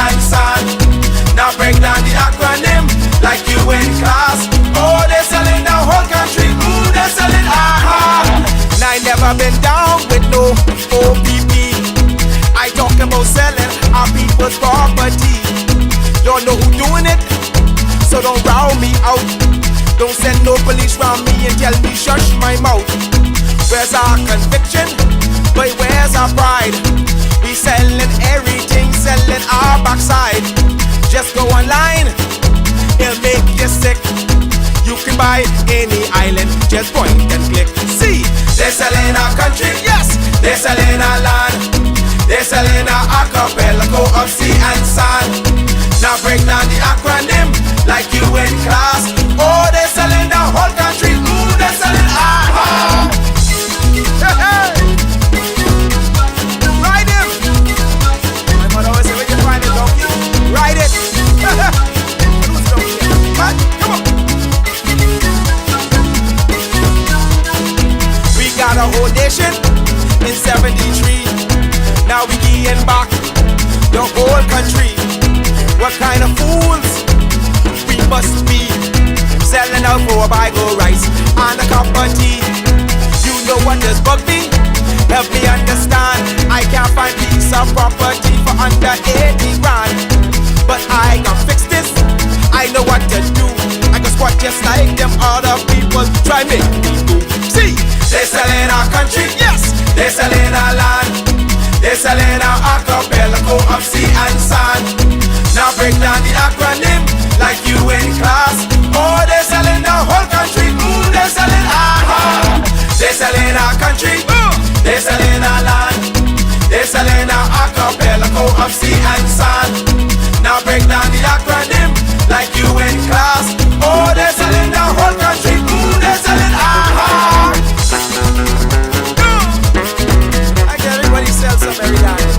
and sand. Now break down the acronym like you in class. Oh, they're selling the whole country. Ooh, they're selling Now I never been down with no OPP. I talking about selling our people's property. Don't know who doing it, so don't round me out. Don't send no police round me and tell me shush my mouth. Where's our conviction? But where's our pride? We selling everything, selling our backside. Just go online, it'll make you sick. You can buy any island, just point and click. See, they're selling our country, yes, they're selling our land. They're selling our archipelago of sea and sand. Now break down the acronym like you in class. Oh, they're selling the whole country. Ooh, they're selling aha. Ride him. My mother always say, where you find it, donkey? Ride it. Come on. We got a whole nation in 73. Now we getting back the whole country. What kind of fools we must be, selling out for a bag of rice and a cup of tea. You know what does bug me? Help me understand. I can't find piece of property for under 80 grand, but I can fix this. I know what to do. I can squat just like them other people try make me do. See, they're selling our country, yes, they're selling our land. They're selling our archipelago of sea and sand. Now break down the acronym like you in class. Oh, they're selling the whole country. Ooh, they're selling aha. They're selling our country. Ooh, they're selling our land. They're selling our archipelago of sea and sand. Now break down the acronym like you in class. Oh, they're selling the whole country. Ooh, they're selling aha. I get everybody sell some every day.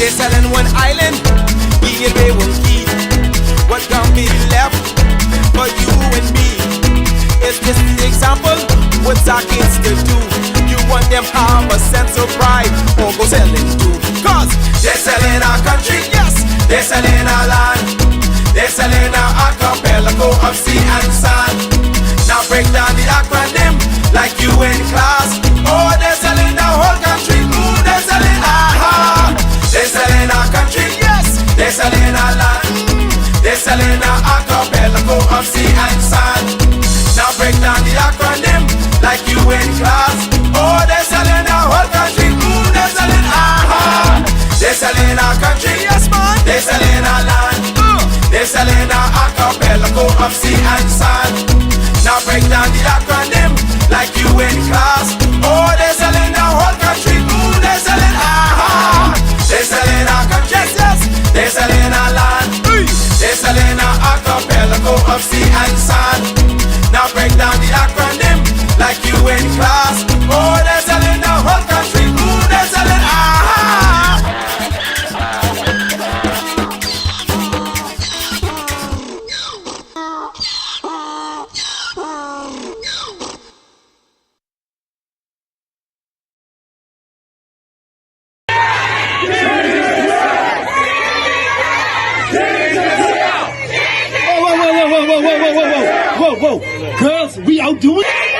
They're selling one island, yeah, they won't keep. What can be left for you and me? Is this the example? What's our kids to do? You want them have a sense of pride, or go selling too? Cause they're selling our country, yes, they're selling our land. They're selling our archipelago of sea and sand. Now break down the acronym like you in class. Oh, they're selling the whole country. Ooh, they're selling aha. They're selling our country, yes, they're selling our land. They're selling our archipelago of sea and sand. Now break down the acronym like you in class. Oh, they're selling our whole country. Ooh, they're selling aha. They're selling our country, yes man. They're selling our land. They're selling our archipelago of sea and sand. Now break down the acronym like you in class. Oh, they're selling our whole country. Ooh, they're selling aha. They're selling our country, yes, yes. They're selling our land. They're selling our archipelago of sea and sand. Now break down the acronym like you in class. Oh, they're selling the whole country. Ooh, they're selling aha. Whoa, girls, we outdoing it?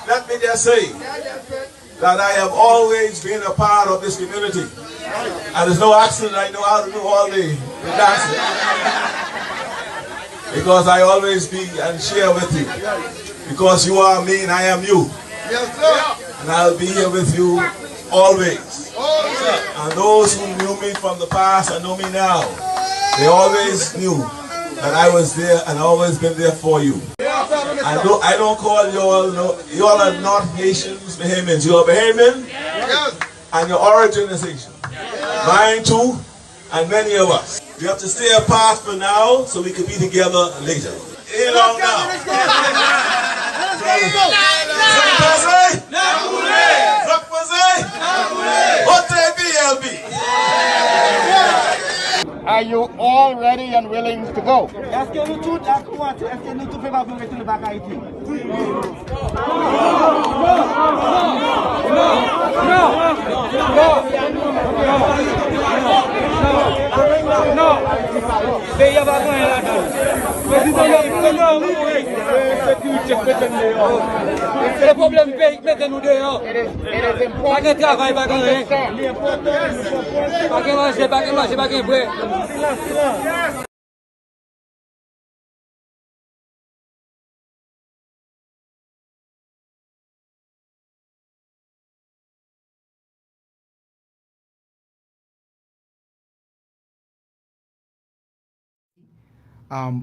Let me just say that I have always been a part of this community. And there's no accident I know how to do all the dancing. Because I always be and share with you. Because you are me and I am you. Yes, sir. And I'll be here with you always. And those who knew me from the past and know me now, they always knew that I was there and always been there for you. I don't call you all, no, you all are not Haitians, Bahamians. You are Bahamian, and your origin is Haitian. Mine too, and many of us. We have to stay apart for now so we can be together later. In long now. Are you all ready and willing to go?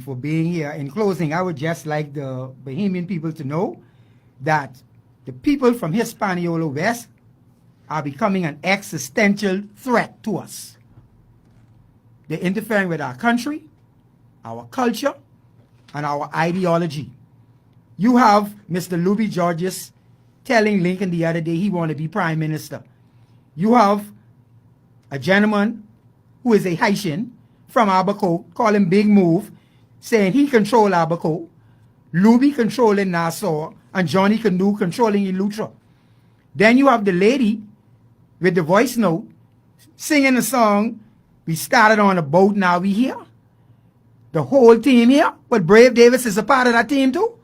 For being here. In closing, I would just like the Bahamian people to know that the people from Hispaniola West are becoming an existential threat to us. They're interfering with our country, our culture, and our ideology. You have Mr. Louis Georges telling Lincoln the other day he wanted to be prime minister. You have a gentleman who is a Haitian from Abaco, call him Big Move, saying he control Abaco, Louis controlling Nassau, and Johnny Canoe controlling Eleuthera. Then you have the lady with the voice note singing a song, we started on a boat, now we here. The whole team here, but Brave Davis is a part of that team too.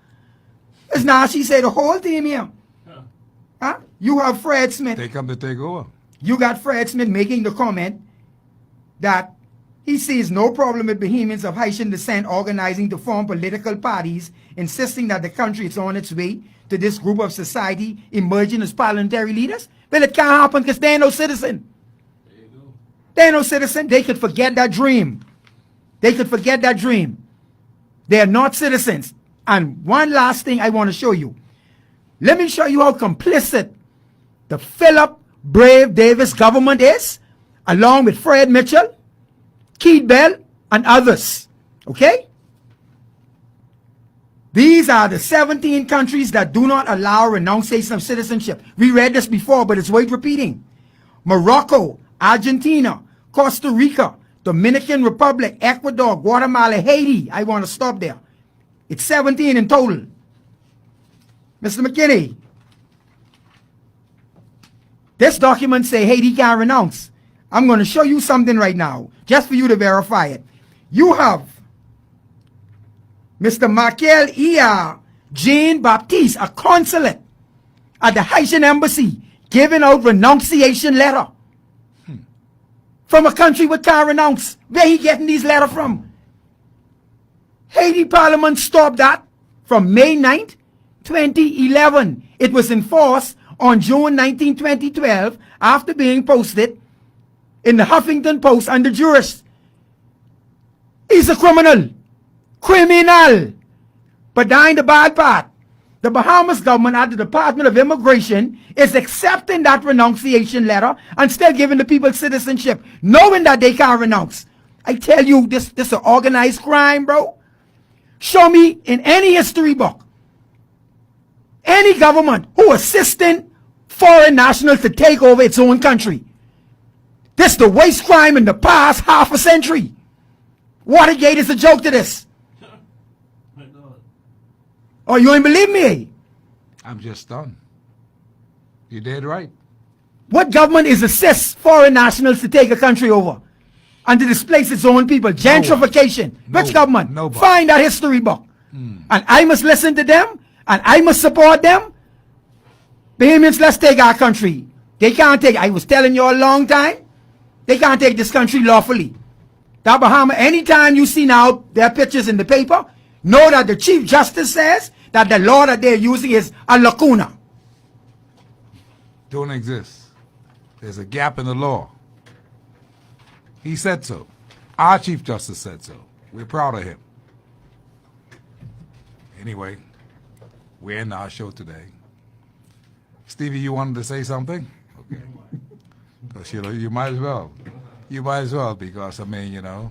Because now she said the whole team here. Huh? You have Fred Smith. They come to take over. You got Fred Smith making the comment that he sees no problem with Bahamians of Haitian descent organizing to form political parties, insisting that the country is on its way to this group of society emerging as parliamentary leaders. Well, it can't happen because they ain't no citizen. They ain't no citizen. They could forget that dream. They could forget that dream. They are not citizens. And one last thing I want to show you. Let me show you how complicit the Philip Brave Davis government is, along with Fred Mitchell, Keith Bell, and others. Okay? These are the 17 countries that do not allow renunciation of citizenship. We read this before, but it's worth repeating. Morocco, Argentina, Costa Rica, Dominican Republic, Ecuador, Guatemala, Haiti. I want to stop there. It's 17 in total. Mr. McKinney, this document say Haiti can't renounce. I'm going to show you something right now, just for you to verify it. You have Mr. Michael E.R. Jean Baptiste, a consulate at the Haitian embassy, giving out renunciation letter from a country with can't renounce. Where he getting these letters from? Haiti Parliament stopped that from May 9th, 2011. It was enforced on June 19, 2012, after being posted in the Huffington Post under jurist. He's a criminal. Criminal. But dying the bad part, the Bahamas government at the Department of Immigration is accepting that renunciation letter and still giving the people citizenship, knowing that they can't renounce. I tell you, this is an organized crime, bro. Show me in any history book any government who assisting foreign nationals to take over its own country. This is the worst crime in the past half a century. Watergate is a joke to this. Oh, you ain't believe me? I'm just stunned. You're dead right. What government is assist foreign nationals to take a country over? and to displace its own people. Gentrification. Which government? Nobody. Find that history book. And I must listen to them, and I must support them. Bahamians, let's take our country. They can't take, I was telling you a long time, they can't take this country lawfully. That Bahama, anytime you see now their pictures in the paper, know that the Chief Justice says that the law that they're using is a lacuna. Don't exist. There's a gap in the law. He said so. Our Chief Justice said so. We're proud of him. Anyway, we're in our show today. Stevie, you wanted to say something? Okay. Because, you might as well. You might as well, because, I mean, You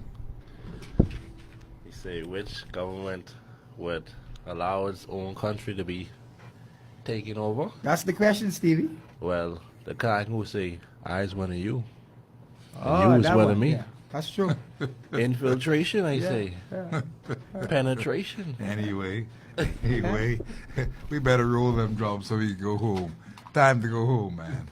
say which government would allow its own country to be taken over? That's the question, Stevie. Well, the kind who say, I is one of you. Oh, you is that one one, of me. yeah, that's true. Infiltration, I say. Yeah. Penetration. Anyway, we better roll them drums so we can go home. Time to go home, man.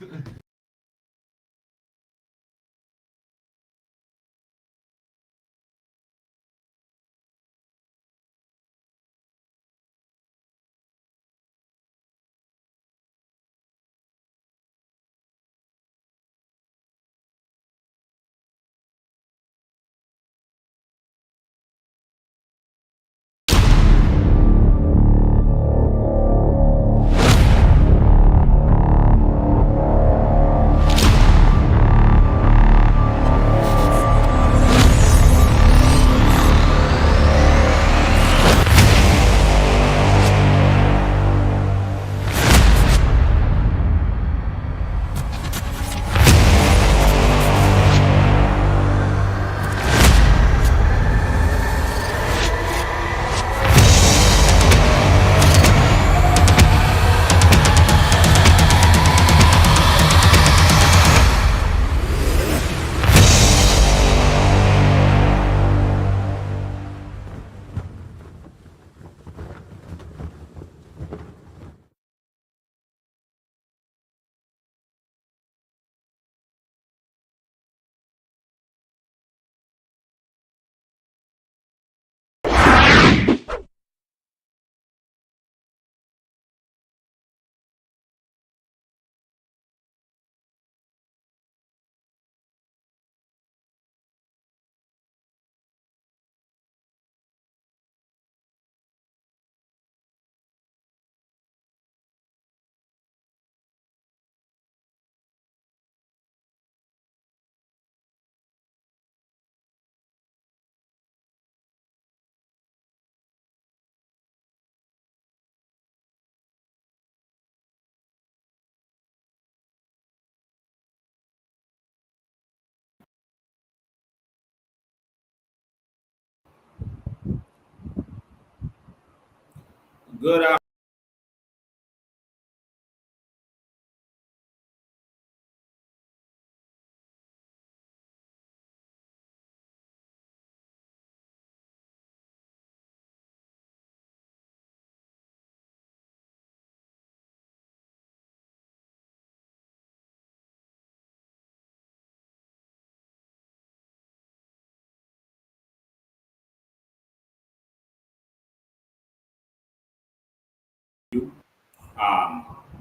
Good afternoon.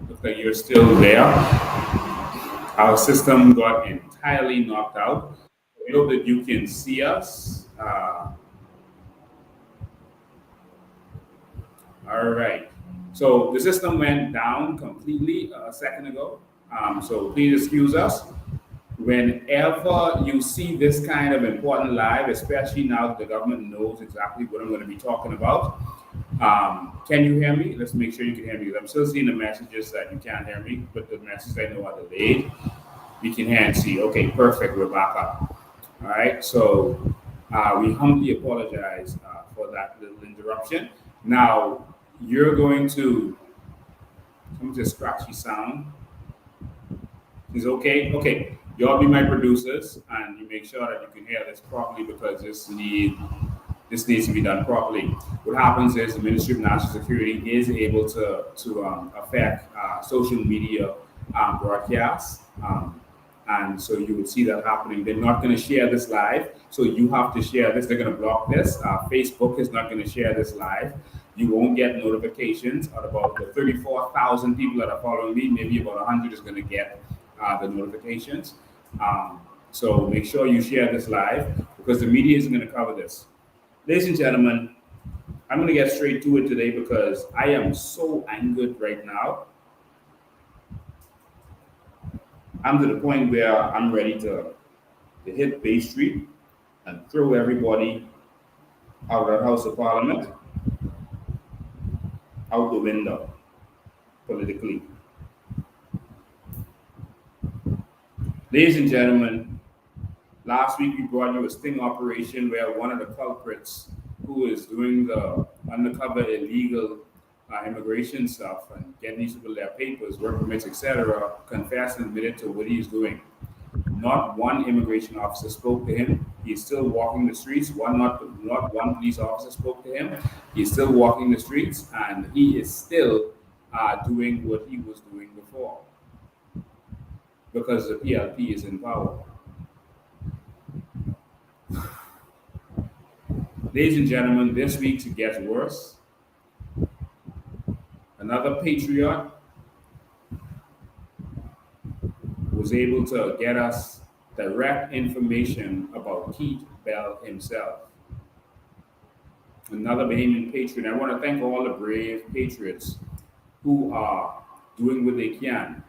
Looks like you're still there. Our system got entirely knocked out. We hope that you can see us. All right. So the system went down completely a second ago. So please excuse us. Whenever you see this kind of important live, especially now that the government knows exactly what I'm going to be talking about, can you hear me? Let's make sure you can hear me. I'm still seeing the messages that you can't hear me, but the messages I know are delayed. You can hear and see. Okay, perfect. We're back up. All right. So we humbly apologize for that little interruption. Now you're going to come to a scratchy sound. Is okay? Okay. Y'all be my producers, and you make sure that you can hear this properly, because this needs to be done properly. What happens is the Ministry of National Security is able to affect social media broadcasts, And so you will see that happening. They're not going to share this live, so you have to share this. They're going to block this. Facebook is not going to share this live. You won't get notifications. Out about the 34,000 people that are following me, maybe about 100 is going to get the notifications. So make sure you share this live because the media isn't going to cover this. Ladies and gentlemen, I'm going to get straight to it today because I am so angered right now. I'm to the point where I'm ready to hit Bay Street and throw everybody out of the House of Parliament out the window politically. Ladies and gentlemen, last week we brought you a sting operation where one of the culprits who is doing the undercover illegal immigration stuff and getting these people their papers, work permits, etc., confessed and admitted to what he's doing. Not one immigration officer spoke to him. He's still walking the streets. Not one police officer spoke to him. He's still walking the streets, and he is still doing what he was doing before because the PLP is in power. Ladies and gentlemen, this week it gets worse. Another patriot was able to get us direct information about Keith Bell himself. Another Bahamian patriot. I want to thank all the brave patriots who are doing what they can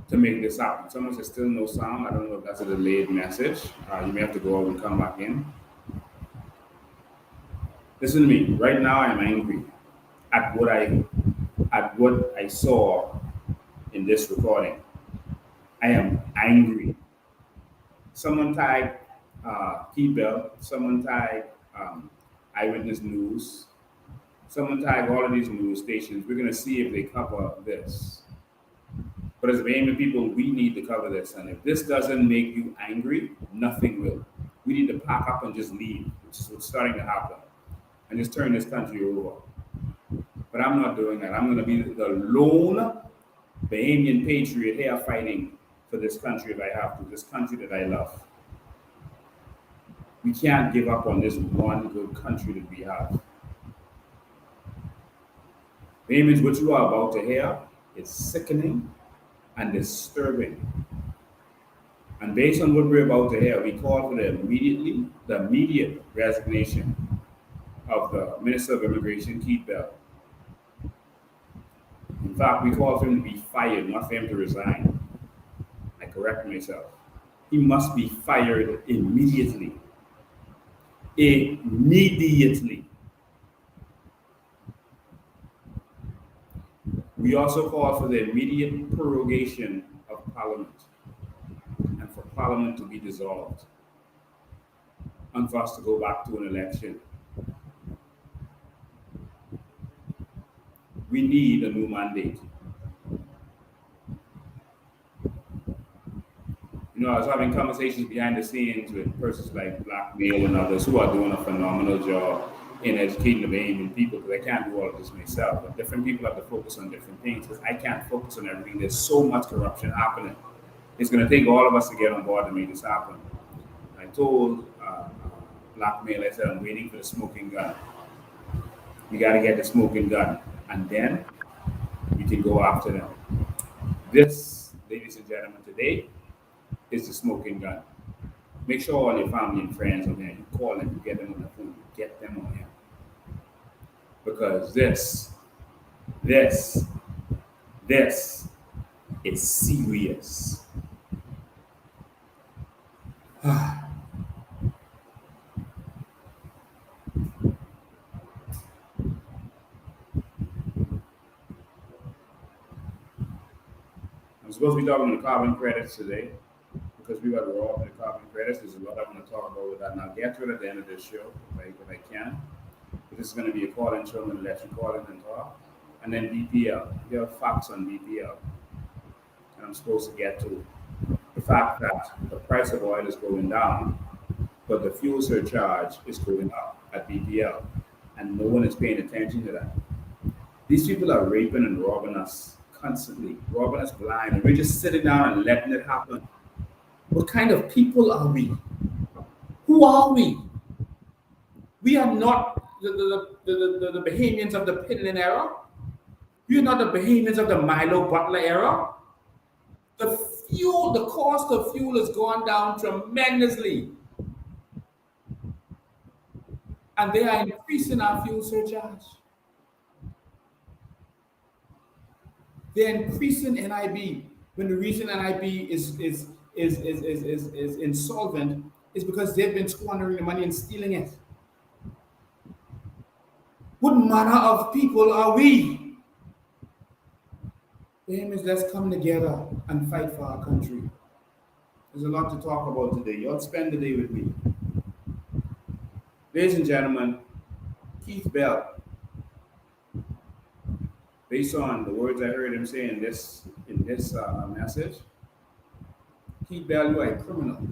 to make this happen. Someone says still no sound. I don't know if that's a delayed message. You may have to go out and come back in. Listen to me. Right now, I'm angry at what I saw in this recording. I am angry. Someone tagged Keith Bell. Someone tagged Eyewitness News. Someone tagged all of these news stations. We're going to see if they cover this. But as Bahamian people, we need to cover this. And if this doesn't make you angry, nothing will. We need to pack up and just leave, which is what's starting to happen, and just turn this country over. But I'm not doing that. I'm going to be the lone Bahamian patriot here fighting for this country if I have to, this country that I love. We can't give up on this one good country that we have. Bahamians, what you are about to hear is sickening and disturbing. And based on what we're about to hear, we call for the immediate resignation of the Minister of Immigration, Keith Bell. In fact, we call for him to be fired, not for him to resign. I correct myself. He must be fired immediately. Immediately. We also call for the immediate prorogation of Parliament and for Parliament to be dissolved and for us to go back to an election. We need a new mandate. You know, I was having conversations behind the scenes with persons like Blackmail and others who are doing a phenomenal job in educating the Bahamian people, because I can't do all of this myself. But different people have to focus on different things, because I can't focus on everything. There's so much corruption happening. It's going to take all of us to get on board to make this happen. I told Blackmail, I said, I'm waiting for the smoking gun. We got to get the smoking gun, and then we can go after them. This, ladies and gentlemen, today is the smoking gun. Make sure all your family and friends are there. You call them, you get them on the phone, you get them on here. Because this is serious. I'm supposed to be talking about carbon credits today, because we got to roll up the carbon credits. There's a lot I want to talk about with that, and I'll get to it at the end of this show if I can. But this is going to be a call-in show. I'm going to let you call in and talk. And then BPL. There are facts on BPL. And I'm supposed to get to the fact that the price of oil is going down, but the fuel surcharge is going up at BPL, and no one is paying attention to that. These people are raping and robbing us constantly, robbing us blind, and we're just sitting down and letting it happen. What kind of people are we? Who are we? We are not the Bahamians of the Pitlin era. We are not the Bahamians of the Milo Butler era. The cost of fuel has gone down tremendously. And they are increasing our fuel surcharge. They're increasing NIB when the reason NIB is insolvent is because they've been squandering the money and stealing it. What manner of people are we? The aim is let's come together and fight for our country. There's a lot to talk about today. Y'all spend the day with me. Ladies and gentlemen, Keith Bell, based on the words I heard him say in this message, Keith Bell, you are a criminal.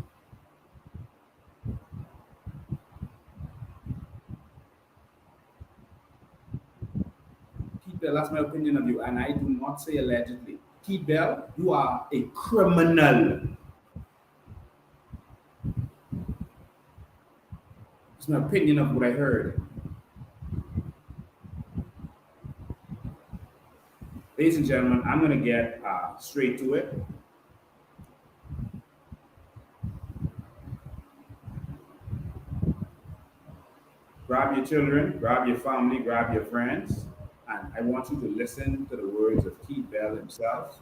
Keith Bell, that's my opinion of you, and I do not say allegedly. Keith Bell, you are a criminal. It's my opinion of what I heard. Ladies and gentlemen, I'm going to get straight to it. Grab your children, grab your family, grab your friends, and I want you to listen to the words of Keith Bell himself.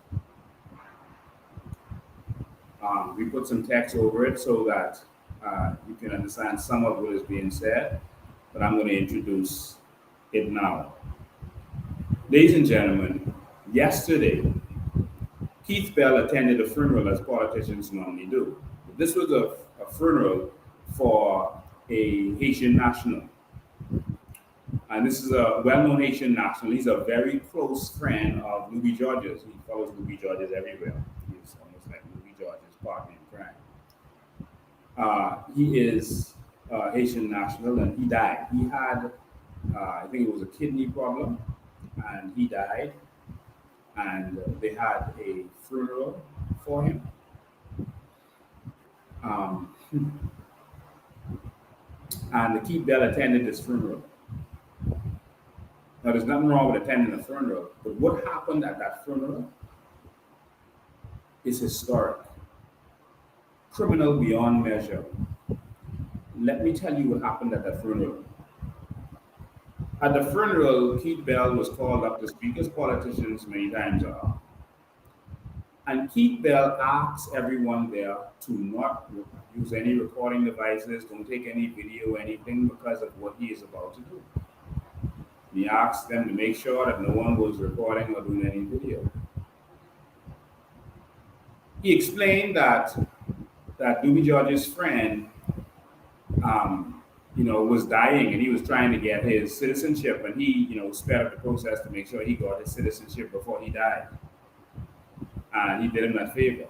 We put some text over it so that you can understand some of what is being said, but I'm going to introduce it now. Ladies and gentlemen, yesterday, Keith Bell attended a funeral as politicians normally do. This was a funeral for a Haitian national. And this is a well-known Haitian national. He's a very close friend of Louis George's. He follows Louis George's everywhere. He's almost like Louis George's partner in crime. He is a Haitian national, and he died. He had, I think it was a kidney problem, and he died. And they had a funeral for him. And Keith Bell attended this funeral. Now, there's nothing wrong with attending a funeral, but what happened at that funeral is historic. Criminal beyond measure. Let me tell you what happened at that funeral. At the funeral, Keith Bell was called up to speak, as politicians many times are. And Keith Bell asked everyone there to not use any recording devices, don't take any video, anything, because of what he is about to do. He asked them to make sure that no one was recording or doing any video. He explained that Louis George's friend, was dying, and he was trying to get his citizenship, and he, sped up the process to make sure he got his citizenship before he died. And he did him that favor.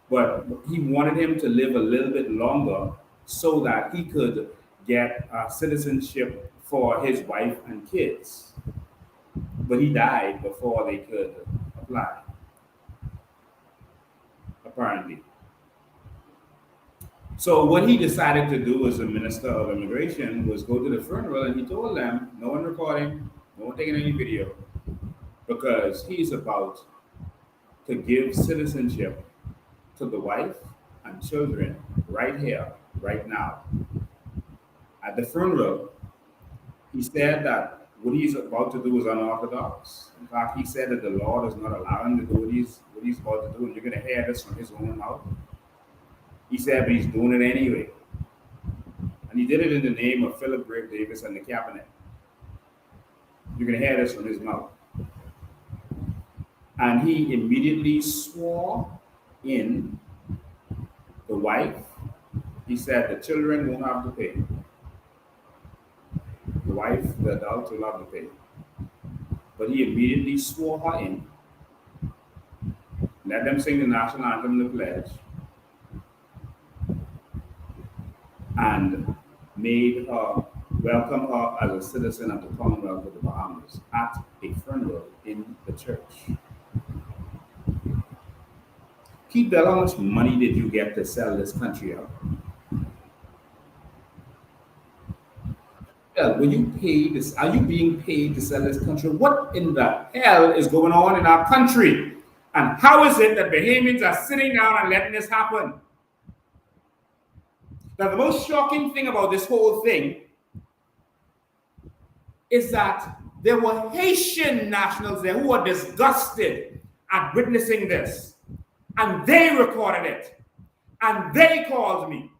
But he wanted him to live a little bit longer so that he could get citizenship for his wife and kids. But he died before they could apply, apparently. So what he decided to do as a minister of immigration was go to the funeral, and he told them, no one recording, no one taking any video, because he's about to give citizenship to the wife and children right here, right now. At the funeral, he said that what he's about to do is unorthodox. In fact, he said that the law does not allow him to do what he's about to do, and you're going to hear this from his own mouth. He said, but he's doing it anyway. And he did it in the name of Philip Grave Davis and the cabinet. You're going to hear this from his mouth. And he immediately swore in the wife. He said the children won't have to pay. The wife, the adults, will have to pay. But he immediately swore her in. Let them sing the national anthem, the pledge. And made her welcome her as a citizen of the Commonwealth of the Bahamas at a funeral in the church. Keith Bell, how much money did you get to sell this country out? Well, were you paid? Are you being paid to sell this country? What in the hell is going on in our country? And how is it that Bahamians are sitting down and letting this happen? Now, the most shocking thing about this whole thing is that there were Haitian nationals there who were disgusted at witnessing this. And they recorded it. And they called me.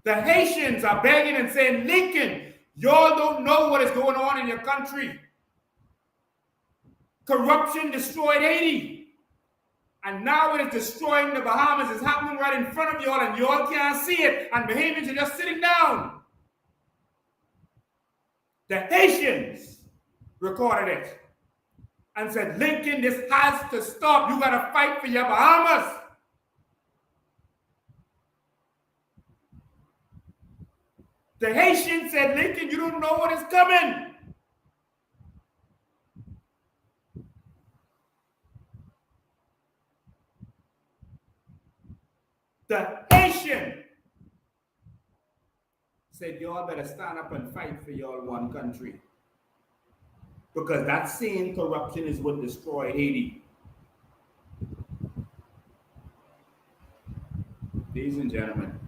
The Haitians are begging and saying, Lincoln, y'all don't know what is going on in your country. Corruption destroyed Haiti. And now it is destroying the Bahamas. It's happening right in front of y'all, and y'all can't see it. And Bahamians are just sitting down. The Haitians recorded it and said, Lincoln, this has to stop. You got to fight for your Bahamas. The Haitians said, Lincoln, you don't know what is coming. The Haitian said, y'all better stand up and fight for y'all one country. Because that same corruption is what destroyed Haiti. Ladies and gentlemen,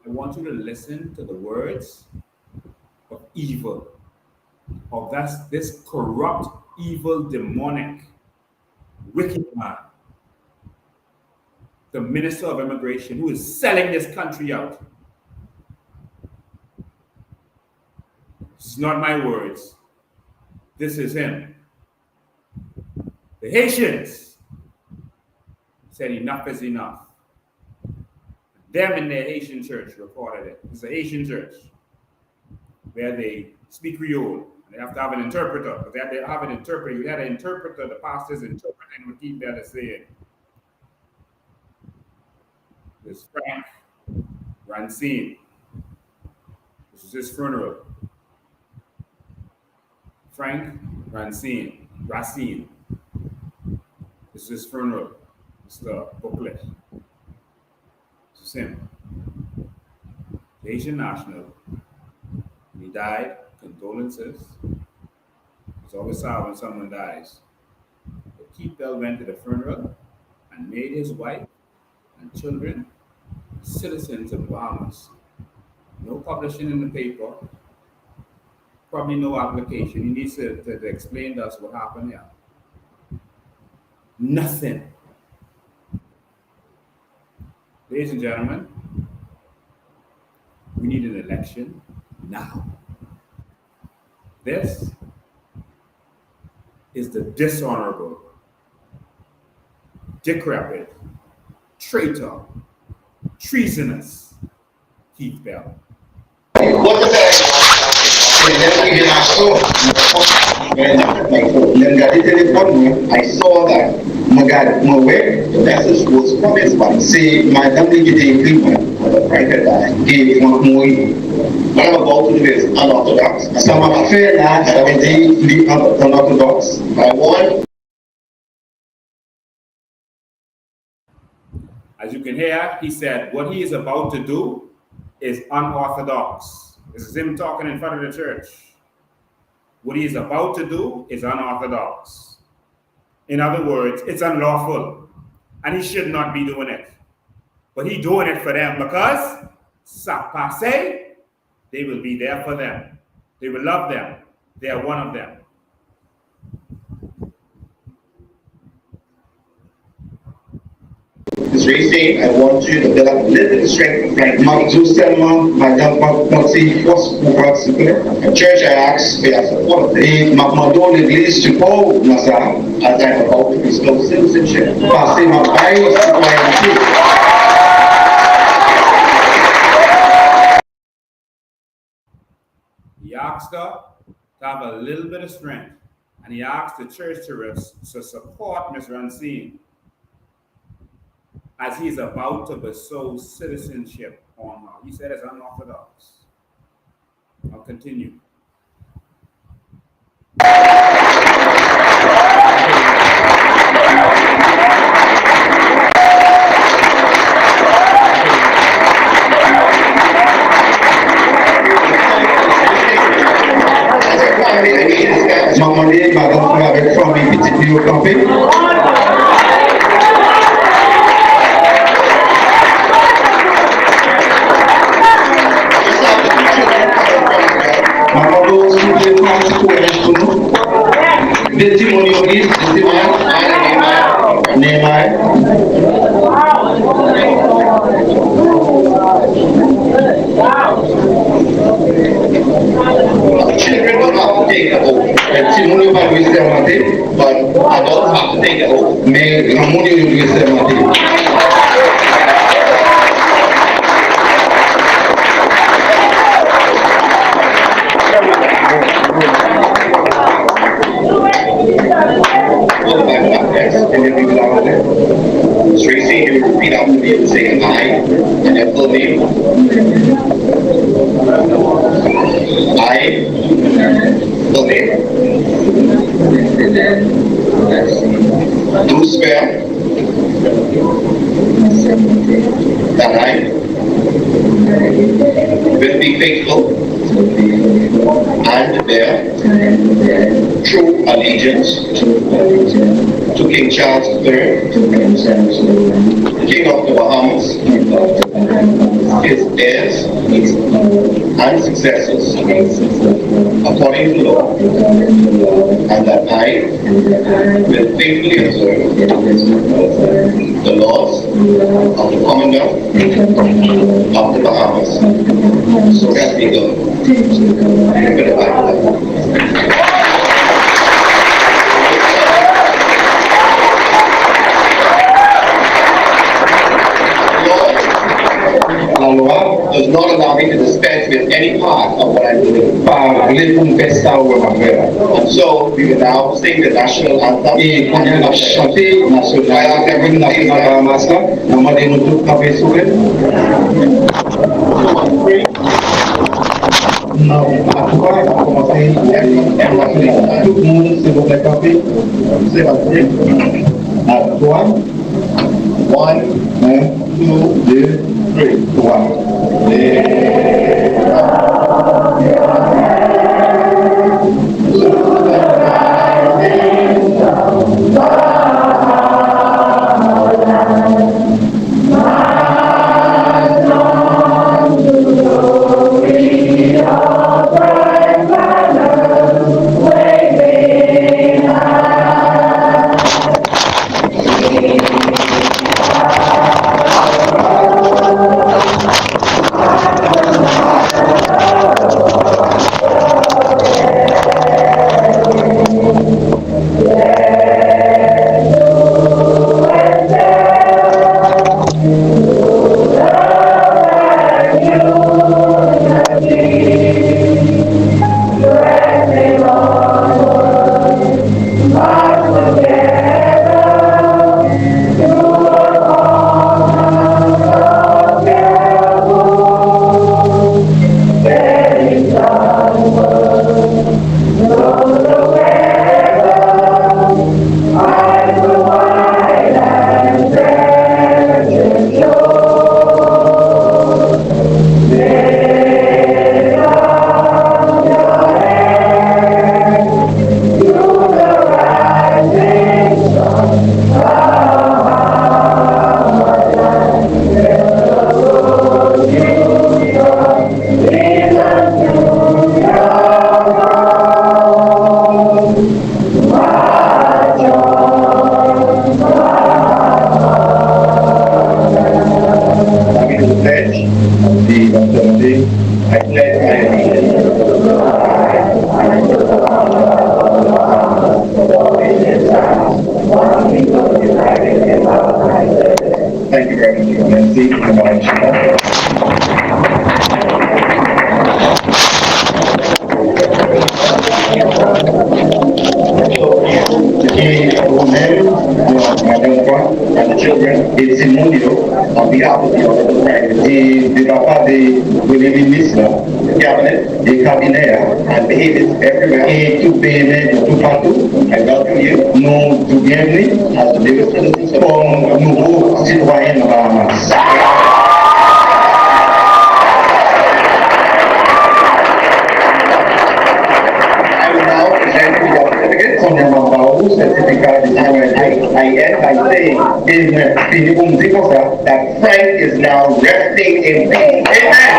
I want you to listen to the words of evil, of this corrupt, evil, demonic, wicked man, the Minister of Immigration, who is selling this country out. This is not my words. This is him. The Haitians said enough is enough. Them in their Haitian church recorded it. It's a Haitian church where they speak Creole. They have to have an interpreter. But they have to have an interpreter. You had an interpreter, the pastor's interpreting what Keith Bell is saying. This Frank Racine. This is his funeral. Frank Racine. This is his funeral. It's the booklet. This is him. The Haitian national. He died. Condolences. It's always sad when someone dies. But Keith Bell went to the funeral and made his wife and children citizens of the Bahamas. No publishing in the paper. Probably no application. He needs to explain to us what happened here. Nothing. Ladies and gentlemen, we need an election now. This is the dishonorable, decrepit, traitor, treasonous Keith Bell. I saw that my way, the message was from his wife. Say, my family getting treatment for the private eye. Gave one more. What I'm about to do is unorthodox. Some of my fair lads have indeed the unorthodox. I want. As you can hear, he said what he is about to do is unorthodox. This is him talking in front of the church. What he is about to do is unorthodox. In other words, it's unlawful. And he should not be doing it. But he's doing it for them because, ça passe, they will be there for them. They will love them. They are one of them. This race I want you to build up a little bit of strength. Like Mark Zustelman, my young Moxie, a church I asked for your support. The Macmadon English to call Nasa as I'm about to bestow citizenship. Passing my bias to my He asked her to have a little bit of strength. And he asked the church to support Ms. Racine. as he is about to bestow citizenship on her. He said it's unorthodox. I'll continue. Maman madame avec famille petite bio campé. Maman do souple France pour nous. Des timonios des Neymar. Children don't have to take the oath. Testimony va lui sermenter, but adults have to take the oath. Mais la monnaie lui sermenter. Tracy, you repeat after me and say I and your full name. I, full name. Do swear that I will be faithful and bear true allegiance to King Charles III, King of the Bahamas, his heirs and successors, according to law, and that I will faithfully observe the laws of the Commonwealth of the Bahamas. So help me God. La loi does not allow me to dispense with any part of what I believe. And so we will now sing the national anthem. Et quand on a chanté national national on va dire nous tous avec sourire. Non, à tout cas, on va commencer tout le monde, s'il vous plaît, café. C'est parti. À toi. 1, 2, 3. 1. Madam Frank, and the children. It's Simonio on behalf of the Honorable Prime. The Papa, the William Misla, the Cabinet, the Cabinet, and the Davis everywhere. Et tout pays, tout partout. I welcome you. Nous, tout bienvenue, as the Davis citizens, comme nouveaux citoyens de Bahamas. Certificate I end by saying that Frank is now resting in peace. Amen.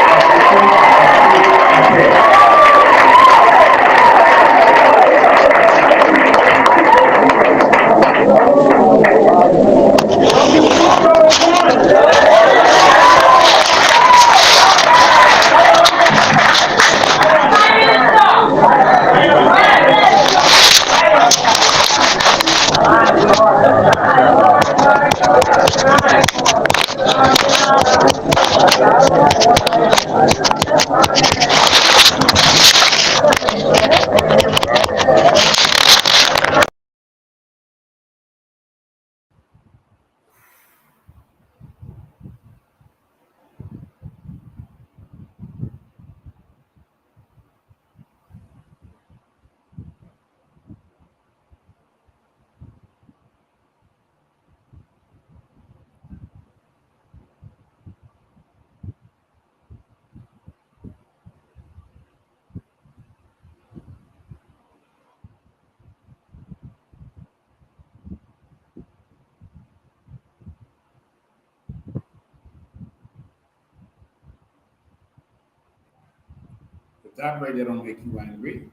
If that way they don't make you angry,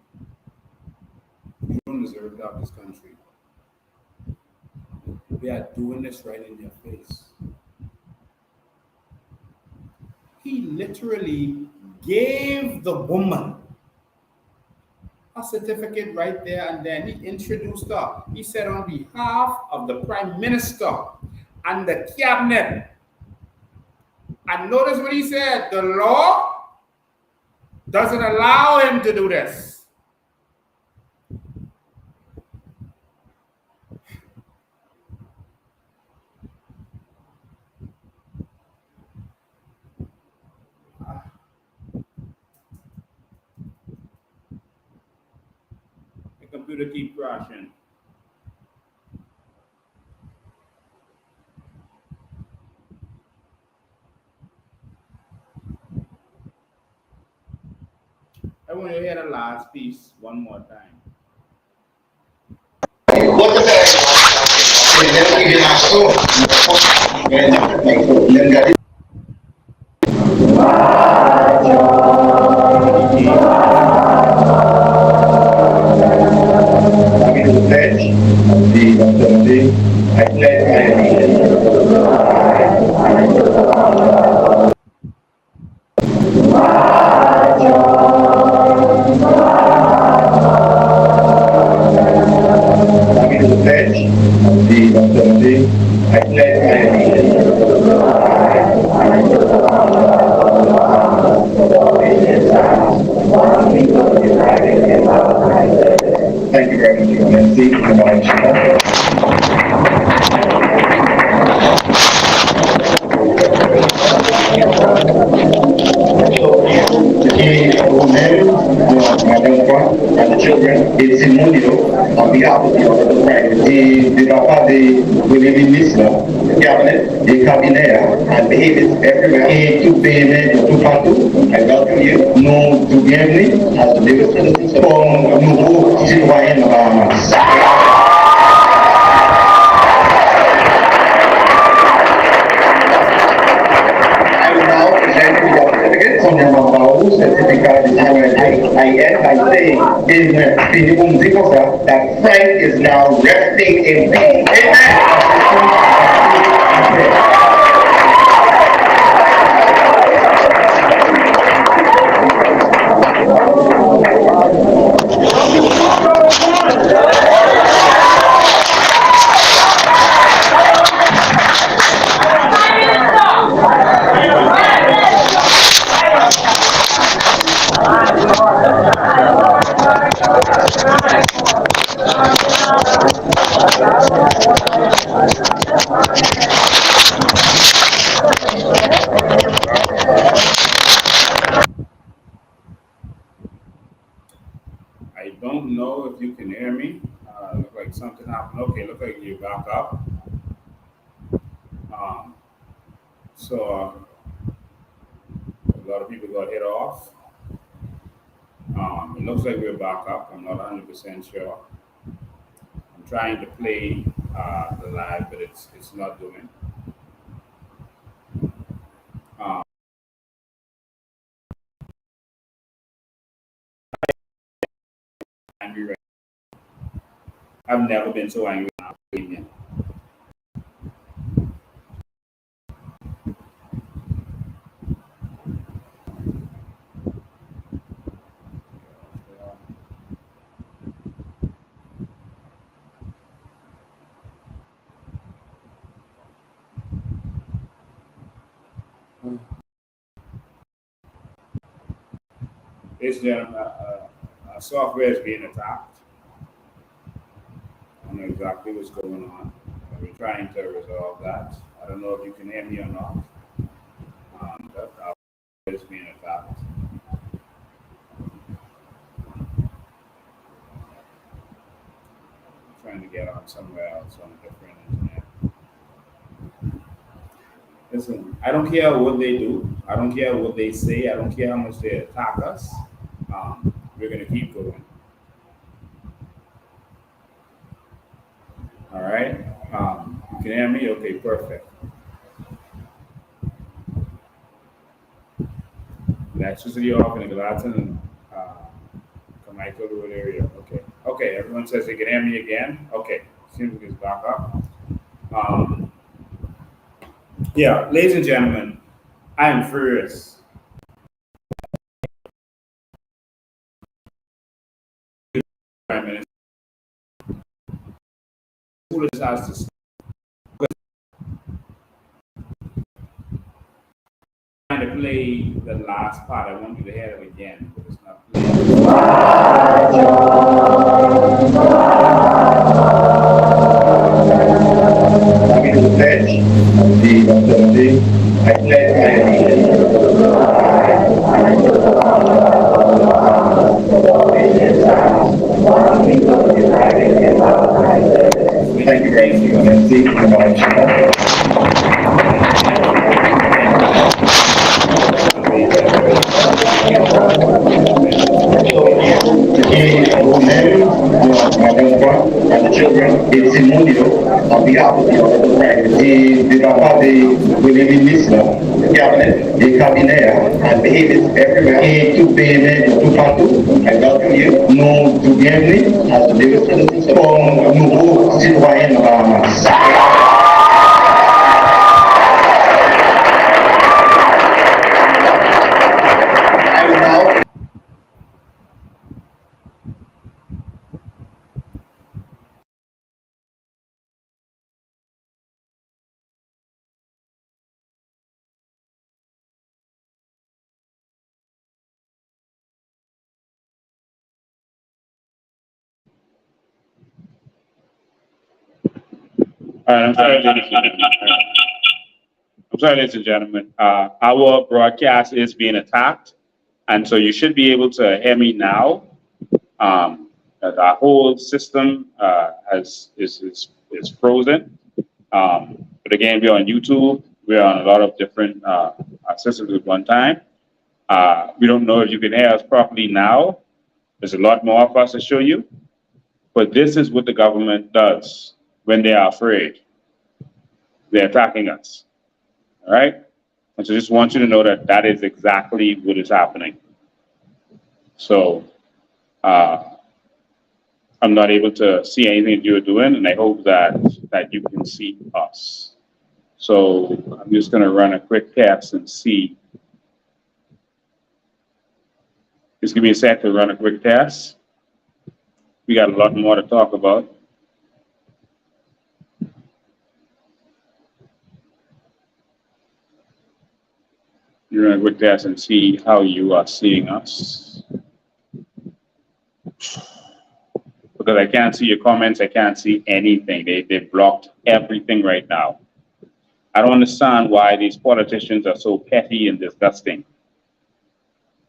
you don't deserve to have this country. They are doing this right in your face. He literally gave the woman a certificate right there and then. He introduced her. He said, on behalf of the Prime Minister and the Cabinet. And notice what he said, the law doesn't allow him to do this. The computer keeps crashing. I want to hear the last piece one more time. What is that? I pledge my allegiance. I pledge my allegiance. Thank you very much. Merci. Madam Frank and the children. It's Simonio on behalf of the Honorable Prime. The Papa, the William Misla, the Cabinet, the Cabinet, and the Davis everywhere. Et tout pays, tout partout. I welcome you. Nous, tout bienvenue, as the Davis citizens, comme nouveaux citoyens de Bahamas. Certificate I end by saying that Frank is now resting in peace. Amen. something happened. Okay, look like you're back up. So a lot of people got hit off. It looks like we're back up. I'm not 100% sure. I'm trying to play the live, but it's not doing. Angry right now. I've never been so angry again. Ladies and gentlemen, our software is being attacked. I don't know exactly what's going on. We're trying to resolve that. I don't know if you can hear me or not. But our software is being attacked. I'm trying to get on somewhere else on a different internet. Listen, I don't care what they do. I don't care what they say. I don't care how much they attack us. We're going to keep going. All right. You can hear me? Okay, perfect. Electricity off in the Gallatin Carmichael Road area. Okay. Okay, everyone says they can hear me again. Okay, seems like it's back up. Yeah, ladies and gentlemen, I am furious. Prime Minister, who has to trying to play the last part. I want you to hear it again, but it's not playing. I mean, the pledge of the I Thank you very much. And the children, it's in Mundio, on behalf of the parents, the Papa, the William Listener, the cabinet, the cabinet, and behaviors everywhere. Et tout pays, tout partout, I welcome you. Nous, tout bienvenue, as the citizens, comme nouveaux citoyens de Bahamas. I'm sorry, ladies and gentlemen. Our broadcast is being attacked, and so you should be able to hear me now. Our whole system is frozen. But again, we're on YouTube. We're on a lot of different systems at one time. We don't know if you can hear us properly now. There's a lot more of us to show you. But this is what the government does when they are afraid. They're attacking us. All right? And so just want you to know that that is exactly what is happening. So I'm not able to see anything that you're doing, and I hope that you can see us. So I'm just going to run a quick test and see. Just give me a sec to run a quick test. We got a lot more to talk about. You're going to quick test and see how you are seeing us. Because I can't see your comments, I can't see anything. They blocked everything right now. I don't understand why these politicians are so petty and disgusting.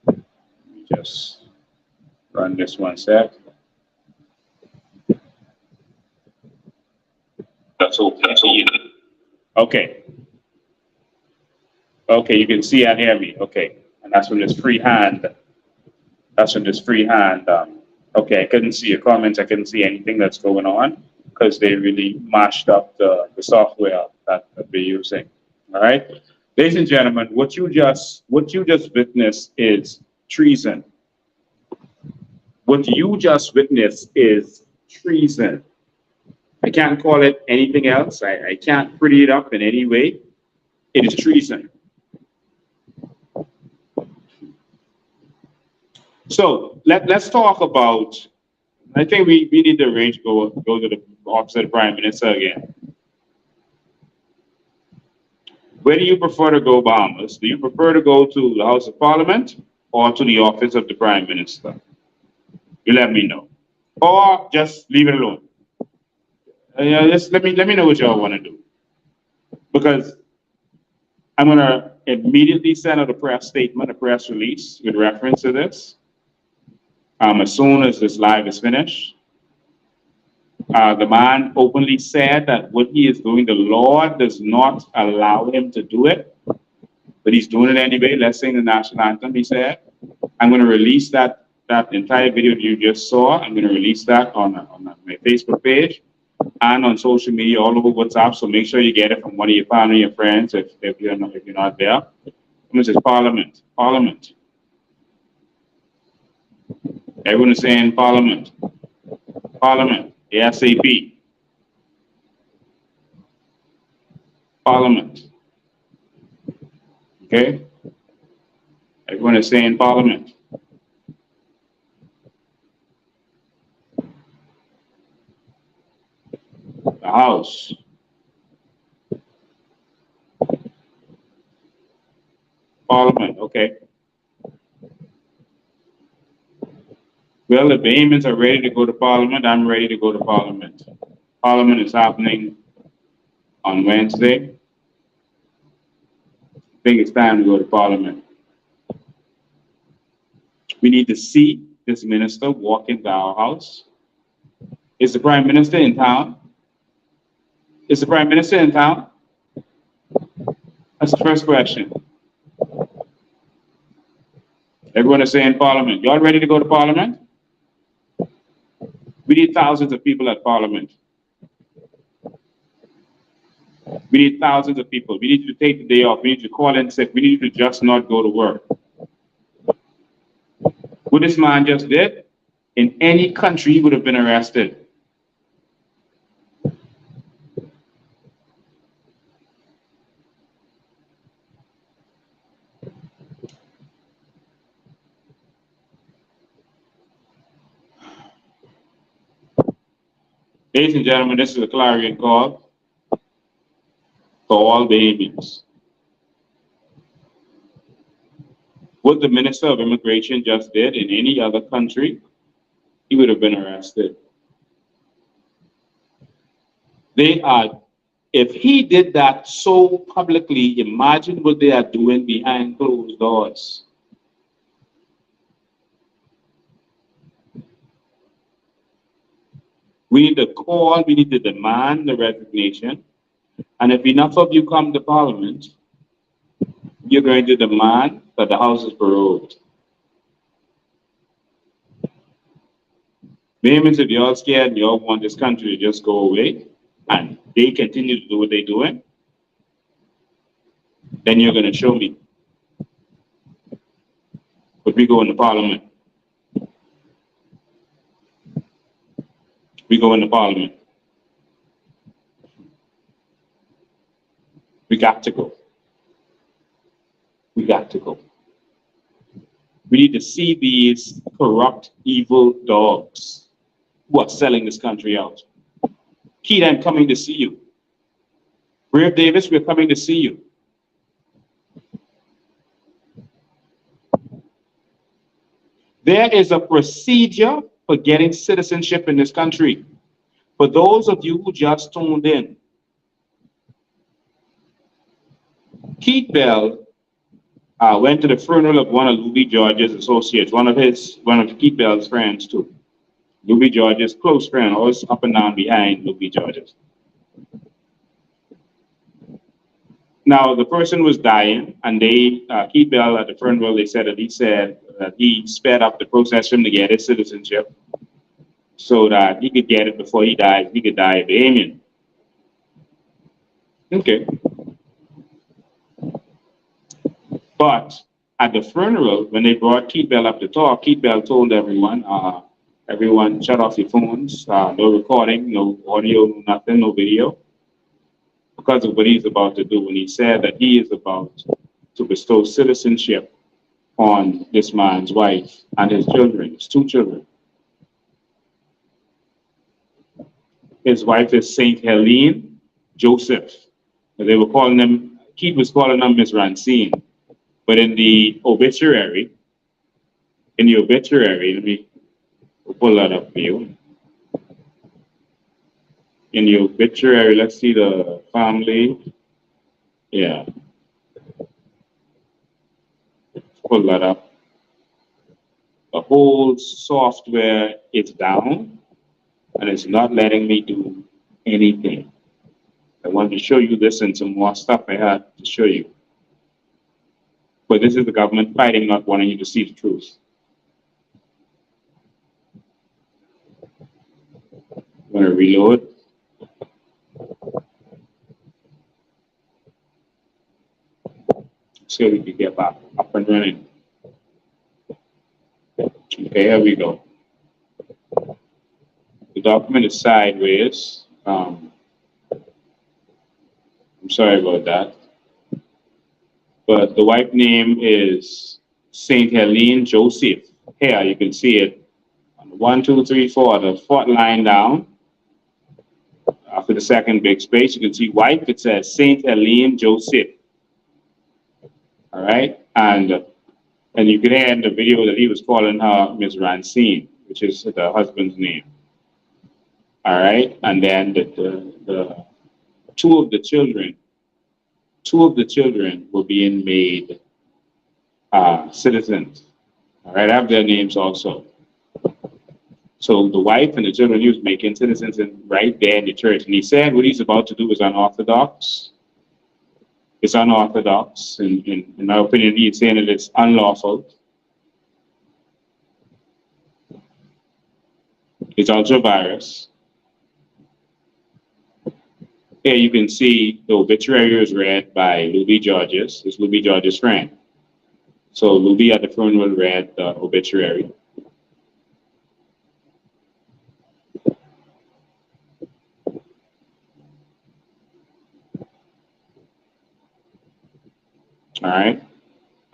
Let me just run this one sec. That's all. That's all. Okay. Okay, you can see and hear me. Okay, and that's from this free hand. That's from this free hand. Okay, I couldn't see your comments. I couldn't see anything that's going on because they really mashed up the software that we're using. All right, ladies and gentlemen, what you just witnessed is treason. What you just witnessed is treason. I can't call it anything else. I can't pretty it up in any way. It is treason. So let's talk about, I think we need to arrange go to the office of the Prime Minister again. Where do you prefer to go, Bahamas? Do you prefer to go to the House of Parliament or to the office of the Prime Minister? You let me know. Or just leave it alone. Just let me know what y'all want to do. Because I'm gonna immediately send out a press statement, a press release with reference to this. As soon as this live is finished. The man openly said that what he is doing, the law does not allow him to do it, but he's doing it anyway. Let's sing the national anthem, he said. I'm going to release that entire video you just saw. I'm going to release that on my Facebook page and on social media all over WhatsApp. So make sure you get it from one of your family and friends if you're not there. This is Parliament. Parliament. Everyone is saying Parliament. Parliament. ASAP. Parliament. Okay? Everyone is saying Parliament. The House. Parliament. Okay. Well, if the Immigrants are ready to go to Parliament, I'm ready to go to Parliament. Parliament is happening on Wednesday. I think it's time to go to Parliament. We need to see this minister walk into our house. Is the Prime Minister in town? Is the Prime Minister in town? That's the first question. Everyone is saying Parliament. Y'all ready to go to Parliament? We need thousands of people at Parliament. We need thousands of people. We need you to take the day off. We need you to call in sick. We need you to just not go to work. What this man just did, in any country, he would have been arrested. Ladies and gentlemen, this is a clarion call for all Bahamians. What the Minister of Immigration just did in any other country, he would have been arrested. If he did that so publicly, imagine what they are doing behind closed doors. We need to call, we need to demand the resignation. And if enough of you come to Parliament, you're going to demand that the House is prorogued. Bahamians, if you're all scared and you all want this country to just go away, and they continue to do what they're doing, then you're going to show me. But we go into Parliament. We go into Parliament. We got to go. We got to go. We need to see these corrupt, evil dogs who are selling this country out. Keith, I'm coming to see you. Brave Davis, we're coming to see you. There is a procedure for getting citizenship in this country. For those of you who just tuned in, Keith Bell went to the funeral of one of Louis George's associates, one of Keith Bell's friends too. Louis George's close friend, always up and down behind Louis George's. Now, the person was dying, and they, Keith Bell at the funeral, they said that he sped up the process for him to get his citizenship so that he could get it before he died. He could die Bahamian. Okay. But at the funeral, when they brought Keith Bell up to talk, Keith Bell told everyone, everyone shut off your phones, no recording, no audio, nothing, no video, because of what he's about to do. And he said that he is about to bestow citizenship on this man's wife and his children, his 2 children. His wife is Saint Helene Joseph. They were calling them, Keith was calling them Miss Rancine. But in the obituary, let me pull that up for you. In the obituary, let's see the family. Yeah. Pull that up. The whole software is down and it's not letting me do anything. I want to show you this and some more stuff I had to show you. But this is the government fighting, not wanting you to see the truth. I'm going to reload. So we can get back up and running. Okay, here we go. The document is sideways. I'm sorry about that. But the wife name is Saint Helene Joseph. Here you can see it. 1, 2, 3, 4, the 4th line down. After the second big space, you can see wife. It says Saint Helene Joseph. All right, and you can hear in the video that he was calling her Miss Rancine, which is the husband's name. All right, and then the two of the children were being made citizens. All right, I have their names also. So the wife and the children, he was making citizens right there in the church. And he said what he's about to do is unorthodox. It's unorthodox. In my opinion, he's saying that it's unlawful. It's ultra-virus. Here you can see the obituary was read by Luby Georges. It's Luby Georges' friend. So Luby at the funeral read the obituary. All right,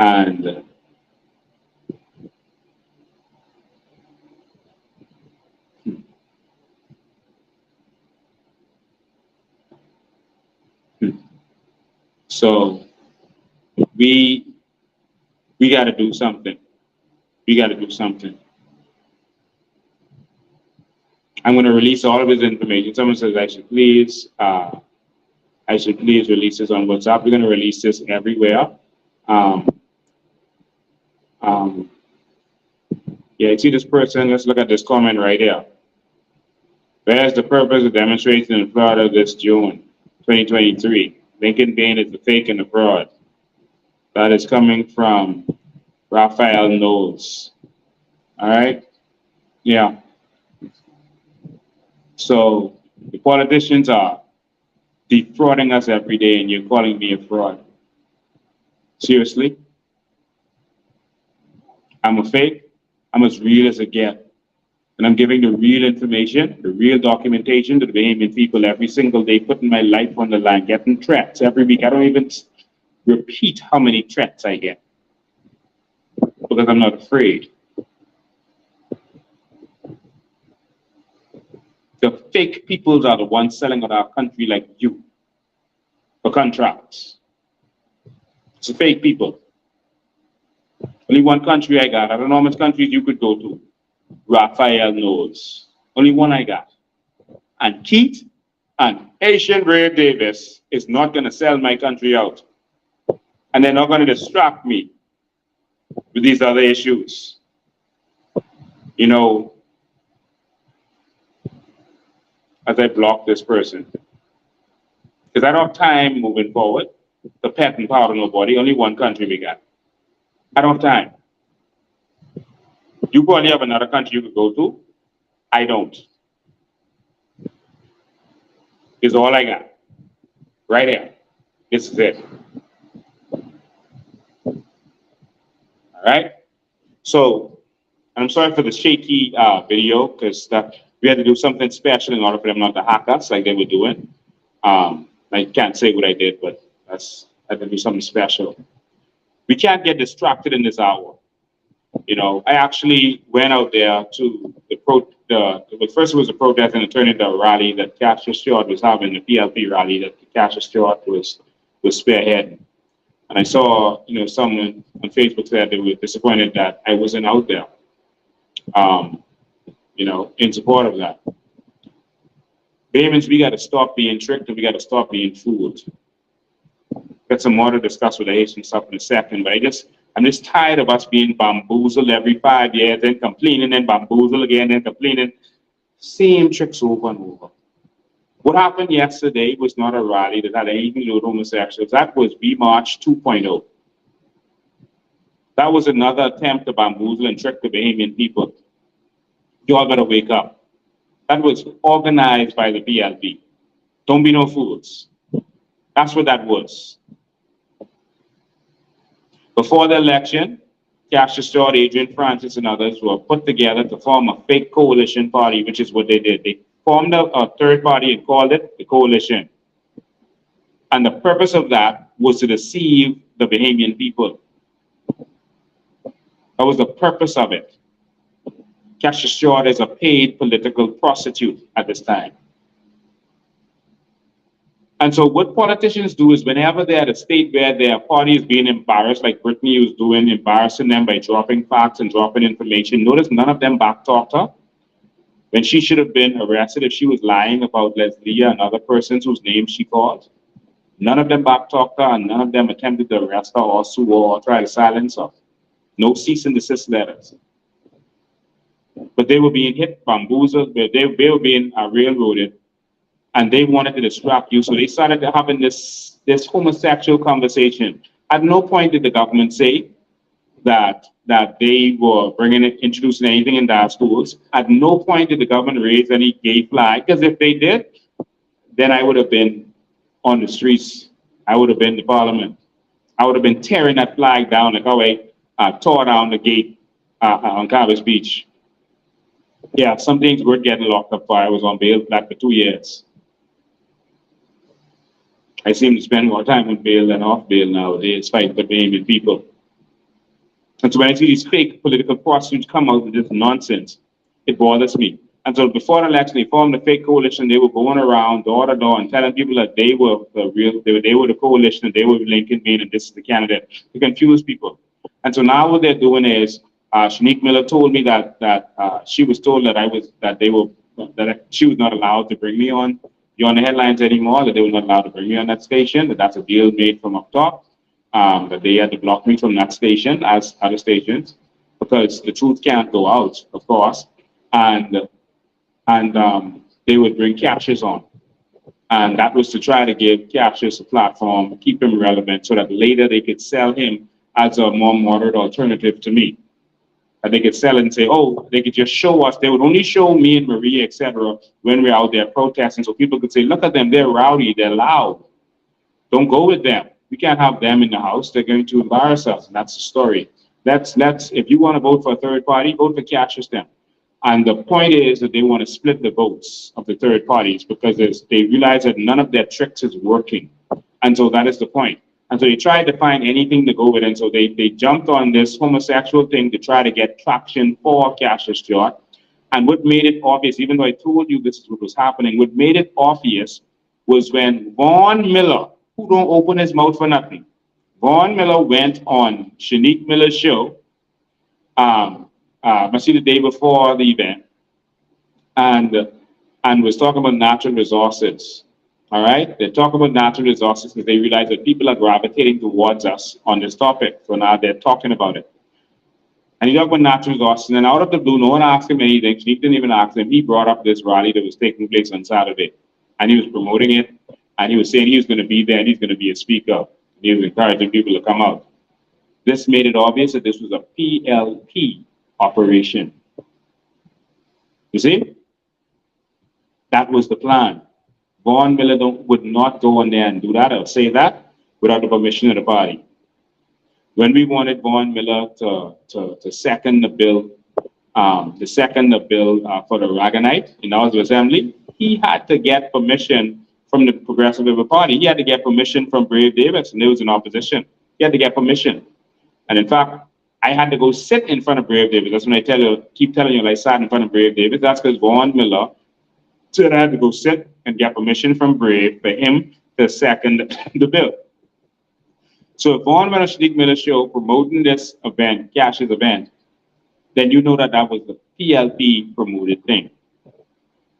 and so we got to do something. We got to do something. I'm going to release all of his information. Someone says I should please release this on WhatsApp. We're going to release this everywhere. Yeah, you see this person? Let's look at this comment right here. Where's the purpose of demonstration in Florida this June 2023? Lincoln Bain is the fake and the fraud. That is coming from Raphael Knowles. All right? Yeah. So the politicians are defrauding us every day, and you're calling me a fraud. Seriously? I'm a fake. I'm as real as it gets. And I'm giving the real information, the real documentation to the Bahamian people every single day, putting my life on the line, getting threats every week. I don't even repeat how many threats I get because I'm not afraid. The fake peoples are the ones selling out our country like you for contracts. It's the fake people. Only one country I got. I don't know how much countries you could go to. Raphael knows. Only one I got. And Keith and Haitian Brave Davis is not going to sell my country out. And they're not going to distract me with these other issues. You know, as I block this person. Because I don't have time moving forward. the pet and powder nobody. Only one country we got. I don't have time. You probably have another country you could go to. I don't. Is all I got. Right here. This is it. All right. So I'm sorry for the shaky video because we had to do something special in order for them not to hack us like they were doing. I can't say what I did, but I had to do something special. We can't get distracted in this hour. You know, I actually went out there to first it was a protest and it turned into a rally that Cassius Stewart was having, the PLP rally that Cassius Stewart was spearheading. And I saw, you know, someone on Facebook said they were disappointed that I wasn't out there, you know, in support of that. Bahamians, we got to stop being tricked and we got to stop being fooled. Got some more to discuss with the Haitian stuff in a second, but I'm just tired of us being bamboozled every 5 years, then complaining, and bamboozled again, then complaining. Same tricks over and over. What happened yesterday was not a rally that had anything to do with homosexuals. That was B March 2.0. That was another attempt to bamboozle and trick the Bahamian people. You all better wake up. That was organized by the PLP. Don't be no fools. That's what that was. Before the election, Cassius Stewart, Adrian Francis, and others were put together to form a fake coalition party, which is what they did. They formed a third party and called it the coalition. And the purpose of that was to deceive the Bahamian people. That was the purpose of it. Cassius Stewart is a paid political prostitute at this time. And so what politicians do is whenever they're at a state where their party is being embarrassed, like Brittany was doing, embarrassing them by dropping facts and dropping information, notice none of them backtalked her when she should have been arrested if she was lying about Leslie and other persons whose names she called. None of them backtalked her and none of them attempted to arrest her or sue her or try to silence her. No cease and desist letters. But they were being hit, bamboozled, they were being railroaded. And they wanted to distract you, so they started having this homosexual conversation. At no point did the government say that they were introducing anything in their schools. At no point did the government raise any gay flag, because if they did, then I would have been on the streets. I would have been in the parliament. I would have been tearing that flag down like how I tore down the gate on Carver's Beach. Yeah, some things were getting locked up for. I was on bail back for 2 years. I seem to spend more time on bail than off bail nowadays, fighting for Bahamian people. And so when I see these fake political prostitutes come out with this nonsense, it bothers me. And so before the election, they formed a fake coalition. They were going around door to door and telling people that they were the coalition, and they were Lincoln Maine, and this is the candidate, to confuse people. And so now what they're doing is, Shanique Miller told me that she was told that she was not allowed to bring me on the headlines anymore, that they were not allowed to bring me on that station, that's a deal made from up top, that they had to block me from that station as other stations, because the truth can't go out, of course, and they would bring Cassius on. And that was to try to give Cassius a platform, keep him relevant, so that later they could sell him as a more moderate alternative to me. And they could sell it and say, oh, they could just show us. They would only show me and Maria, etc., when we're out there protesting. So people could say, look at them, they're rowdy, they're loud. Don't go with them. We can't have them in the house. They're going to embarrass us. And that's the story. If you want to vote for a third party, vote for Cassius then. And the point is that they want to split the votes of the third parties because they realize that none of their tricks is working. And so that is the point. And so they tried to find anything to go with, and so they jumped on this homosexual thing to try to get traction for Cassius Stewart. And what made it obvious, even though I told you this is what was happening, what made it obvious was when Vaughn Miller, who don't open his mouth for nothing, Vaughn Miller went on Shanique Miller's show, must see the day before the event, and was talking about natural resources. All right, they talk about natural resources because they realize that people are gravitating towards us on this topic. So now they're talking about it. And he talked about natural resources, and then out of the blue, no one asked him anything. He didn't even ask him. He brought up this rally that was taking place on Saturday, and he was promoting it, and he was saying he was going to be there and he's going to be a speaker. He was encouraging people to come out. This made it obvious that this was a PLP operation. You see? That was the plan. Vaughn Miller would not go on there and do that or say that without the permission of the party. When we wanted Vaughn Miller to second the bill, for the Raganite in the House of Assembly, he had to get permission from the Progressive Labour Party. He had to get permission from Brave Davis, and they was in opposition. He had to get permission. And in fact, I had to go sit in front of Brave Davis. That's when I keep telling you, I sat in front of Brave Davis. That's because Vaughn Miller said I had to go sit and get permission from Brave for him to second the bill. So if Vaughn Miller, Shanique Miller show promoting this event, Cash's event, then you know that that was the PLP promoted thing.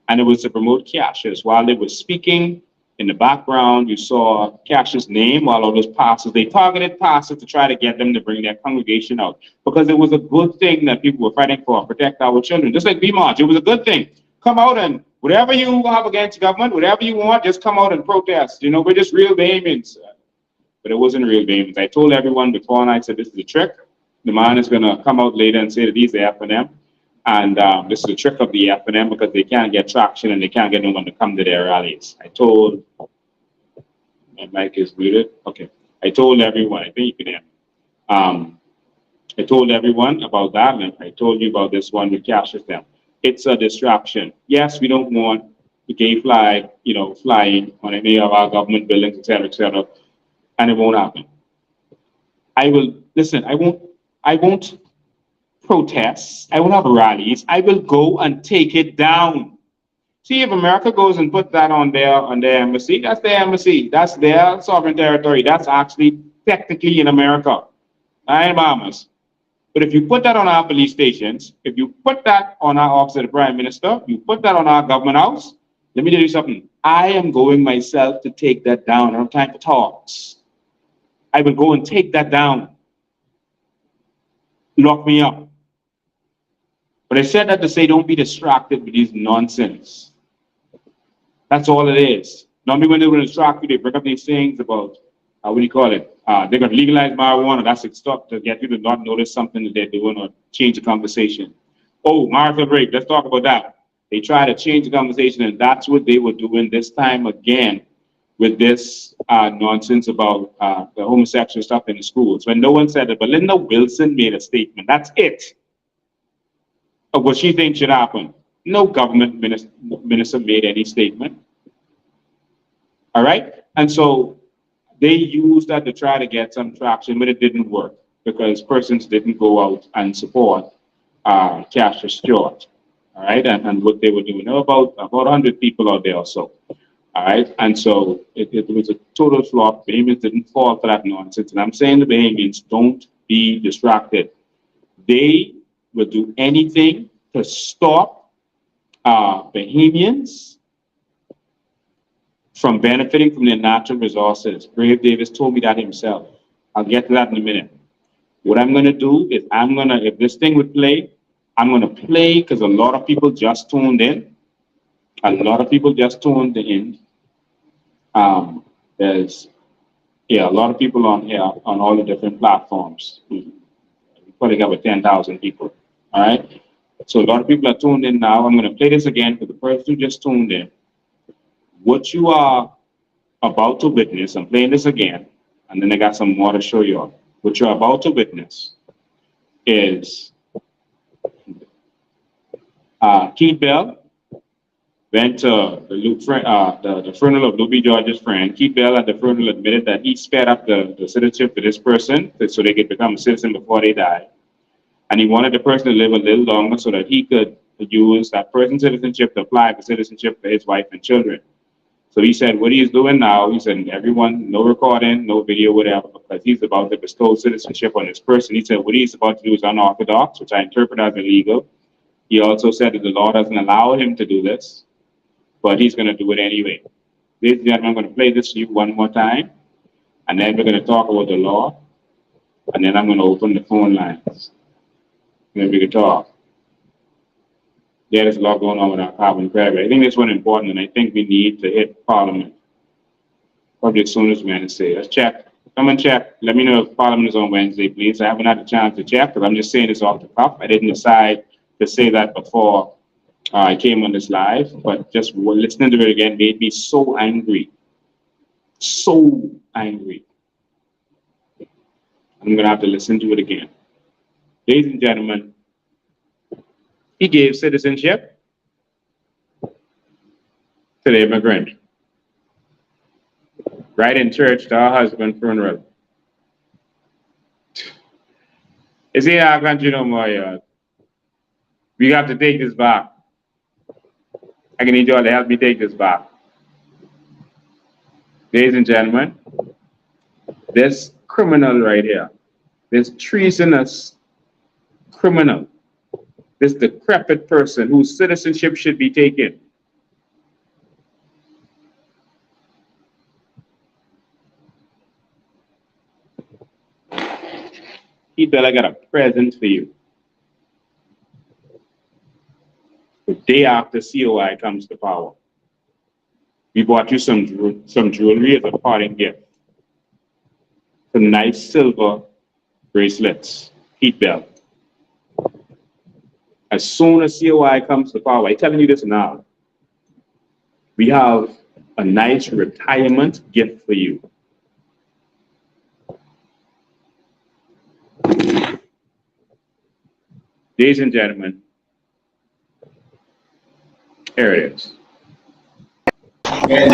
And it was to promote Cash's. While they were speaking, in the background, you saw Cash's name while all those pastors, they targeted pastors to try to get them to bring their congregation out. Because it was a good thing that people were fighting for, protect our children. Just like B-March, it was a good thing. Come out and whatever you have against government, whatever you want, just come out and protest. You know, we're just real Bahamians. But it wasn't real Bahamians. I told everyone before, and I said, this is a trick. The man is going to come out later and say that he's the F&M. And this is a trick of the F&M because they can't get traction and they can't get no one to come to their rallies. I told, my mic is muted. Okay. I told everyone, I think you can hear me. I told everyone about that, and I told you about this one with Cassius them. It's a distraction. Yes, we don't want the gay flag, you know, flying on any of our government buildings, et cetera, and it won't happen. I will, listen, I won't protest. I won't have rallies. I will go and take it down. See, if America goes and put that on their embassy, that's their embassy. That's their sovereign territory. That's actually technically in America. I ain't Bahamas. But if you put that on our police stations, if you put that on our office of the Prime Minister, you put that on our government house, let me tell you something. I am going myself to take that down. I don't have time for talks. I will go and take that down. Lock me up. But I said that to say don't be distracted with these nonsense. That's all it is. Normally when they will distract you, they bring up these things about, what do you call it? They're going to legalize marijuana. That's a stop to get you to not notice something that they're doing or change the conversation. Oh, marital rape. Let's talk about that. They try to change the conversation, and that's what they were doing this time again with this nonsense about the homosexual stuff in the schools. When no one said it, but Linda Wilson made a statement. That's it. Of what she thinks should happen. No government minister made any statement. All right? And so they used that to try to get some traction, but it didn't work because persons didn't go out and support Cassius Stewart. All right? And what they were doing. There were about 100 people out there or so. All right? And so it was a total flop. Bahamians didn't fall for that nonsense. And I'm saying to Bahamians, don't be distracted. They will do anything to stop Bahamians from benefiting from their natural resources. Brave Davis told me that himself. I'll get to that in a minute. What I'm going to do is if this thing would play, I'm going to play because a lot of people just tuned in. A lot of people just tuned in. There's a lot of people on here on all the different platforms. We probably got about 10,000 people. All right. So a lot of people are tuned in now. I'm going to play this again for the person who just tuned in. What you are about to witness, I'm playing this again, and then I got some more to show you all. What you're about to witness is Keith Bell went to the funeral of Louis George's friend. Keith Bell at the funeral admitted that he sped up the citizenship for this person so they could become a citizen before they die. And he wanted the person to live a little longer so that he could use that person's citizenship to apply for citizenship for his wife and children. So he said what he's doing now, he said, everyone, no recording, no video, whatever, because he's about to bestow citizenship on this person. He said what he's about to do is unorthodox, which I interpret as illegal. He also said that the law doesn't allow him to do this, but he's going to do it anyway. Ladies and gentlemen, I'm going to play this for you one more time, and then we're going to talk about the law, and then I'm going to open the phone lines. Then we can talk. There's a lot going on with our carbon credit. I think this one important, and I think we need to hit Parliament probably as soon as we can say. Let's check Come and check. Let me know if Parliament is on Wednesday, please. I haven't had a chance to check because I'm just saying this off the cuff. I didn't decide to say that before I came on this live, but just listening to it again made me so angry. So angry. I'm going to have to listen to it again. Ladies and gentlemen, he gave citizenship to the immigrant. Right in church to her husband's funeral. It's in our country no more, y'all. We have to take this back. I can need you all to help me take this back. Ladies and gentlemen, this criminal right here, this treasonous criminal, this decrepit person whose citizenship should be taken, he better got a present for you. The day after COI comes to power, we bought you some jewelry as a parting gift. Some nice silver bracelets, heat belt. As soon as COI comes to power, I'm telling you this now, we have a nice retirement gift for you. Ladies and gentlemen, here it is. When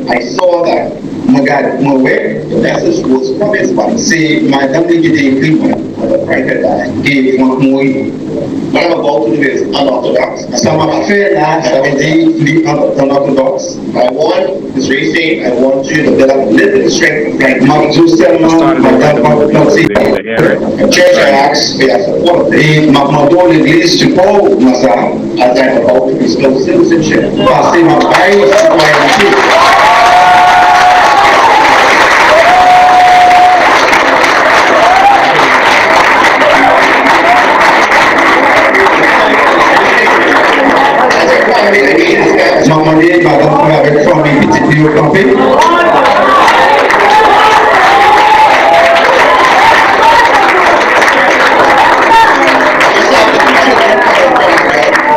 I saw that my way, the message was promised by say my WGD agreement private that gave one more. What I'm about to do is unorthodox. Some of my fair lads are indeed unorthodox. I want this racing, I want you to build up a little strength like Mount Joseph, Church Acts, we have support the Mahmoud English to Paul Masa as I'm about to bestow citizenship. Passing my eyes to my Mamadi, Madam, avec famille, petite bio campé.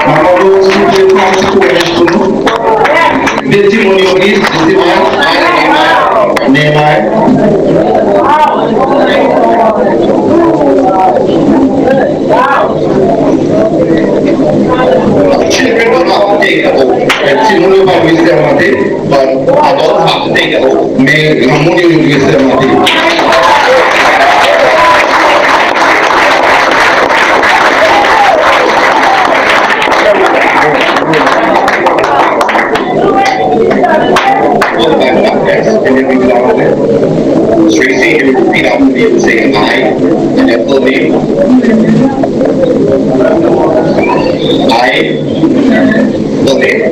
Mamadu, s'il vous plaît, pour nous. Des témoignages, des children don't have to take the oath. Children don't have to take but adults have to take the oath. Mais la monnaie est and then we go out there. Tracy, you repeat after me and say I, and then full name. I, full name.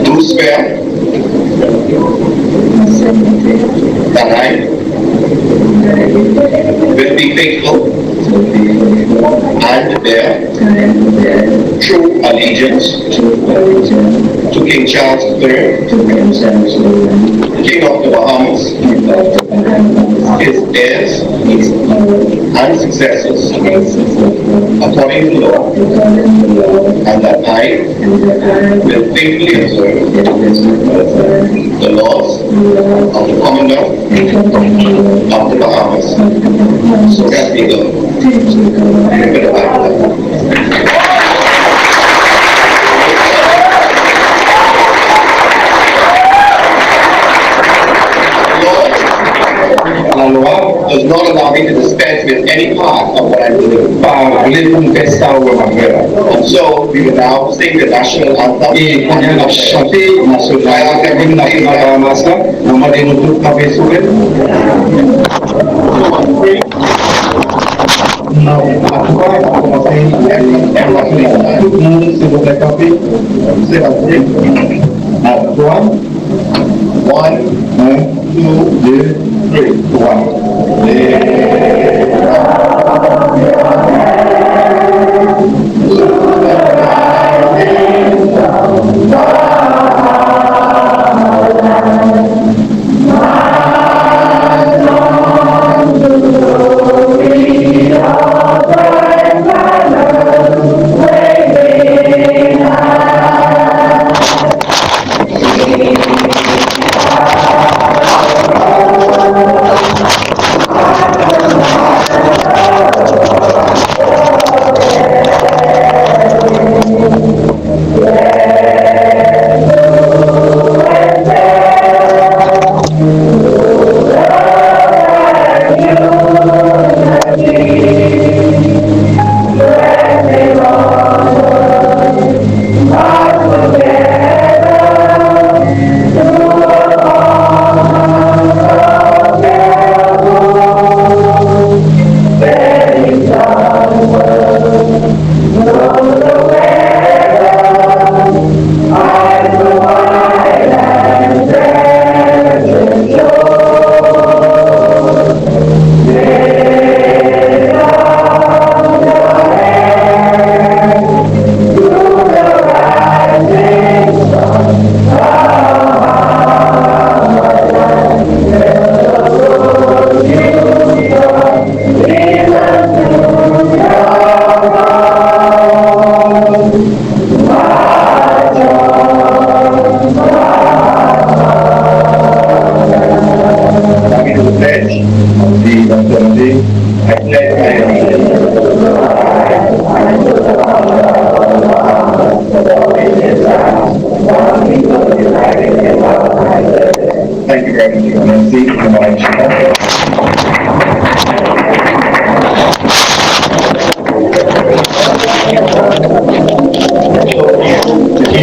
Do swear that I will be faithful and bear true allegiance to King Charles III, King of the Bahamas, his heirs and successors, according to law, and that I will faithfully observe the laws of the Commonwealth of the Bahamas. So help me God. La loi does not allow me to dispense with any part of what I believe. And so we will now sing the national anthem. One, two, three, one.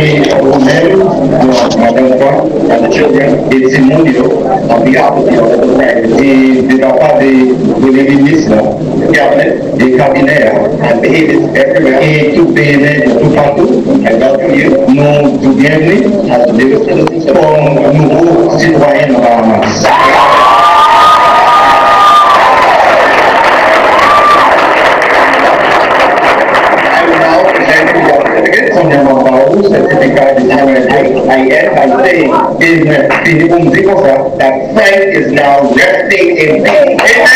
women, Madam Trump, and the children, it's immunity on behalf of the other side. The papa, the living listener, the cabinet, the cabinet, and behaviors everywhere. Et tout pays, tout partout, et dans tout lieu, nous tout bienvenue à ce débat comme nouveaux citoyens de la masse. From the Mambau certificate determined I end by saying in the that Frank is now resting in peace.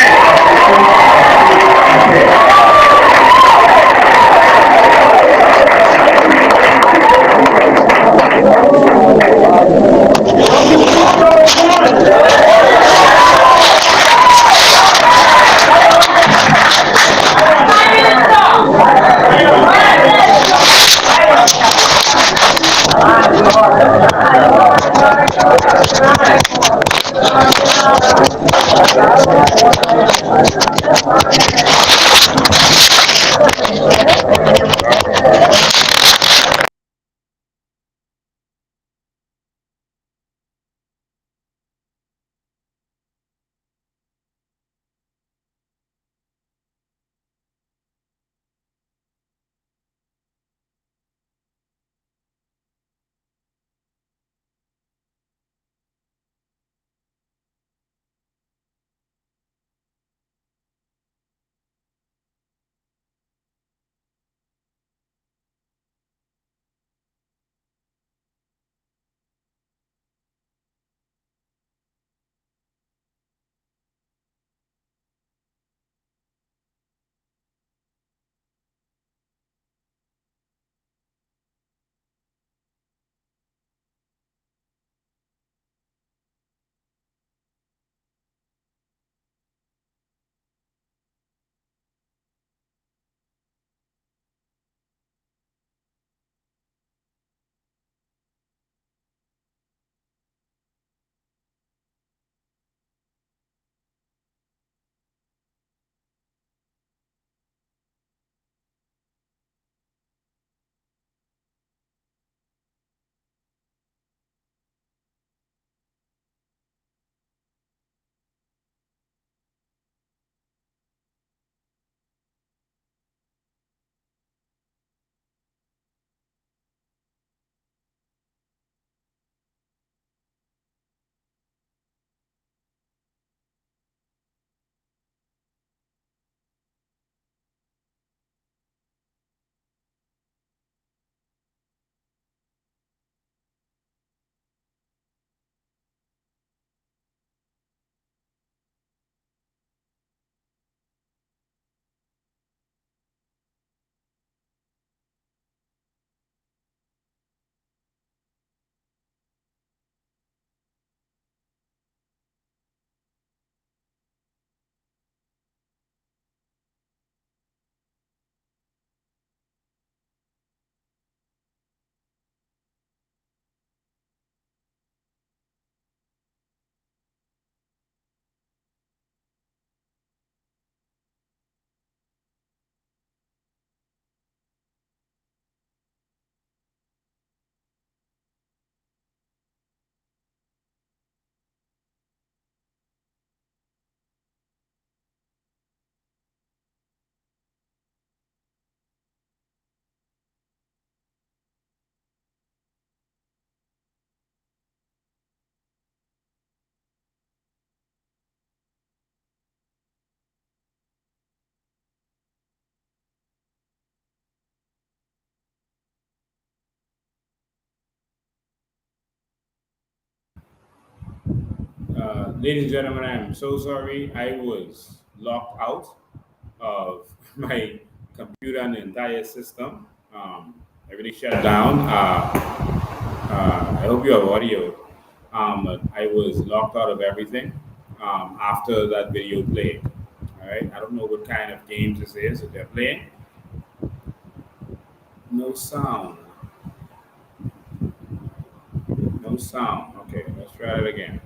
Ladies and gentlemen, I'm so sorry. I was locked out of my computer and the entire system. Everything shut down. I hope you have audio. But I was locked out of everything after that video played. All right. I don't know what kind of games this is that they're playing. No sound. No sound. Okay, let's try it again.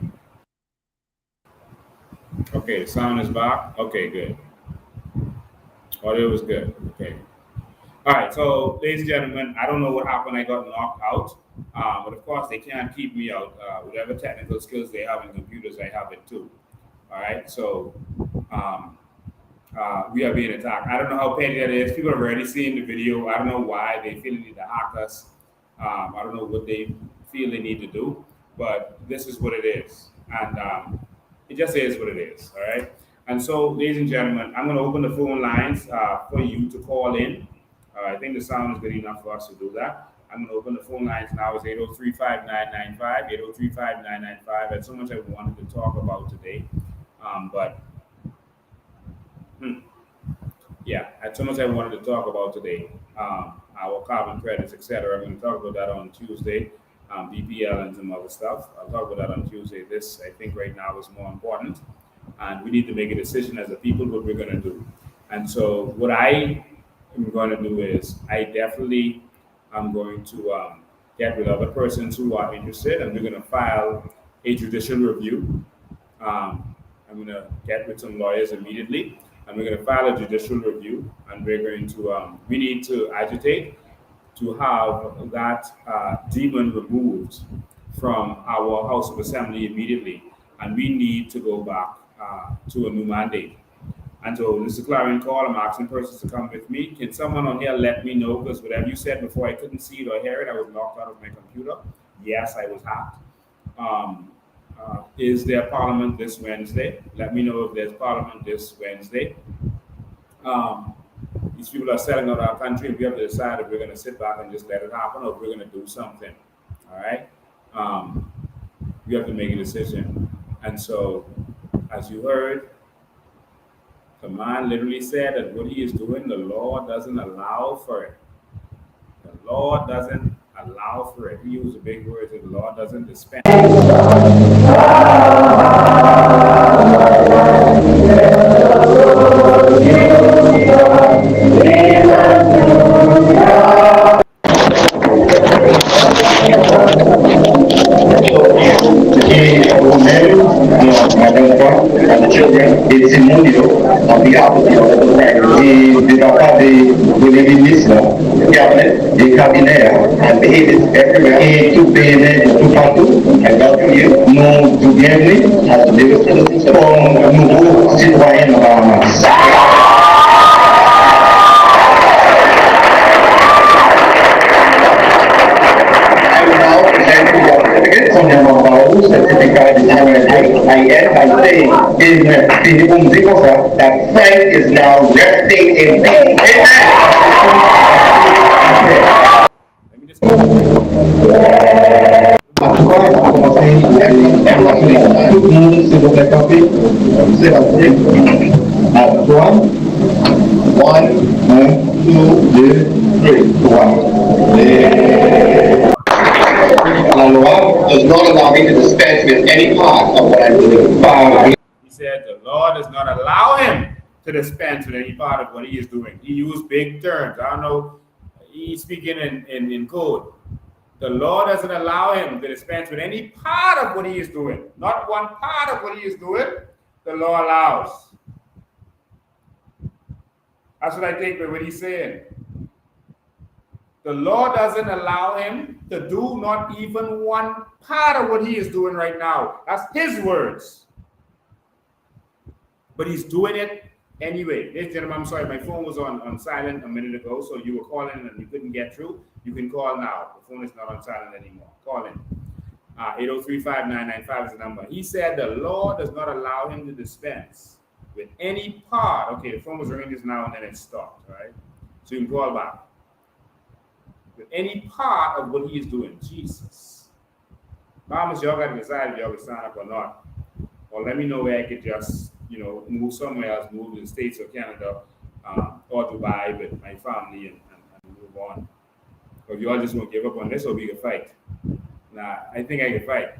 Okay, sound is back. Okay, good. Audio was good. Okay. All right, so ladies and gentlemen, I don't know what happened. I got knocked out, but of course they can't keep me out. Whatever technical skills they have in computers, I have it too. All right, so we are being attacked. I don't know how petty that is. People have already seen the video. I don't know why they feel they need to hack us. I don't know what they feel they need to do, but this is what it is, and it just is what it is. All right, and so ladies and gentlemen, I'm going to open the phone lines for you to call in. I think the sound is good enough for us to do that. I'm going to open the phone lines now. It's 803-5995, 803-5995. That's so much I wanted to talk about today. Yeah, that's so much I wanted to talk about today. Our carbon credits, etc. I'm going to talk about that on Tuesday. BPL and some other stuff. I'll talk about that on Tuesday. This, I think, right now is more important. And we need to make a decision as a people what we're going to do. And so what I am going to do is I definitely am going to get with other persons who are interested, and we're going to file a judicial review. I'm going to get with some lawyers immediately, and we're going to file a judicial review, and we're going to, we need to agitate to have that demon removed from our House of Assembly immediately, and we need to go back to a new mandate. And so this is a clarion call. I'm asking persons to come with me. Can someone on here let me know? Because whatever you said before, I couldn't see it or hear it. I was locked out of my computer. Yes, I was hacked. Is there Parliament this Wednesday? Let me know if there's Parliament this Wednesday. These people are selling out our country. We have to decide if we're going to sit back and just let it happen or if we're going to do something. All right? We have to make a decision. And so, as you heard, the man literally said that what he is doing, the law doesn't allow for it. The law doesn't allow for it. He used the big words that the law doesn't dispense. And the children, it's in on behalf of the other parents. Des enfants de l'église, cabinet, des cabinets, and behaviors everywhere. Et tout pays, tout partout, et dans tout lieu, nous tout bienvenus à ce comme nouveaux citoyens de la masse. Certificate that Frank is now resting in peace. En tout cas, on va commencer tout le monde, s'il vous plaît, café. C'est parti. À 3, 1, 2, 3. La loi does not allow me to dispense with any part of what I'm doing. He said the law does not allow him to dispense with any part of what he is doing. He used big terms. I don't know. He's speaking in code. The law doesn't allow him to dispense with any part of what he is doing. Not one part of what he is doing, the law allows. That's what I think of what he's saying. The law doesn't allow him to do not even one part of what he is doing right now. That's his words. But he's doing it anyway. Ladies and gentlemen, I'm sorry, my phone was on silent a minute ago, so you were calling and you couldn't get through. You can call now. The phone is not on silent anymore. Call in. 803-5995 is the number. He said the law does not allow him to dispense with any part. Okay, the phone was ringing just now and then it stopped, all right? So you can call back. With any part of what he is doing. Jesus. Mamas, y'all got to decide if y'all will sign up or not. Or let me know where I could just, move somewhere else, move to the States or Canada or Dubai with my family and move on. Or if y'all just won't give up on this, or we can fight. Nah, I think I can fight.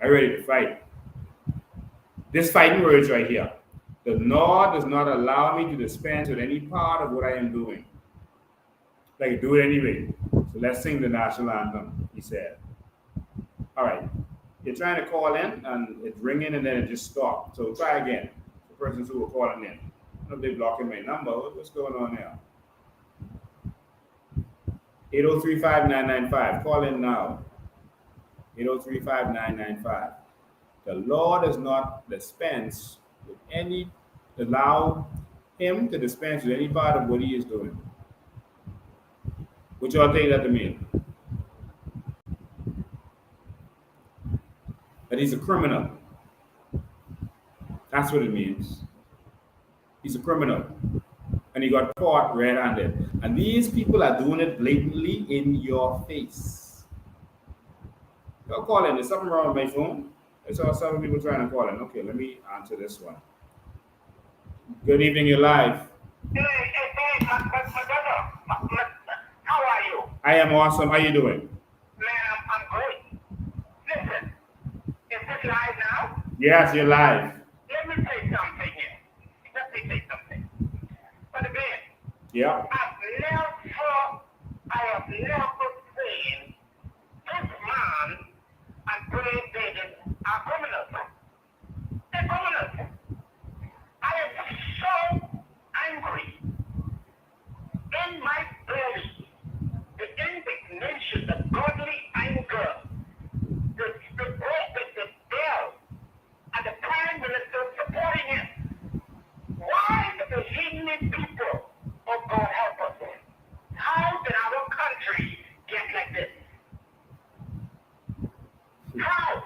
I'm ready to fight. This fighting words right here. The law does not allow me to dispense with any part of what I am doing. Like, do it anyway. So let's sing the national anthem, he said. All right. You're trying to call in, and it's ringing, and then it just stopped. So try again. The persons who were calling in. I don't know if they're blocking my number. What's going on there? 803-5995. Call in now. 803-5995. The law does not dispense with allow him to dispense with any part of what he is doing. What y'all think that to mean? That he's a criminal. That's what it means. He's a criminal. And he got caught red-handed. And these people are doing it blatantly in your face. Y'all call in. There's something wrong with my phone. I saw several people trying to call in. Okay, let me answer this one. Good evening, you're live. Hey, my brother. How are you? I am awesome. How you doing? Man, I'm great. Listen, is this live now? Yes, you're live. Let me say something here. But again, Yeah. I have never seen this man and Brave David are criminals. They're criminals. I am so angry in my belly. The indignation, the godly anger, the bill, and the Prime Minister supporting him. Why do the ignorant people, oh God help us, how did our country get like this? How?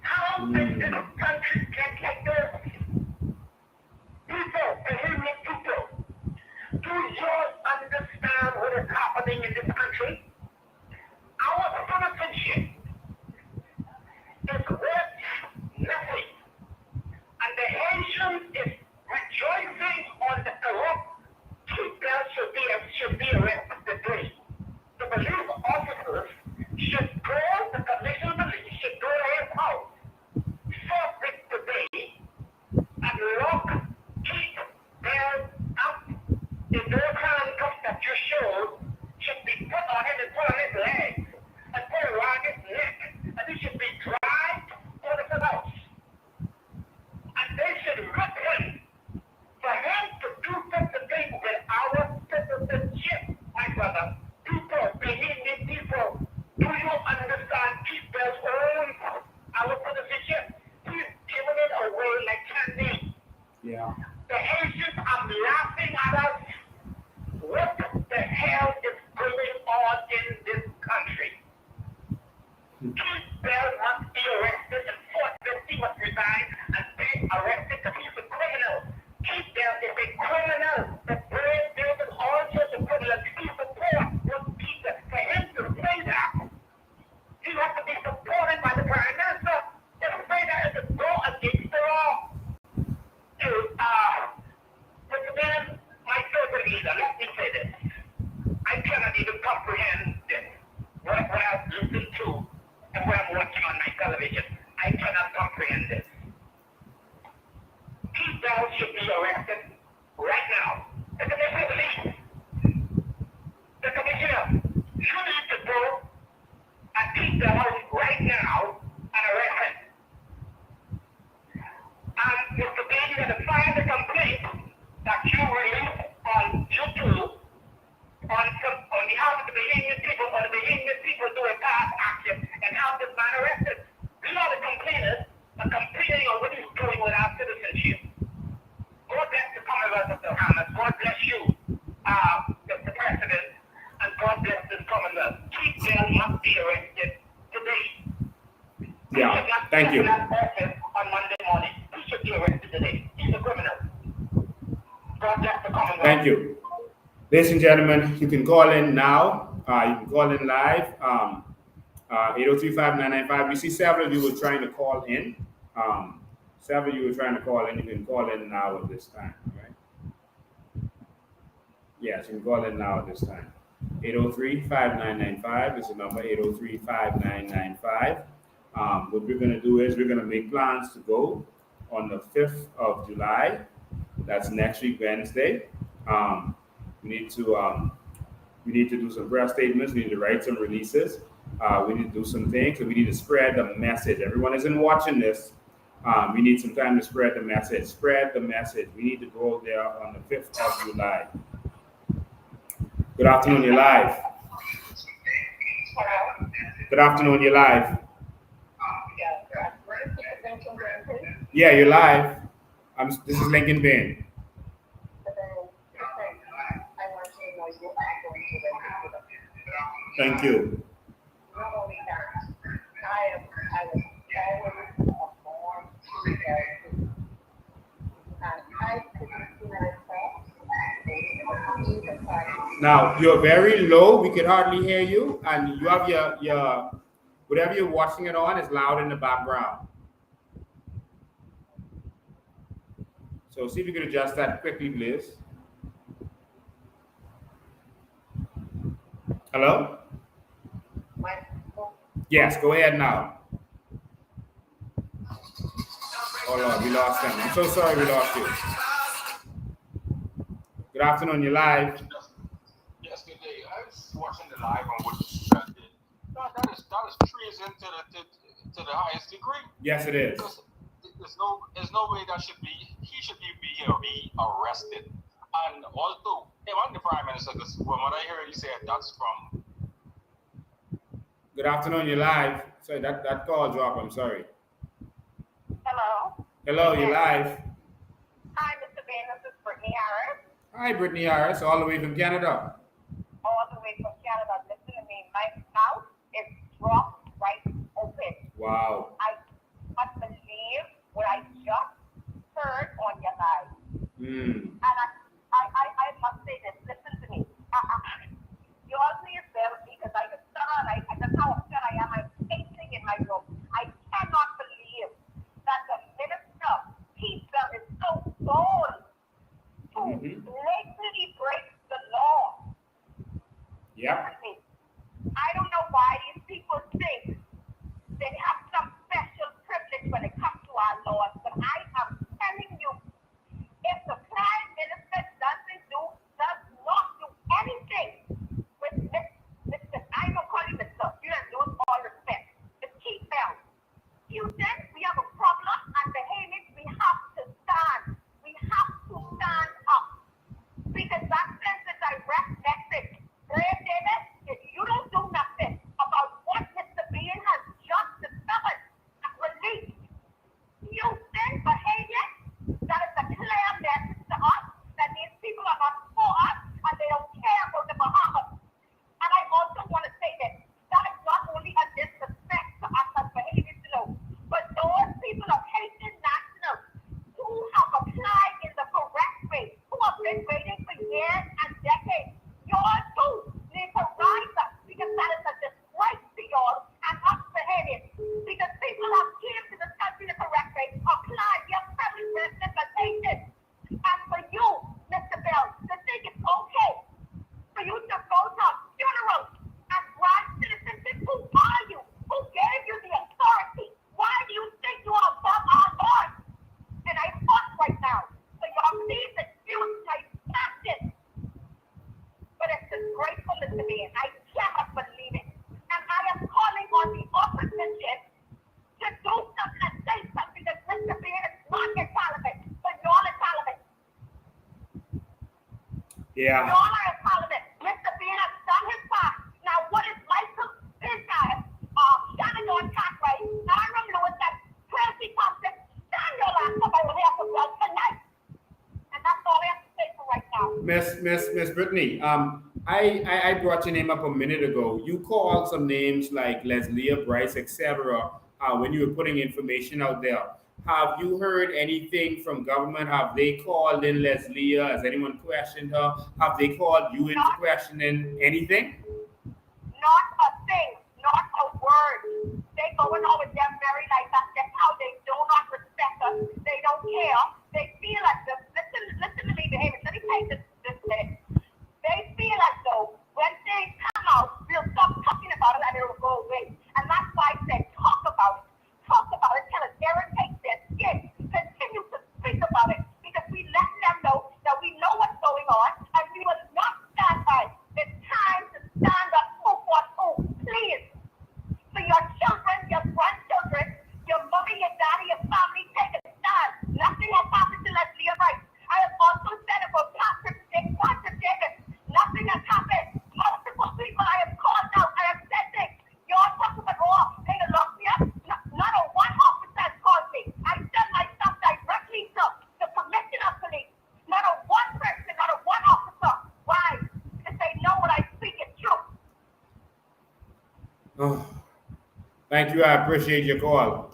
How did this country get like this? People, the ignorant people, do you understand what is happening in this country? Our citizenship is worth nothing. And the Haitians is rejoicing on the corrupt people should be arrested today. The police officers should go, the commissioner of police should go to his house, force it today, and keep them up. The no handcuffs that you showed should be put on him and put on his legs and put around his neck, and he should be dragged out of the house. And they should rip him for him to do such a thing with our citizenship, my brother. People, believe me, people, do you understand people's own our citizenship? He's giving it away like candy. Yeah. The Haitians are laughing at us. What the hell is going on in this country? Keith Bell must be arrested and forthwith he must resign and be arrested because he's a criminal. Keith Bell is a criminal. The Brave David also is a criminal. He supports what Peter. For him to say that, he has to be supported by the Prime Minister. To say that is to go against the law. Mr. Ben, my favorite leader, let me say this. I cannot even comprehend this. What I've listened to and what I'm watching on my television, I cannot comprehend this. Pete Bell should be arrested right now. The commissioner of police. The commissioner, you need to go at Pete Bell's house right now and arrest him. And Mr. Ben, you have to file the complaint that you released on YouTube on behalf of the Bahamian people, or the Bahamian people do a past action and have this man arrested. We are the complainers are complaining on what he's doing with our citizenship. God bless the Commonwealth of the Bahamas. God bless you, Mr. President, and God bless this Commonwealth. Keith Bell must be arrested today. Yeah, thank you. On Monday morning. He should be arrested today. He's a criminal. God bless the Commonwealth. Thank you. Ladies and gentlemen, you can call in now. You can call in live. 803-5995. We see several of you were trying to call in. Several of you were trying to call in. You can call in now at this time, right? Yes, you can call in now at this time. 803-5995 is the number, 803-5995. What we're going to do is we're going to make plans to go on the 5th of July. That's next week, Wednesday. We need to do some press statements. We need to write some releases. We need to do some things, and we need to spread the message. Everyone isn't watching this. We need some time to spread the message. Spread the message. We need to go there on the 5th of July. Good afternoon, you're live. Hello? Good afternoon, you're live. Yes, what is the intervention going, please? Yeah, you're live. This is Lincoln Bain. But then, I want you to know you are going to the computer. Thank you. Not only that, I was always a born to and I couldn't see myself either side. Now you're very low. We can hardly hear you, and you have your whatever you're watching it on is loud in the background. So see if you can adjust that quickly, please. Hello? Yes, go ahead now. Oh Lord, we lost them. I'm so sorry we lost you. Good afternoon, you're live. Yes, good day. I was watching the live on what you did. That is treason to the highest degree. Yes, it is. Because there's no way he should be arrested. And although I'm the prime minister, because when I hear you say that's from. Good afternoon, you're live. Sorry, that call dropped. I'm sorry. Hello? Hello, you're live. Hi, Mr. Bain, this is Brittany Harris. Hi, Brittany Harris, all the way from Canada. All the way from Canada. Listen to me. My mouth is dropped right open. Wow. I can't believe what I just heard on your live. Mm. And I must say this. Listen to me. You all please bear with me because I just that's how upset I am. I'm pacing in my room. I cannot believe that the minister, Peter, is so bold to blatantly break the law. Yep. I don't know why these people think they have some special privilege when it comes to our laws, but I am telling you, if the prime minister does not do anything with Mr. I don't call you Mr. You don't lose all respect. It's Keith Bell. You said we have a problem and behaving, we have to stand. We have to stand up. Because that sends a direct message. Graham Davis, if you don't do nothing about what Mr. Bean has just discovered and released, you then behavior, that is a clear message to us that these people are not for us and they don't care about the Bahamas. And I also want to say that is not only a disrespect to us as behaviors below, but those people of Haitian nationals who have applied in the correct way, who have been waiting for years and decades. Y'all too need to rise up because that is a disgrace to y'all and us behaviors. Because people have came to this country the correct way, applied their privilege representation. And for you, Mr. Bell, to think it's okay for you to go to funerals and grant citizenship. Who are you? Who gave you the authority? Why do you think you are above our laws? And I fought right now. So y'all please excuse my passion. But it's disgraceful, Mr. Bean. I cannot believe it. And I am calling on the opposition to do something and say something that Mr. Bean is not in parliament, but y'all in parliament. Yeah. Y'all are in parliament. Mr. Bean has done his part. Now, what is Michael, his guy, Shannon on Cartwright, Aaron Lewis, and Tracy Thompson, Daniel last somebody will have to blood tonight. And that's all I have to say for right now. Miss Brittany, I brought your name up a minute ago. You called some names like Leslie, Bryce, etc. When you were putting information out there. Have you heard anything from government? Have they called in Leslie? Has anyone questioned her? Have they called you into questioning anything? Not a thing, not a word. They going on with them very like that. That's how they do not respect us. They don't care. They feel as though, listen to me, behavior. Let me take this minute. They feel as though when things come out, we'll stop talking about it and it'll go away. And that's why I said talk about it. Talk about it till it irritates their skin. Continue to speak about it because we let them know that we know what's going on and we will not stand by. It's time to stand up. Who fought who? Oh, thank you. I appreciate your call.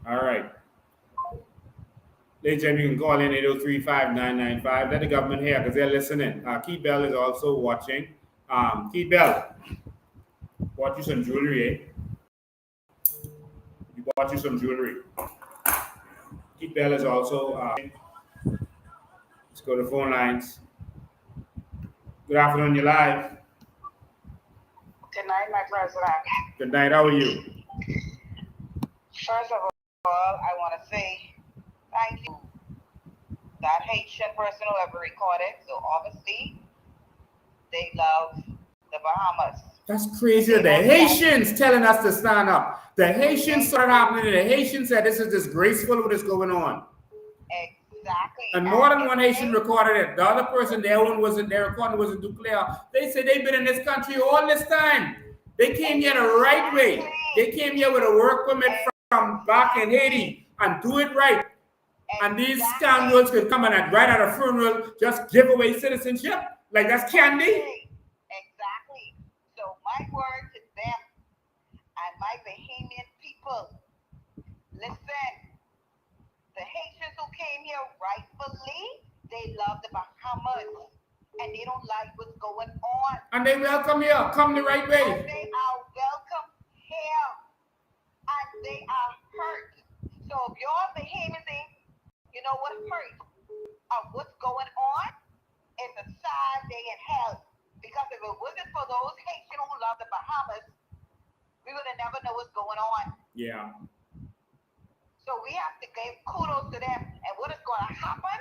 All right. Ladies and gentlemen, you can call in 803-5995. Let the government hear because they're listening. Keith Bell is also watching. Keith Bell, bought you some jewelry, eh? You bought you some jewelry. Keith Bell is also. Let's go to the phone lines. Good afternoon, you're live. Good night, my president. Good night, how are you? First of all, I want to say thank you. That Haitian person who ever recorded, so obviously they love the Bahamas. That's crazy. The Haitians telling us to stand up. The Haitians started happening. The Haitians said this is disgraceful what is going on. Exactly. And more than one Haitian recorded it. The other person, their recording wasn't too clear. They said they've been in this country all this time. They came here the right way. They came here with a work permit from back in Haiti and do it right. And these scoundrels could come and right at a funeral just give away citizenship. Like that's candy. Exactly. So my word to them and my Bahamian people, listen, the Haitians who came here rightfully, they love the Bahamas and they don't like what's going on. And they welcome here. Come the right way. And they are welcome here. And they are hurt. So if you're Bahamian thing, you know what hurt of what's going on is a sad day in hell. Because if it wasn't for those Haitians who love the Bahamas, we would have never know what's going on. Yeah. So we have to give kudos to them. And what is going to happen?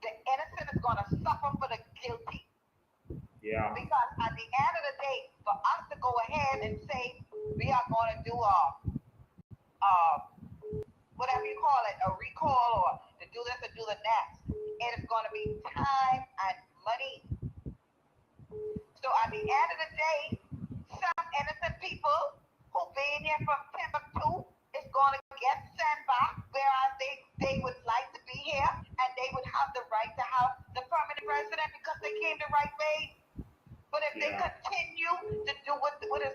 The innocent is going to suffer for the guilty. Yeah. Because at the end of the day, for us to go ahead and say we are going to do whatever you call it, a recall or to do this or do the next, it is going to be time and money. So at the end of the day, some innocent people who've been here from Timbuktu is going to get sent back, whereas they would like to be here and they would have the right to have the permanent resident because they came the right way. But if they continue to do what is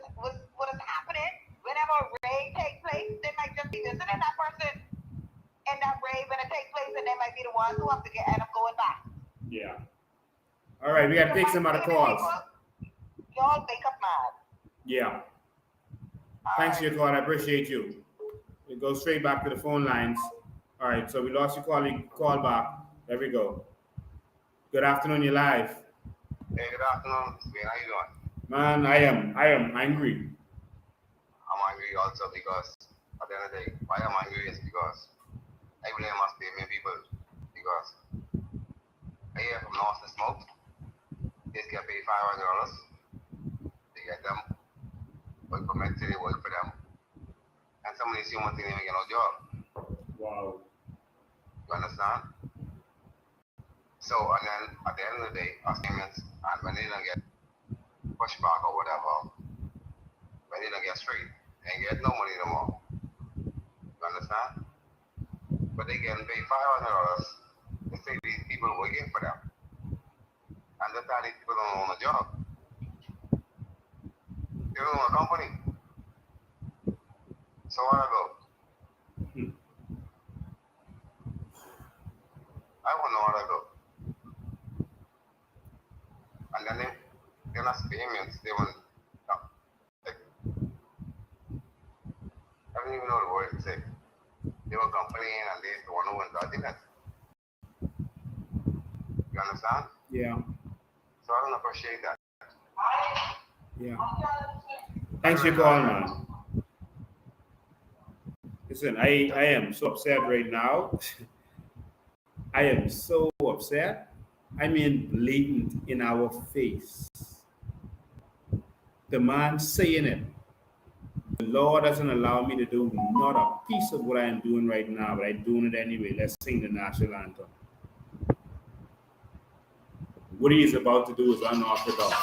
happening, whenever a raid takes place, they might just be visiting that person in that raid when it takes place, and they might be the ones who have to end up going back. Yeah. All right, we got to take some other calls. Y'all make up mad. Yeah. Thanks for your call. I appreciate you. We go straight back to the phone lines. All right, so we lost your call. You call back. There we go. Good afternoon. You're live. Hey, good afternoon. How you doing? Man, I am angry. I'm angry also because at the end of the day, why I'm angry is because I blame us Bahamian people because I hear from North and Smoke, they get paid $500. They get them work permit till they work for them. And some of these humans think they make no job. Wow. You understand? So, and then at the end of the day, us payments, and when they don't get pushed back or whatever, when they don't get straight, they ain't get no money no more. You understand? But they getting paid $500 to say these people working for them. And that's how these people don't own a job. They don't own a company. So where I go? I won't know where I go. And then they're not payments, they want, like, I don't even know the word to say. They will complain and they're the one who wins that. You understand? Yeah. So I don't appreciate that. Yeah. Thanks for your call, man. Listen, I am so upset right now. I am so upset. I mean, blatant in our face. The man saying it. The law doesn't allow me to do not a piece of what I am doing right now, but I'm doing it anyway. Let's sing the national anthem. What he is about to do is unorthodox.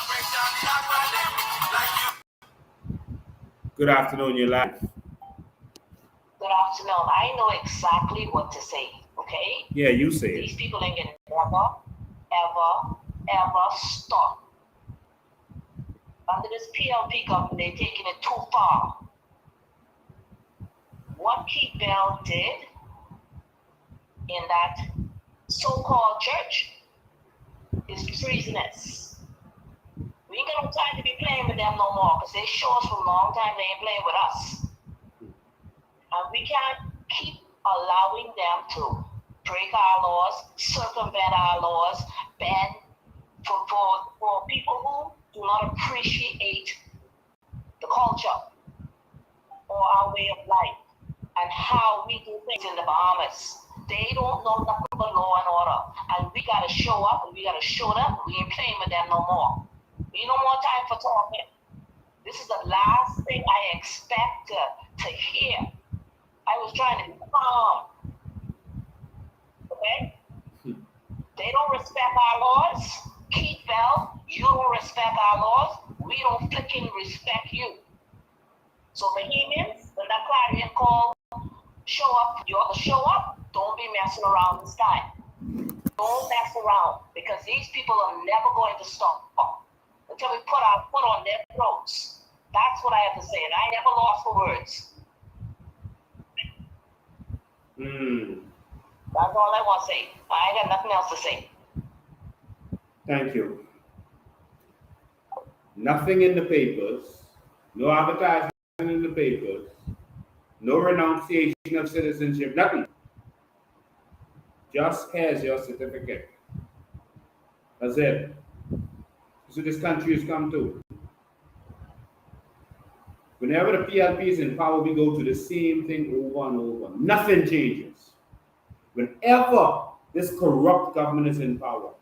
Good afternoon, you're live. Good afternoon. I know exactly what to say, okay? Yeah, you say These it. people ain't gonna ever stop under this PLP government, they're taking it too far. What Keith Bell did in that so-called church is treasonous. We ain't got no time to be playing with them no more, because they show us for a long time they ain't playing with us. And we can't keep allowing them to break our laws, circumvent our laws, ban for people who do not appreciate the culture or our way of life and how we do things in the Bahamas. They don't know nothing but law and order. And we gotta show up and we gotta show them. We ain't playing with them no more. We no more time for talking. This is the last thing I expect to hear. I was trying to be calm. Okay? They don't respect our laws. Keith Bell, you don't respect our laws. We don't flicking respect you. So Bahamians, when that clarion call, show up, you ought to show up. Don't be messing around this time. Don't mess around, because these people are never going to stop until we put our foot on their throats. That's what I have to say, and I never lost for words. That's all I want to say. I ain't got nothing else to say. Thank you. Nothing in the papers, no advertisement in the papers, no renunciation of citizenship, nothing. Just here's your certificate. That's it. That's what this country has come to. Whenever the PLP is in power, we go to the same thing over and over. Nothing changes. Whenever this corrupt government is in power.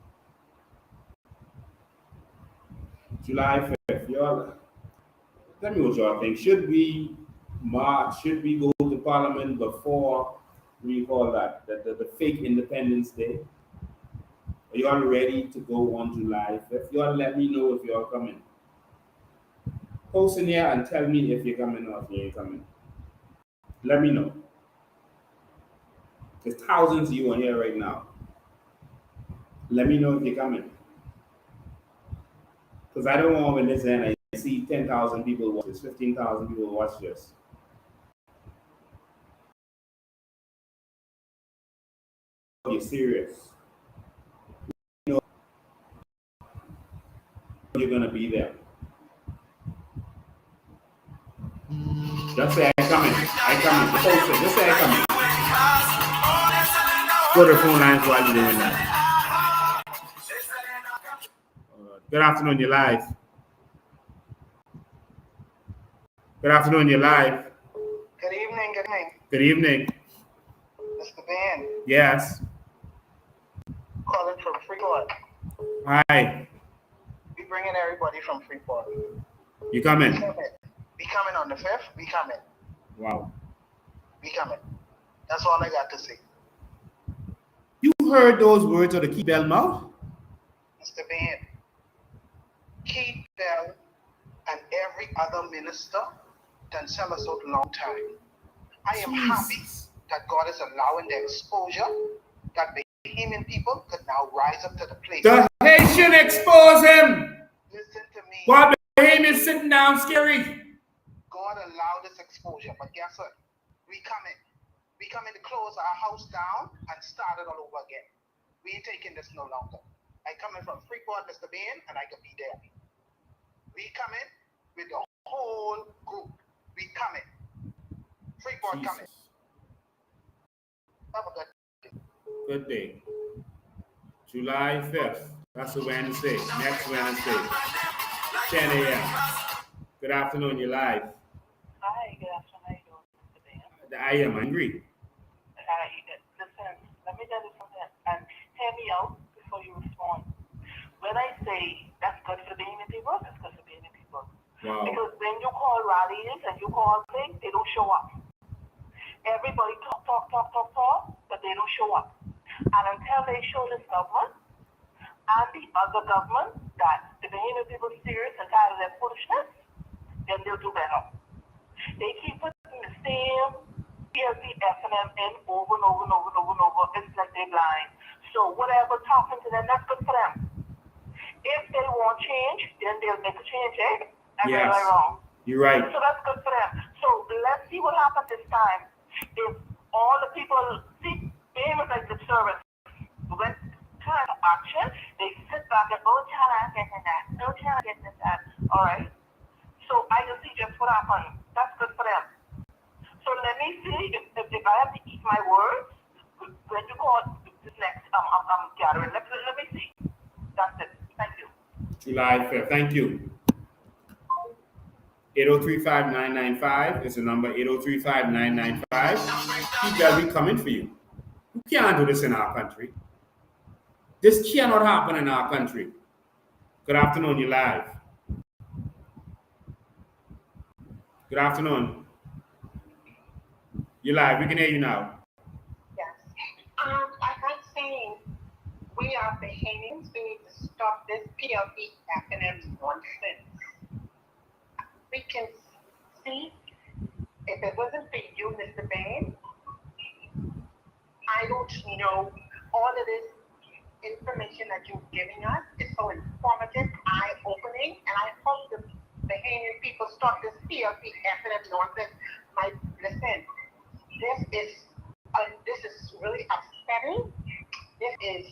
July 5th, y'all, tell me what y'all think. Should we march? Should we go to Parliament before we call that the fake Independence Day? Are y'all ready to go on July 5th? Y'all let me know if y'all coming. Post in here and tell me if you're coming or if you ain't coming. Let me know. There's thousands of you on here right now. Let me know if you're coming. Because I don't want when this end I see 10,000 people watch this, 15,000 people watch this. You're serious. You know you're gonna be there. Just say I coming. I coming. Post it. Just say I coming. Go to the phone lines while you're doing that. Good afternoon, you're live. Good afternoon, you're live. Good evening, good evening. Good evening. Mr. Ben. Yes. Calling from Freeport. Hi. We bringing everybody from Freeport. You coming? We coming on the 5th. We coming. Wow. We coming. That's all I got to say. You heard those words of the Keith Bell mouth? Mr. Ben, Keith Bell and every other minister done sell us out a long time. I am happy that God is allowing the exposure that Bahamian people could now rise up to the plate. The Haitian expose him. Listen to me. While Bahamian sitting down scary. God allowed this exposure, but guess what? We coming. We coming to close our house down and start it all over again. We ain't taking this no longer. I coming from Freeport, Mr. Ben, and I can be there. We coming with the whole group. We coming. Freeport coming. Have a good day. Good day. July 5th. That's a Wednesday. Next Wednesday. 10 a.m. Good afternoon, you're live. Hi, good afternoon. How you doing, Mr. Ben? I am angry. Listen, let me tell you something, and hear me out before you respond. When I say that's good for the Bahamian people, that's good for the Bahamian people. Wow. Because when you call rallies and you call things, they don't show up. Everybody talk, but they don't show up. And until they show this government and the other government that the Bahamian people are serious and tired of their foolishness, then they'll do better. They keep putting the same PLP F&M in over and over and over and over and over. It's like they're blind. So whatever talking to them, that's good for them. If they want change, then they'll make a change, eh? Am Yes. I wrong? You're right. So that's good for them. So let's see what happens this time. If all the people see, they was like the service. When time action, they sit back and oh, child, I'm getting that. No child, getting that. All right. So I will see just what happened. That's good for them. So let me see if I have to eat my words. When you call this next gathering, let me see. That's it. Thank you. July 5th. Thank you. 8035995 is the number. 8035995. Keep coming for you. You can't do this in our country. This cannot happen in our country. Good afternoon. You're live. Good afternoon. You're live. We can hear you now. Yes. I heard saying we are Bahamians. We need to stop this PLP acronym nonsense. We can see if it wasn't for you, Mr. Bain, I don't know all of this information that you're giving us is so informative, eye-opening, and I hope the Bahamian people stop this PLP acronym nonsense. Listen, this is really upsetting. This is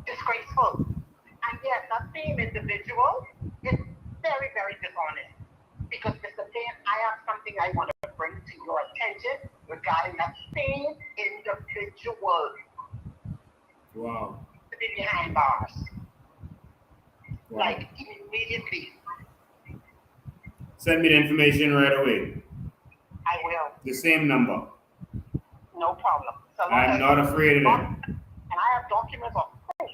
disgraceful. And yes, not being individual is very, very dishonest. Because Mr. Dan, I have something I want to bring to your attention regarding that same individual. Wow. To be behind bars. Wow. Like immediately. Send me the information right away. I will. The same number. No problem. So I'm not afraid of it. And I have documents of proof.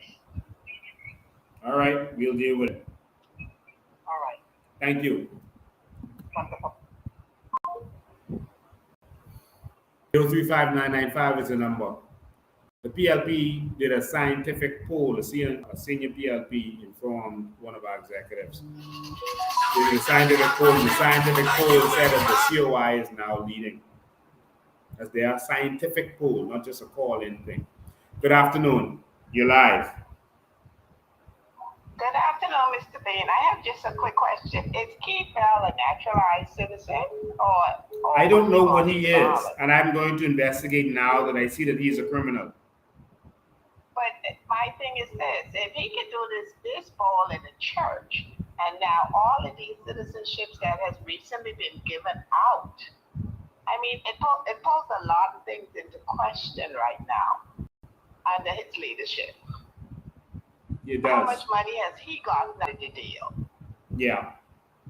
All right, we'll deal with it. All right. Thank you. Wonderful. 035-995 is the number. The PLP did a scientific poll. A senior PLP informed one of our executives. They did a scientific poll. The scientific poll said that the COI is now leading. As they are scientific poll, not just a call-in thing. Good afternoon. You're live. Good afternoon, Mr. Bain. I have just a quick question. Is Keith Bell a naturalized citizen or I don't know what he is, and I'm going to investigate now that I see that he's a criminal. But my thing is this: if he can do this ball in the church, and now all of these citizenships that has recently been given out, I mean, it poses a lot of things into question right now under his leadership. It does. How much money has he gotten out of the deal? Yeah.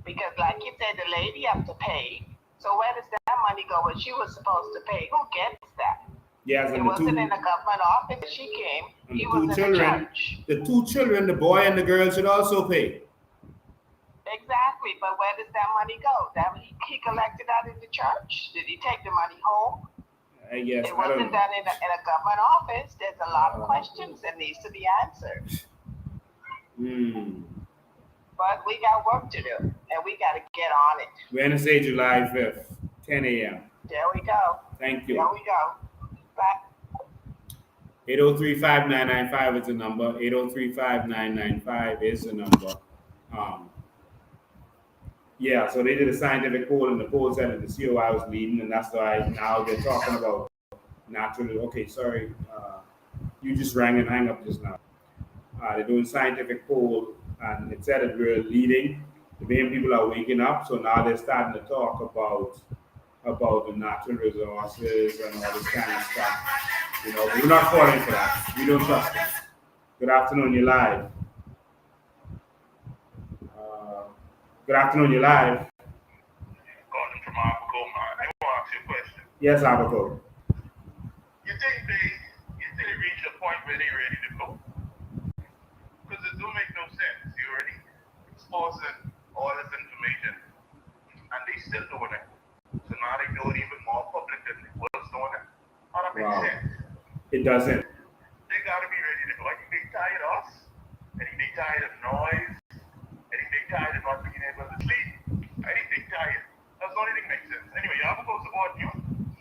Because like you said, the lady has to pay. So where does that money go when she was supposed to pay? Who gets that? Yes, it and wasn't in the government office. She came. And he the was two in children, the church. the two children, the boy and the girl, should also pay. Exactly, but where does that money go? That he collected out of the church? Did he take the money home? I guess. It wasn't done in a government office. There's a lot of questions that needs to be answered. But we got work to do, and we got to get on it. Wednesday, July 5th, 10 a.m. There we go. Thank you. There we go. Bye. 803-5995 is the number. 803-5995 is the number. Yeah, so they did a scientific poll, and the poll said that the COI was leading, and that's why now they're talking about naturally. Okay, sorry, you just rang and hang up just now. They're doing scientific poll, and it said that we're leading. The main people are waking up, so now they're starting to talk about the natural resources and all this kind of stuff. You know, we're not falling for that. We don't trust it. Good afternoon, you're live. Good afternoon, you're live. Calling from Abaco, I want to ask you a question. Yes, Abaco. You think they reach a point where they're ready to go? Because it don't make no sense. You're already exposing all this information, and they still doing it. So now they do it even more public than they was doing it. How that makes sense? It doesn't. They gotta be ready to go. I think they tired of us. I think they tired of noise. I think they tired of not being able to sleep. I think they tired. That's the only thing that makes sense. Anyway, y'all go support you.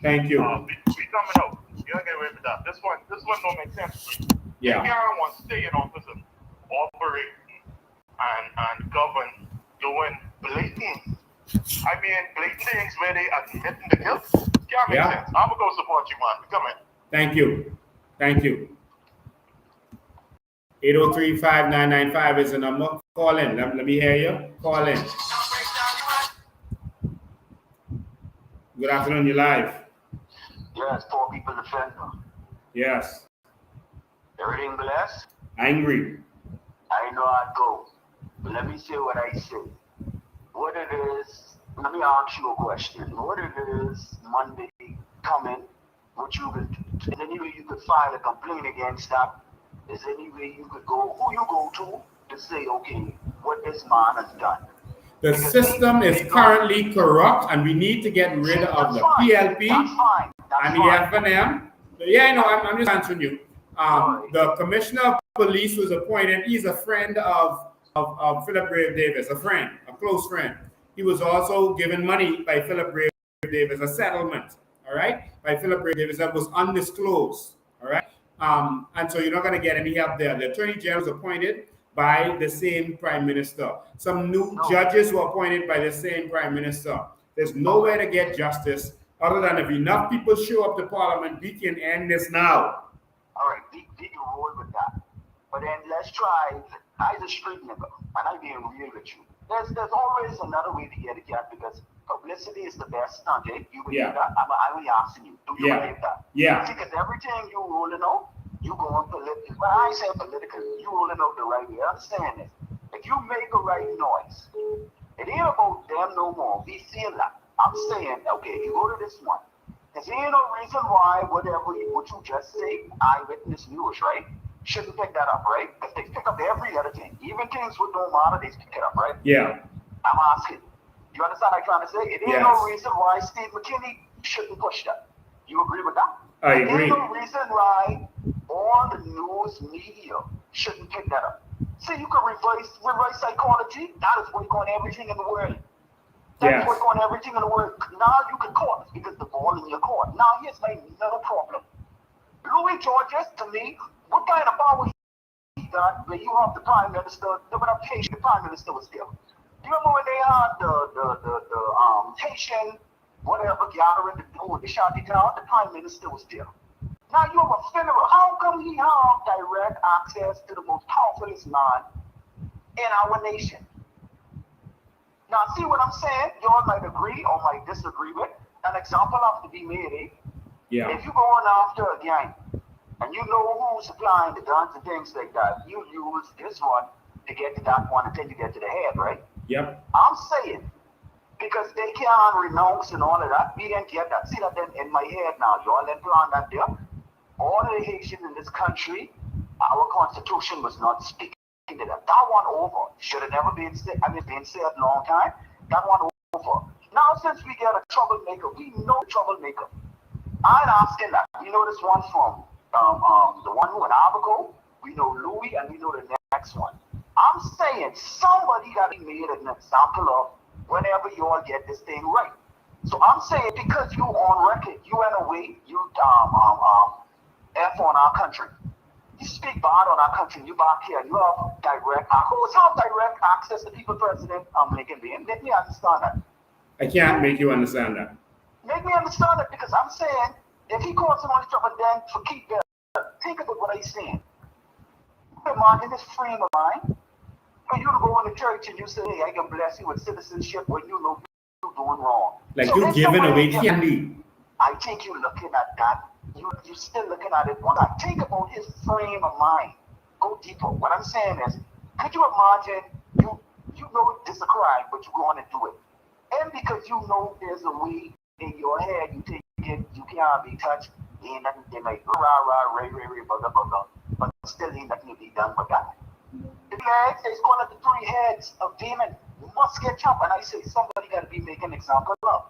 Thank you. We coming out. You don't get away with that. This one don't make sense to me. Yeah. If y'all want to stay in office and operate and govern doing blatant things where they admitting the guilt. Can't make sense. I'm gonna go support you, man. Come in. Thank you. Thank you. 803-5995 is the number. Call in. Let me hear you. Call in. Good afternoon. You're live. Yes, poor people defender. Yes. Everything blessed? Angry. I know I go. But let me say what I say. What it is, let me ask you a question. What it is, Monday coming, what you could, is there any way you could file a complaint against that? Is there any way you could go, who you go to say, okay, what this man has done? The because system is currently corrupt, and we need to get rid of the PLP and the FNM. Yeah, I know, I'm just answering you. The commissioner of police was appointed. He's a friend of Philip Grave Davis, a friend, a close friend. He was also given money by Philip Grave Davis, a settlement, all right, by Philip Grave Davis that was undisclosed, all right? And so you're not going to get any help there. The attorney general was appointed by the same prime minister. Some new judges were appointed by the same prime minister. There's nowhere to get justice other than if enough people show up to parliament, we can end this now. All right, we can roll with that. But then let's try, I'm a street nigga, and I'm being real with you. There's always another way to get it, because publicity is the best stunt, eh? You believe that? I'm only asking you, do you believe that? Yeah. Because everything you rolling out, you going political. When I say political, you rolling out the right way. Understand this. If you make a right noise, it ain't about them no more. We feel that. I'm saying, okay, you go to this one. There ain't no reason why what you just say, eyewitness news, right? Shouldn't pick that up, right? Because they pick up every other thing. Even things with no matter, they pick it up, right? Yeah. I'm asking. You understand what I'm trying to say? It ain't no reason why Steve McKinney shouldn't push that. You agree with that? I agree. There's no reason why all the news media shouldn't pick that up. See, you can reverse psychology. That is what's on everything in the world. That's what's on everything in the world. Now you can court because the ball in your court. Now here's my another problem. Louis Georges, to me, what kind of power he got where you have the prime minister, the Haitian prime minister was there. Do you remember when they had the Haitian whatever gathering to do with the Shadi Town? The prime minister was there. Now you have a federal. How come he have direct access to the most powerfulest man in our nation? Now see what I'm saying? You all might agree or might disagree with. An example have to be made, eh? Yeah. If you're going after a gang, and you know who's supplying the guns and things like that, you use this one to get to that one until you get to the head, right? Yep. I'm saying, because they can't renounce and all of that, we didn't get that. See that in my head now, y'all didn't plan that there. All the Haitians in this country, our constitution was not speaking to them. That one over. Should have never been said, been said a long time. That one over. Now since we get a troublemaker, we know the troublemaker. I'm asking that. We know this one from the one who in Abaco, we know Louis, and we know the next one. I'm saying somebody got to be made an example of whenever you all get this thing right. So I'm saying because you on record, you in a way, you F on our country. You speak bad on our country, you back here, you have direct access to people President Lincoln being. Make me understand that. I can't make you understand that. Make me understand it because I'm saying if he calls someone trouble, then for keep there, think about what he's saying. In this frame of mind, for you to go in the church and you say, hey, I can bless you with citizenship when you know you're doing wrong. Like so you're giving away candy. I think you're looking at that. You're still looking at it. When I think about his frame of mind, go deeper. What I'm saying is, could you imagine you know this is a crime, but you're going to do it. And because you know there's a way in your head, you think you can't be touched, ain't nothing, they like blah, but still ain't nothing to be done with that. The legs, they call it the three heads of demon. You must get chopped. And I say somebody got to be making an example of.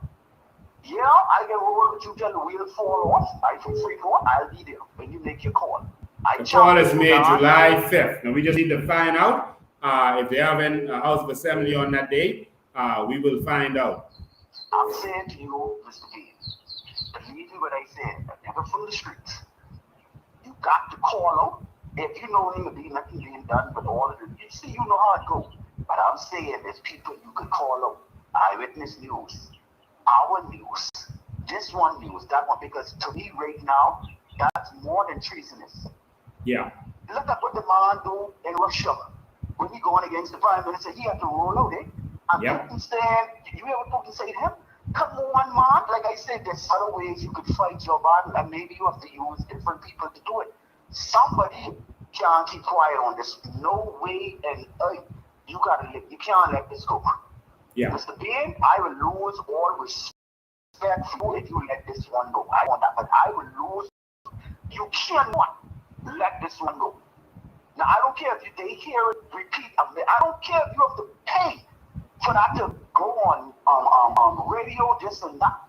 Yeah, I can roll with you till the wheel fall off. I feel free for I'll be there when you make your call. The call is made July 5th. Now we just need to find out if they have a House of Assembly on that day. We will find out. I'm saying to you, Mr. B, believe me what I said, never from the streets. You got to call out. If you know him to be nothing being done with all of it, you see, you know how it goes. But I'm saying there's people you could call up, Eyewitness News, Our News, this one news, that one, because to me right now, that's more than treasonous. Yeah. Look at what the man do in Russia. When he going against the prime minister, he had to roll out it. And Putin said, you ever Putin say to him, come on, man. Like I said, there's other ways you could fight your battle, and maybe you have to use different people to do it. Somebody can't keep quiet on this. No way, and you can't let this go. Yeah. Mr. Bain, I will lose all respect for you if you let this one go. I want that, but I will lose. You cannot let this one go. Now, I don't care if they hear it repeat. I don't care if you have to pay for that to go on radio, this and that.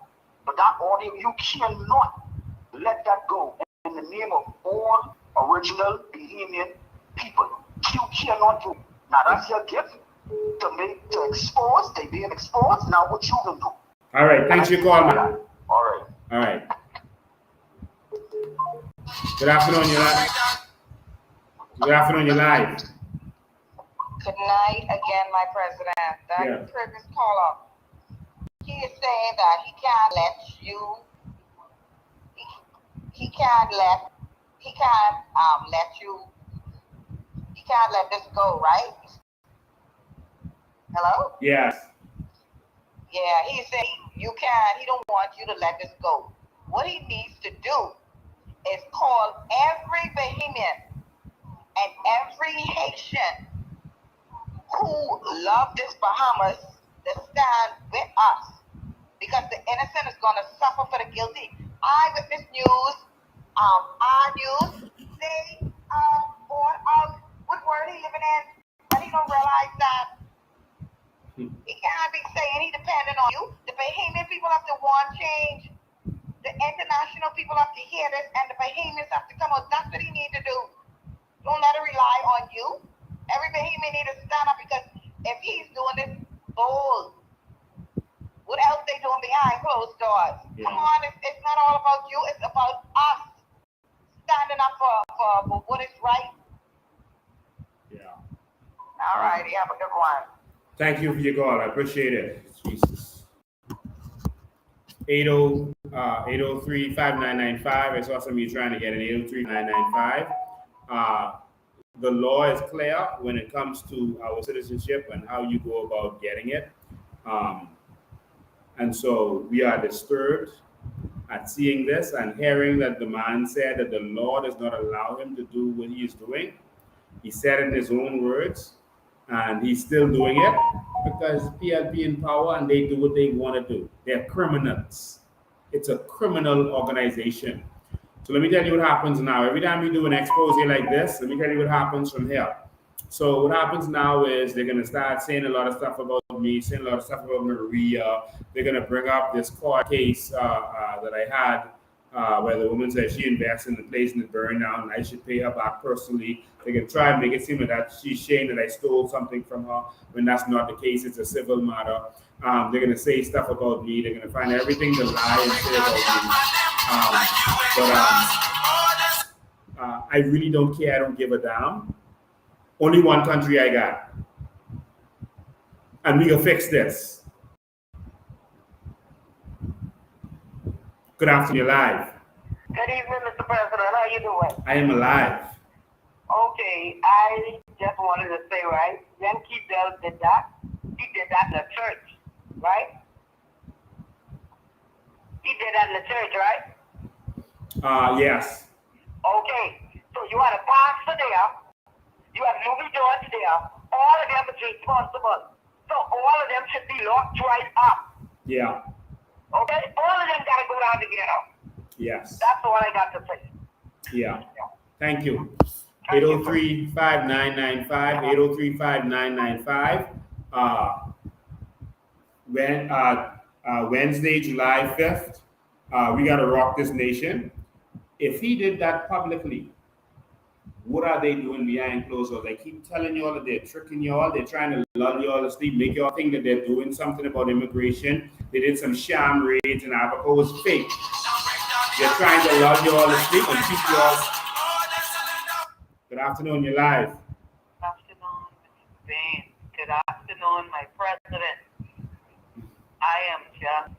But that audio, you cannot let that go in the name of all original Bahamian people. You cannot do. Now, that's your gift to expose. They being exposed. Now, what you gonna do? All right. Thanks for your call, man. All right. All right. Good afternoon, you're live. Good afternoon, you're live. Good night again, my president. That previous caller, he is saying that he can't let you, he can't let this go, right? Hello? Yes. Yeah, he's saying he don't want you to let this go. What he needs to do is call every Bahamian and every Haitian who love this Bahamas to stand with us, because the innocent is going to suffer for the guilty. Eyewitness News, our news, they bought out what world he living in, but he don't realize that he can't be saying he dependent on you. The Bahamian people have to want change. The international people have to hear this, and the Bahamians have to come out. That's what he need to do. Don't let it rely on you. Every Bahamian need to stand up, because if he's doing this bold, what else they doing behind closed doors? Yeah. Come on, it's not all about you. It's about us standing up for what is right. Yeah. All righty, have a good one. Thank you for your call. I appreciate it. Jesus. 803-5995. I saw some of you trying to get an 803-995. The law is clear when it comes to our citizenship and how you go about getting it. And so we are disturbed at seeing this and hearing that the man said that the law does not allow him to do what he is doing. He said it in his own words, and he's still doing it because PLP in power and they do what they want to do. They're criminals. It's a criminal organization. So let me tell you what happens now. Every time we do an expose like this, let me tell you what happens from here. So what happens now is they're going to start saying a lot of stuff about me, saying a lot of stuff about Maria. They're going to bring up this court case that I had where the woman said she invested in the place and it burned down and I should pay her back personally. They can try and make it seem that she's saying that I stole something from her when that's not the case. It's a civil matter. They're going to say stuff about me. They're going to find everything to lie and say about me. I really don't care. I don't give a damn. Only one country I got. And we can fix this. Good afternoon, you're live. Good evening, Mr. President. How you doing? I am alive. Okay, I just wanted to say, right, Yankee Bell did that. He did that in the church, right? He did that in the church, right? Yes. Okay, so you had a pastor there, you had Louis George there, all of them is responsible. So all of them should be locked right up. Yeah. Okay, all of them got to go down together. Yes. That's all I got to say. Yeah. Thank you. 803-5995, 803-5995. Wednesday, July 5th, we got to rock this nation. If he did that publicly, what are they doing behind closed doors? I keep telling y'all that they're tricking y'all. They're trying to lull y'all to sleep, make y'all think that they're doing something about immigration. They did some sham raids and Abaco was fake. They're trying to lull y'all to sleep and keep y'all. Good afternoon, you're live. Good afternoon, Mr. Bain. Good afternoon. afternoon, my president. I am just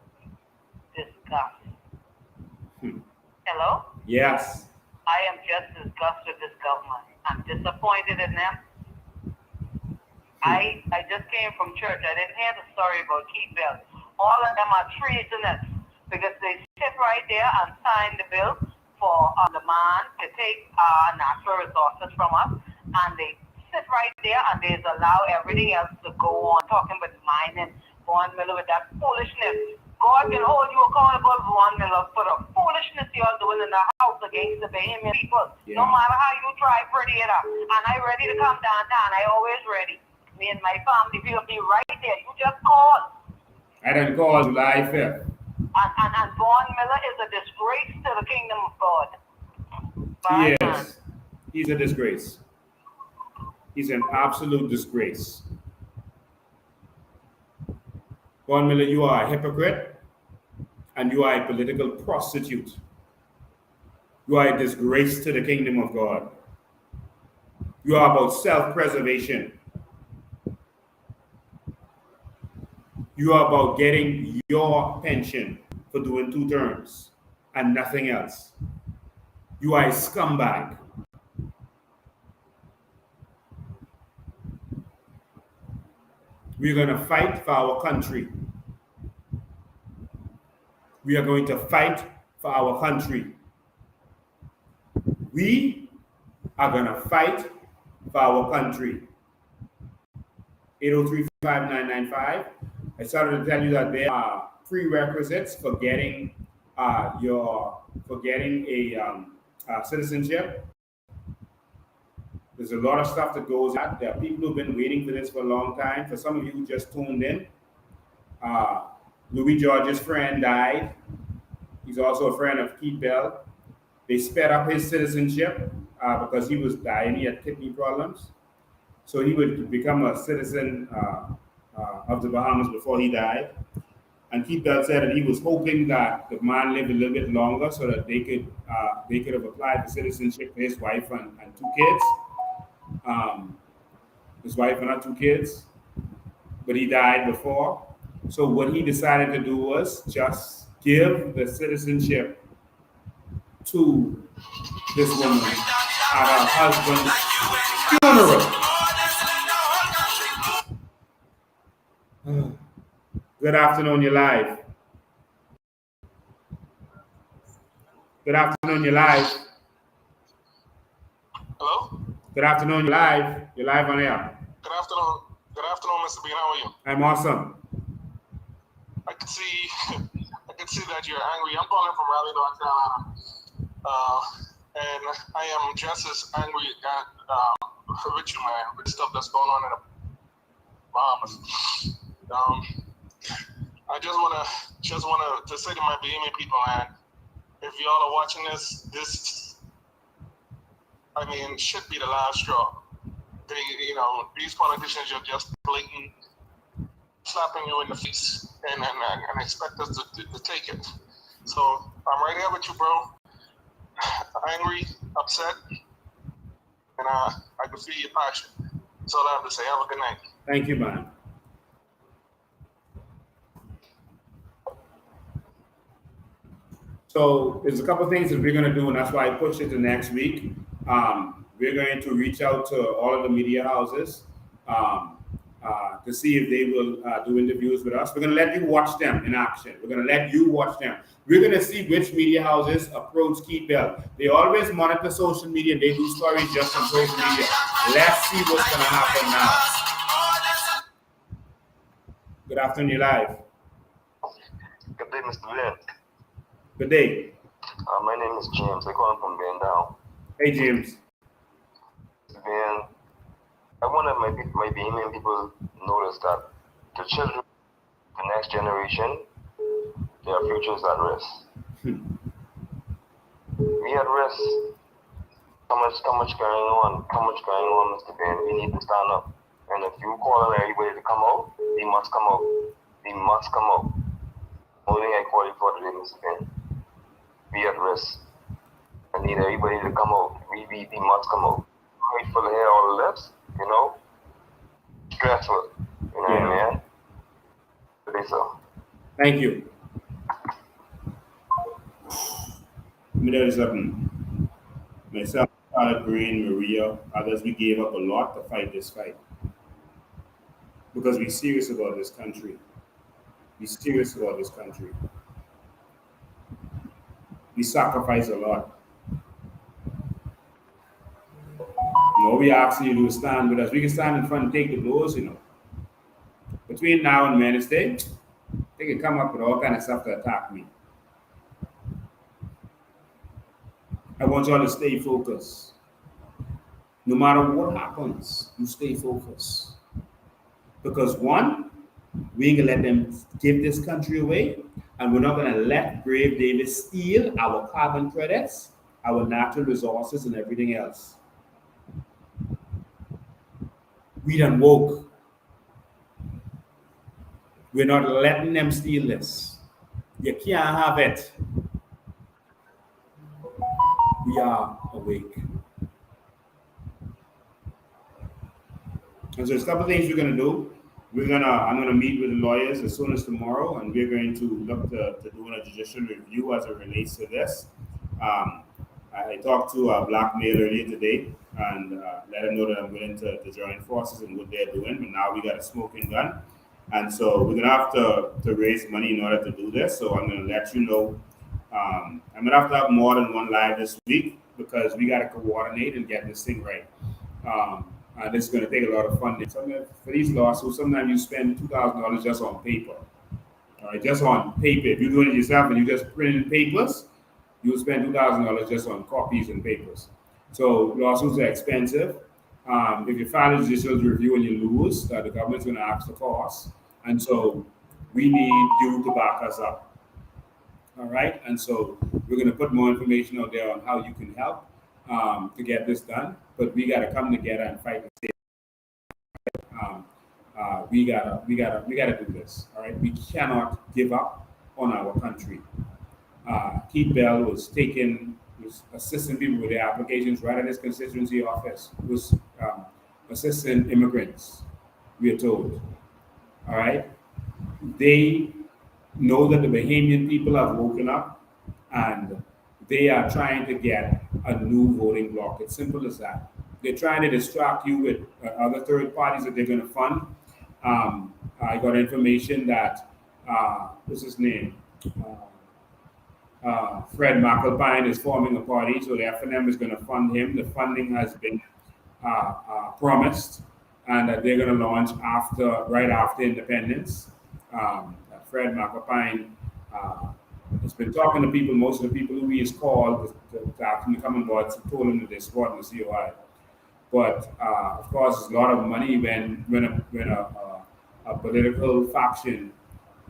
disgusted. Hello? Yes. I am just disgusted with this government. I'm disappointed in them. I just came from church. I didn't hear the story about Keith Bell. All of them are treasonous because they sit right there and sign the bill for demand to take natural resources from us, and they sit right there and they allow everything else to go on, talking about mining, Vaughn Miller with that foolishness. God can hold you accountable, Vaughn Miller, for the foolishness you're doing in the house against the Bahamian people. No matter how you try, pretty it up. And I'm ready to come downtown. I always ready. Me and my family will be right there. You just call. I done called July 5th. And Vaughn Miller is a disgrace to the kingdom of God. He is. He's a disgrace. He's an absolute disgrace. Vaughn Miller, you are a hypocrite and you are a political prostitute. You are a disgrace to the kingdom of God. You are about self-preservation. You are about getting your pension for doing 2 terms and nothing else. You are a scumbag. We're going to fight for our country. We are going to fight for our country. We are going to fight for our country. 803-5995. I started to tell you that there are prerequisites for getting a citizenship. There's a lot of stuff that goes on. There are people who've been waiting for this for a long time. For some of you who just tuned in, Louis George's friend died. He's also a friend of Keith Bell. They sped up his citizenship because he was dying. He had kidney problems. So he would become a citizen of the Bahamas before he died. And Keith Bell said that he was hoping that the man lived a little bit longer so that they could have applied for citizenship for his wife and 2 kids. His wife and her 2 kids, but he died before. So what he decided to do was just give the citizenship to this woman at her husband's funeral. Good afternoon, you're live. Good afternoon, you're live. Hello? Good afternoon, you're live. You're live on air. Good afternoon. Good afternoon, Mr. Bean. How are you? I'm awesome. I can see that you're angry. I'm calling from Raleigh, North Carolina. And I am just as angry at with you, man, with the stuff that's going on in the Bahamas. I just wanna say to my Bahamian people, man, if y'all are watching this should be the last straw. These politicians are just blatant slapping you in the face and expect us to take it. So I'm right here with you, bro. Angry, upset, and I can feel your passion. That's all I have to say. Have a good night. Thank you, man. So there's a couple of things that we're going to do, and that's why I pushed it to next week. We're going to reach out to all of the media houses to see if they will do interviews with us. We're going to let you watch them in action. We're going to let you watch them. We're going to see which media houses approach Keith Bell. They always monitor social media. They do stories just on social media. Let's see what's going to happen now. Good afternoon, you're live. Good day, Mr. Bean. Good day. My name is James. I call from Bean Down. Hey, James. Bean, I want my Bahamian people notice that the children, the next generation, their future is at risk. We at risk. How much going on, Mr. Bean? We need to stand up. And if you call everybody to come out, they must come out. They must come out. Only thing I call you for today, Mr. Bean. We at risk. I need everybody to come out. We must come out. Wait for the hair all the lips, stressful. say so. Thank you. Let me tell you something. Myself, Charlotte Green, Maria, others, we gave up a lot to fight this fight. Because we're serious about this country. We're serious about this country. We sacrifice a lot. What we asking you to do is stand with us. We can stand in front and take the blows, you know. Between now and Wednesday, they can come up with all kind of stuff to attack me. I want y'all to stay focused. No matter what happens, you stay focused. Because one, we ain't gonna let them give this country away, and we're not gonna let Brave David steal our carbon credits, our natural resources, and everything else. We done woke. We're not letting them steal this. You can't have it. We are awake. And so there's a couple of things we're gonna do. I'm gonna meet with the lawyers as soon as tomorrow, and we're going to look to doing a judicial review as it relates to this. I talked to a black male earlier today and let him know that I'm willing to join forces in what they're doing. But now we got a smoking gun, and so we're gonna have to raise money in order to do this. So I'm gonna let you know. I'm gonna have more than one live this week because we gotta coordinate and get this thing right. This is going to take a lot of funding. For these lawsuits, sometimes you spend $2,000 just on paper. All right, just on paper. If you're doing it yourself and you just printing papers, you'll spend $2,000 just on copies and papers. So lawsuits are expensive. If you file a judicial review and you lose, the government's going to ask the cost. And so we need you to back us up. All right, and so we're going to put more information out there on how you can help to get this done. But we got to come together and fight the state. We gotta do this. All right, we cannot give up on our country. Keith Bell was assisting people with their applications right at his constituency office. Was assisting immigrants. We are told. All right, they know that the Bahamian people have woken up and they are trying to get a new voting bloc. It's simple as that. They're trying to distract you with other third parties that they're going to fund. I got information that, what's his name? Fred McAlpine is forming a party, so the FNM is going to fund him. The funding has been promised, and that they're going to launch right after independence. Fred McAlpine has been talking to people. Most of the people who he has called to ask him to come on board told him that they support the COI. But of course, it's a lot of money when a political faction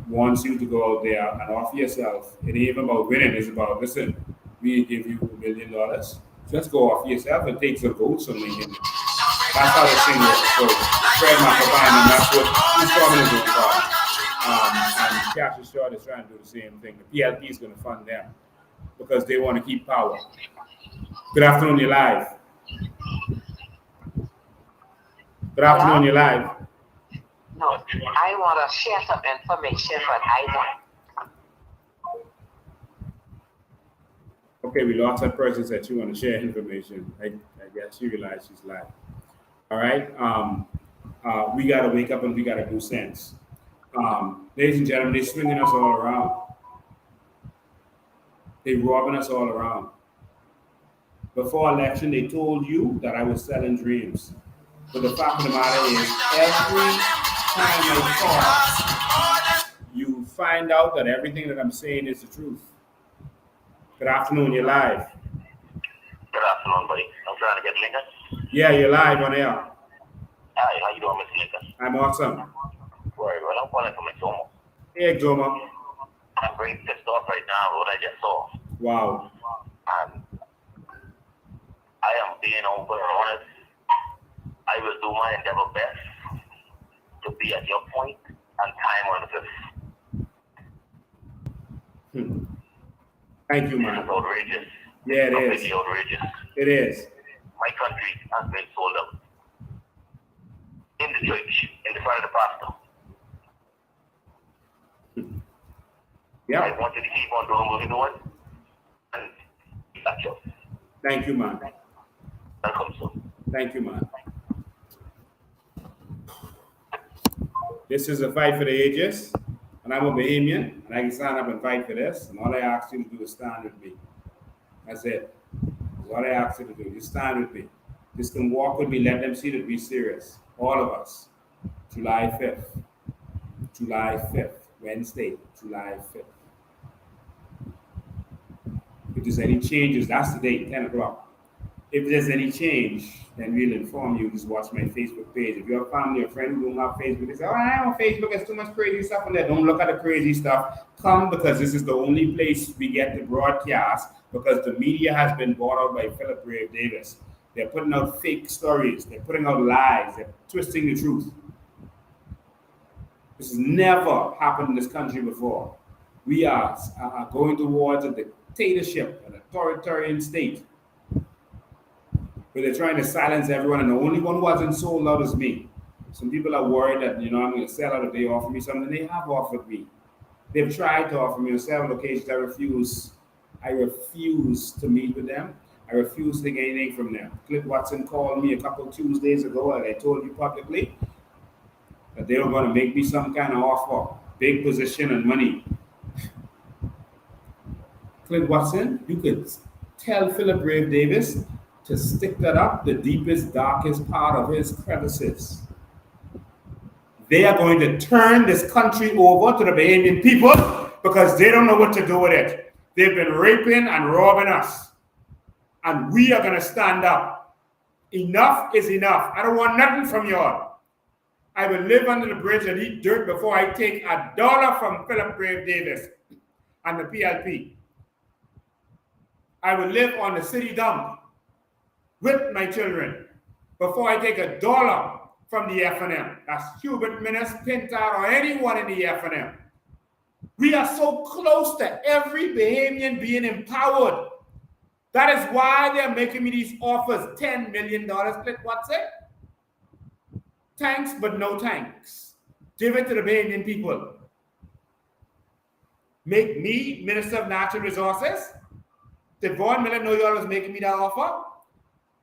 wants you to go out there and offer yourself. It ain't even about winning. It's about, listen, we give you $1 million. Just go offer yourself and take some votes from me. That's how this thing works. So Fred McAlpine, and that's what he's talking about. And Cassius Short is trying to do the same thing. The PLP is going to fund them because they want to keep power. Good afternoon, you're live. Good afternoon, you're live. No, I want to share some information, but I want. Okay, we lost that person that you want to share information. I guess you realize she's live. All right. We got to wake up and we got to do sense. Ladies and gentlemen, they're swinging us all around. They're robbing us all around. Before election, they told you that I was selling dreams. But the fact of the matter is, every time I talk, you find out that everything that I'm saying is the truth. Good afternoon, you're live. Good afternoon, buddy. I'm trying to get Lincoln. Yeah, you're live on air. Hi, how you doing, Mr. Lincoln? I'm awesome. Right, well, I'm calling from Exoma. Hey, Exoma. I'm very pissed off right now with what I just saw. Wow. And I am being open and honest. I will do my endeavor best to be at your point and time on the 5th. Thank you, man. It's outrageous. Yeah, it is. Completely outrageous. It is. My country has been sold out. In the church, in the front of the pastor. Yeah. I want you to keep on doing what you're doing. And that's it. Thank you, man. Welcome, sir. Thank you, man. This is a fight for the ages, and I'm a Bahamian, and I can stand up and fight for this, and all I ask you to do is stand with me. That's it. That's all I ask you to do. Just stand with me. Just come walk with me. Let them see that we're serious. All of us. July 5th. July 5th. Wednesday, July 5th. If there's any changes, that's the date, 10 o'clock. If there's any change, then we'll inform you. Just watch my Facebook page. If you have family or friend who don't have Facebook, they say, oh, I am on Facebook, there's too much crazy stuff on there. Don't look at the crazy stuff. Come, because this is the only place we get to broadcast, because the media has been bought out by Philip Brave Davis. They're putting out fake stories. They're putting out lies. They're twisting the truth. This has never happened in this country before. We are going towards a dictatorship, an authoritarian state, where they're trying to silence everyone, and the only one who hasn't sold out is me. Some people are worried that, I'm going to sell out if they offer me something. They have offered me. They've tried to offer me on several occasions. I refuse. I refuse to meet with them. I refuse to get anything from them. Cliff Watson called me a couple Tuesdays ago, and I told you publicly that they were going to make me some kind of offer, big position and money. Cliff Watson, you could tell Philip Brave Davis to stick that up the deepest, darkest part of his crevices. They are going to turn this country over to the Bahamian people because they don't know what to do with it. They've been raping and robbing us. And we are going to stand up. Enough is enough. I don't want nothing from y'all. I will live under the bridge and eat dirt before I take $1 from Philip Brave Davis and the PLP. I will live on the city dump with my children before I take $1 from the F&M. That's Hubert Minnis, Pintard, or anyone in the F&M. We are so close to every Bahamian being empowered. That is why they're making me these offers. $10 million. Click what's it? Thanks, but no thanks. Give it to the Bahamian people. Make me Minister of Natural Resources. Did Vaughn Miller know y'all was making me that offer?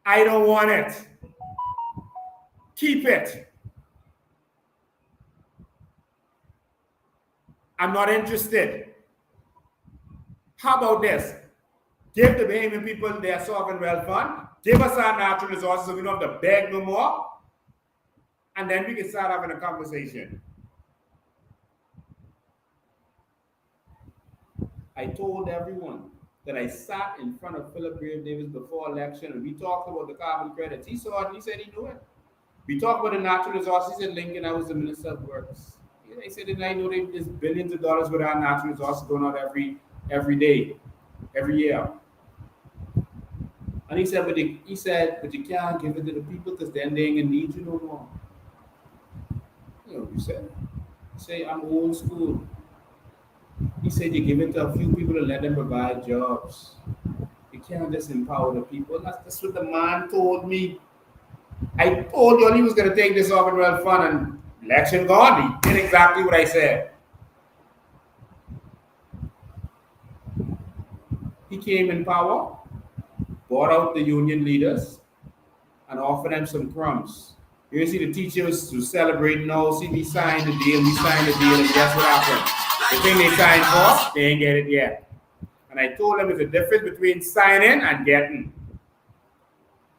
I don't want it. Keep it. I'm not interested. How about this? Give the Bahamian people their sovereign wealth fund. Give us our natural resources so we don't have to beg no more. And then we can start having a conversation. I told everyone that I sat in front of Philip Brave Davis before election, and we talked about the carbon credits. He saw it and he said he knew it. We talked about the natural resources. He said, Lincoln, I was the Minister of Works. He said, and I know there's billions of dollars with our natural resources going out every day, every year. And he said, but you can't give it to the people because then they ain't gonna need you no more. You know what he said? He said, I'm old school. He said, you give it to a few people to let them provide jobs. You can't just empower the people. That's what the man told me. I told you he was going to take this sovereign wealth fund, and election gone. He did exactly what I said. He came in power, bought out the union leaders, and offered them some crumbs. You see the teachers who celebrate now. See, we signed the deal, and guess what happened? The thing they signed for, they ain't get it yet. And I told them there's a difference between signing and getting.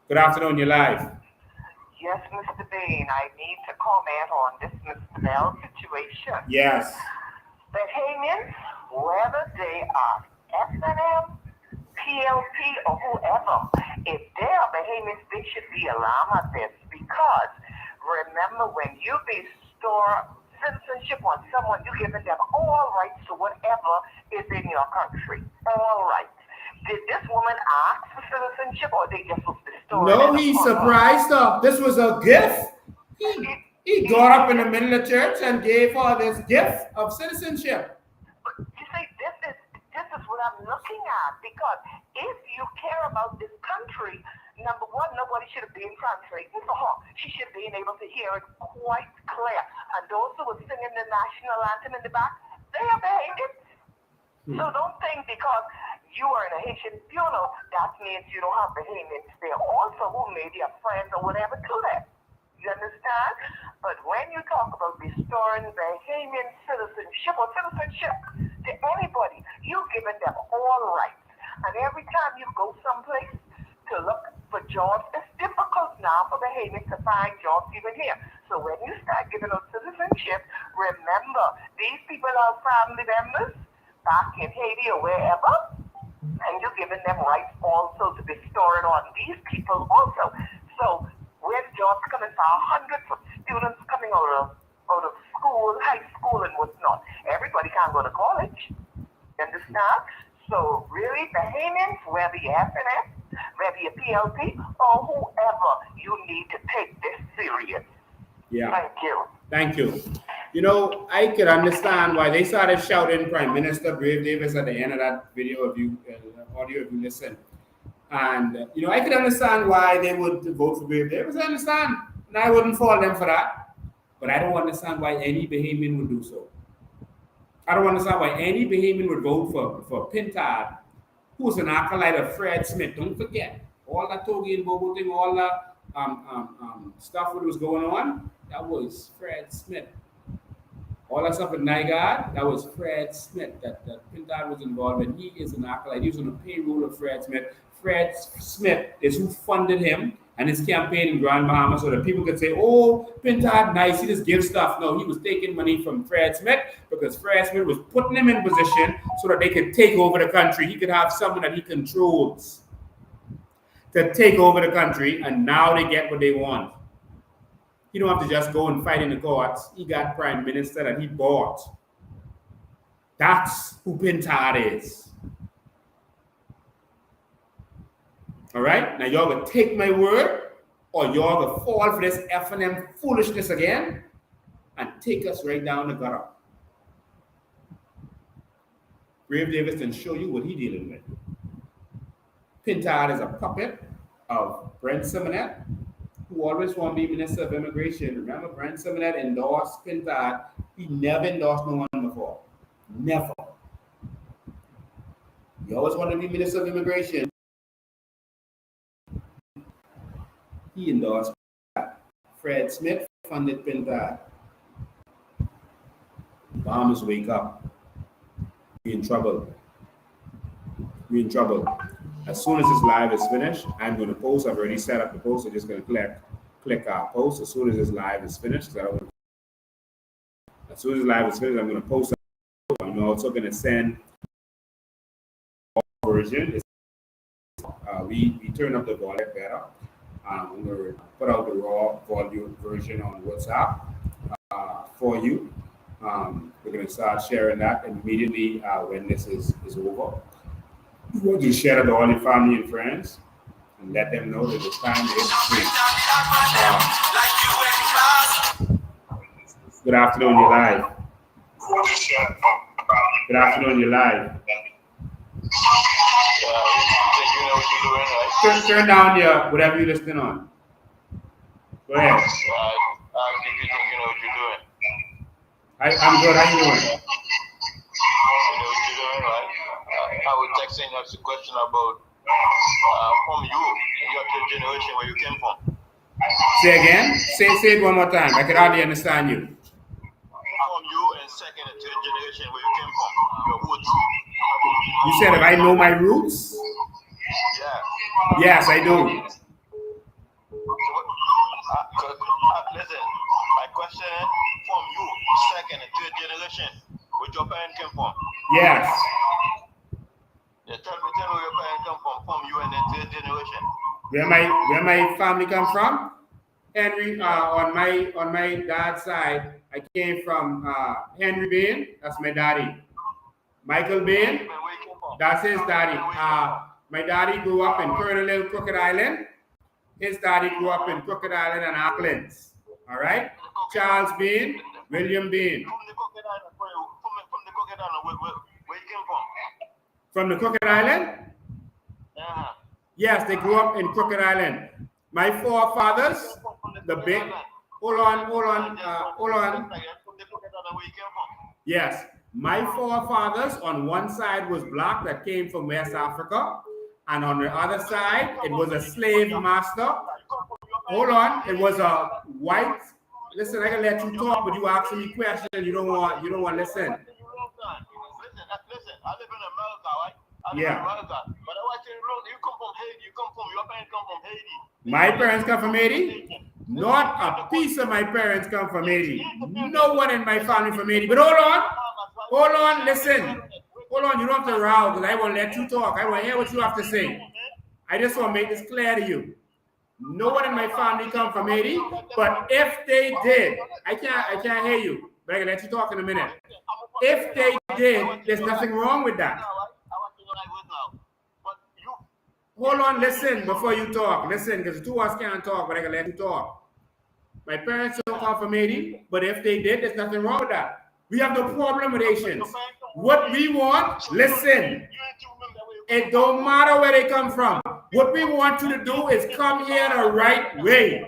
Good afternoon, you're live. Yes, Mr. Bain, I need to comment on this Mr. Bell situation. Yes. Bahamians, whether they are F&M, PLP, or whoever, if they are Bahamians, they should be alarmed at this, because remember, when you bestow citizenship on someone, you're giving them all rights to whatever is in your country. All rights. Did this woman ask for citizenship, or they just was bestowed? No, he surprised her. This was a gift. He got up in the middle of church and gave her this gift of citizenship. You see, this is what I'm looking at, because if you care about this country, number one, nobody should have been translating for her. She should have been able to hear it quite clear. And those who were singing the national anthem in the back, they are Bahamians. So don't think because you are in a Haitian funeral, that means you don't have Bahamians there also who may be a friend or whatever to them. You understand? But when you talk about restoring Bahamian citizenship or citizenship to anybody, you've given them all rights. And every time you go someplace to look for jobs, it's difficult now for Bahamians to find jobs even here. So when you start giving out citizenship, remember, these people are family members back in Haiti or wherever, and you're giving them rights also to be stored on these people also. So when jobs coming for hundreds of students coming out of school, high school and whatnot, everybody can't go to college. You understand? So really, Bahamians, whether you're FNF, whether you're PLP, or whoever, you need to take this serious. Yeah. Thank you. Thank you. You know, I could understand why they started shouting Prime Minister Brave Davis at the end of that video of you, audio if you listen. And, you know, I could understand why they would vote for Brave Davis. I understand. And I wouldn't fault them for that. But I don't understand why any Bahamian would do so. I don't understand why any Bahamian would vote for Pintard, who's an acolyte of Fred Smith. Don't forget, all that Togi and Bobo thing, all that stuff that was going on, that was Fred Smith. All that stuff with NIGAD, that was Fred Smith that Pintard was involved in. He is an acolyte. He was on the payroll of Fred Smith. Fred Smith is who funded him and his campaign in Grand Bahama so that people could say, oh, Pintard, nice, he just gives stuff. No, he was taking money from Fred Smith because Fred Smith was putting him in position so that they could take over the country. He could have someone that he controls to take over the country, and now they get what they want. He don't have to just go and fight in the courts. He got prime minister that he bought. That's who Pintard is. All right? Now y'all gonna take my word, or y'all gonna fall for this F&M foolishness again and take us right down the gutter. Brave Davis can show you what he dealing with. Pintard is a puppet of Brent Simonet, who always want to be Minister of Immigration. Remember, Brent Simonet endorsed Pintard. He never endorsed no one before. Never. He always wanted to be Minister of Immigration. He endorsed Pintard. Fred Smith funded Pintard. Bombers wake up. We're in trouble. We're in trouble. As soon as this live is finished, I'm going to post. I've already set up the post. I'm just going to click our post as soon as this live is finished. As soon as the live is finished, I'm going to post it. I'm also going to send a version. We turn up the volume better. I'm going to put out the raw volume version on WhatsApp for you. We're going to start sharing that immediately when this is over. We want you to share it to all your family and friends and let them know that it's time to hit the street. Good afternoon, you're live. Good afternoon, you're live. Turn down your whatever you're listening on. Go ahead. I think you know what you're doing. I'm good. How you doing? You know what you're doing, right? I was texting us a question about from you, your generation, where you came from. Say again? Say it one more time. I can hardly understand you. From you and second and third generation, where you came from, your roots. You said if I know my roots? Yeah. Yes, I do. Listen, my question is from you, second and third generation, where your parents came from. Yes. Yeah, tell me where your parents come from you and then third generation. Where my family come from? Henry, on my dad's side, I came from Henry Bain, that's my daddy. Michael Bain, that's his daddy. My daddy grew up in Colonel Crooked Island. His daddy grew up in Crooked Island and Auckland. All right? Charles Bain, William Bain. From the Crooked Island, where you came from? From the Crooked Island? Yeah. Yes, they grew up in Crooked Island. My forefathers, the big, hold on. Yes, My forefathers on one side was black that came from West Africa, and on the other side, it was a slave master. Hold on, it was a white. Listen, I can let you talk, but you asking me questions. You don't want to listen. Listen, I live in America, right? I live in America. But I want you come from Haiti. Your parents come from Haiti. My parents come from Haiti? Not a piece of my parents come from Haiti. No one in my family from Haiti. But hold on, listen. Hold on, you don't have to row because I won't let you talk. I want to hear what you have to say. I just want to make this clear to you. No one in my family come from Haiti, but if they did, I can't hear you, but I can let you talk in a minute. If they did, there's nothing wrong with that. Hold on, listen before you talk. Listen, because the two of us can't talk, but I can let you talk. My parents don't come from Haiti, but if they did, there's nothing wrong with that. We have no problem with Haitians. What we want, listen, it don't matter where they come from. What we want you to do is come here the right way.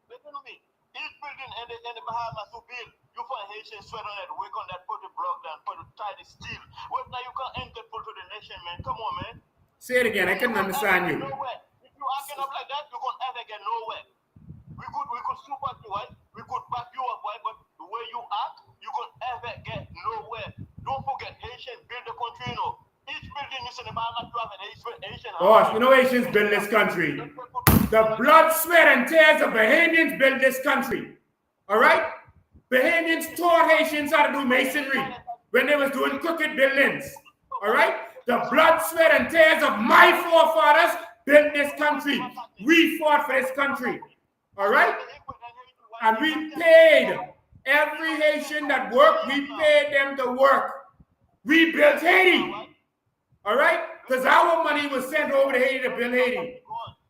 Listen to me. Each building in the Bahamas who build, you find Haitian sweat on it, work on that, put the block down, put the tie the steel. What now you can't enter full to the nation, man? Come on, man. Say it again. I couldn't understand you. If you acting up like that, you're gonna ever get nowhere. We could support you, right? We could back you up, right? But the way you act, you're gonna ever get nowhere. Don't forget, Haitians build the country, you know. Each building is in the Bahamas to have an Haitian. Boss, you know Haitians build this country. The blood, sweat, and tears of Bahamians build this country. All right? Bahamians taught Haitians how to do masonry when they was doing crooked buildings. All right? The blood, sweat, and tears of my forefathers built this country. We fought for this country. All right? And we paid every Haitian that worked, we paid them to work. We built Haiti. All right? Because our money was sent over to Haiti to build Haiti.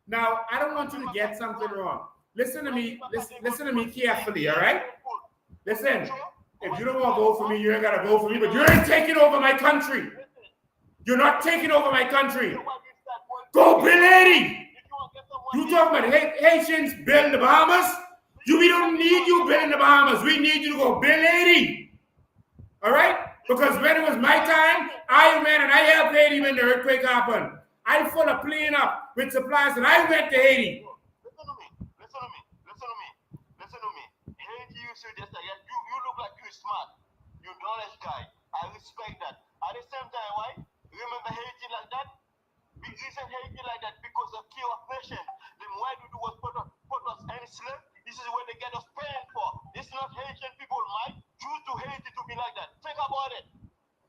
Now, I don't want you to get something wrong. Listen to me. Listen to me carefully, all right? Listen, if you don't want to vote for me, you ain't got to vote for me, but you ain't taking over my country. You're not taking over my country. Go build Haiti. You talking about Haitians building the Bahamas? We don't need you building the Bahamas. We need you to go build Haiti. All right? Because when it was my time, I went and I helped Haiti when the earthquake happened. I full of plane up with supplies and I went to Haiti. Listen to me. Haiti, you say this again. You look like you're smart. You're a knowledge guy. I respect that. At the same time, why? Remember Haiti like that? We isn't Haiti like that because of key of nation. Then why do was put us enslaved? This is what they get us paying for. It's not Haitian people might choose to Haiti to be like that. Think about it.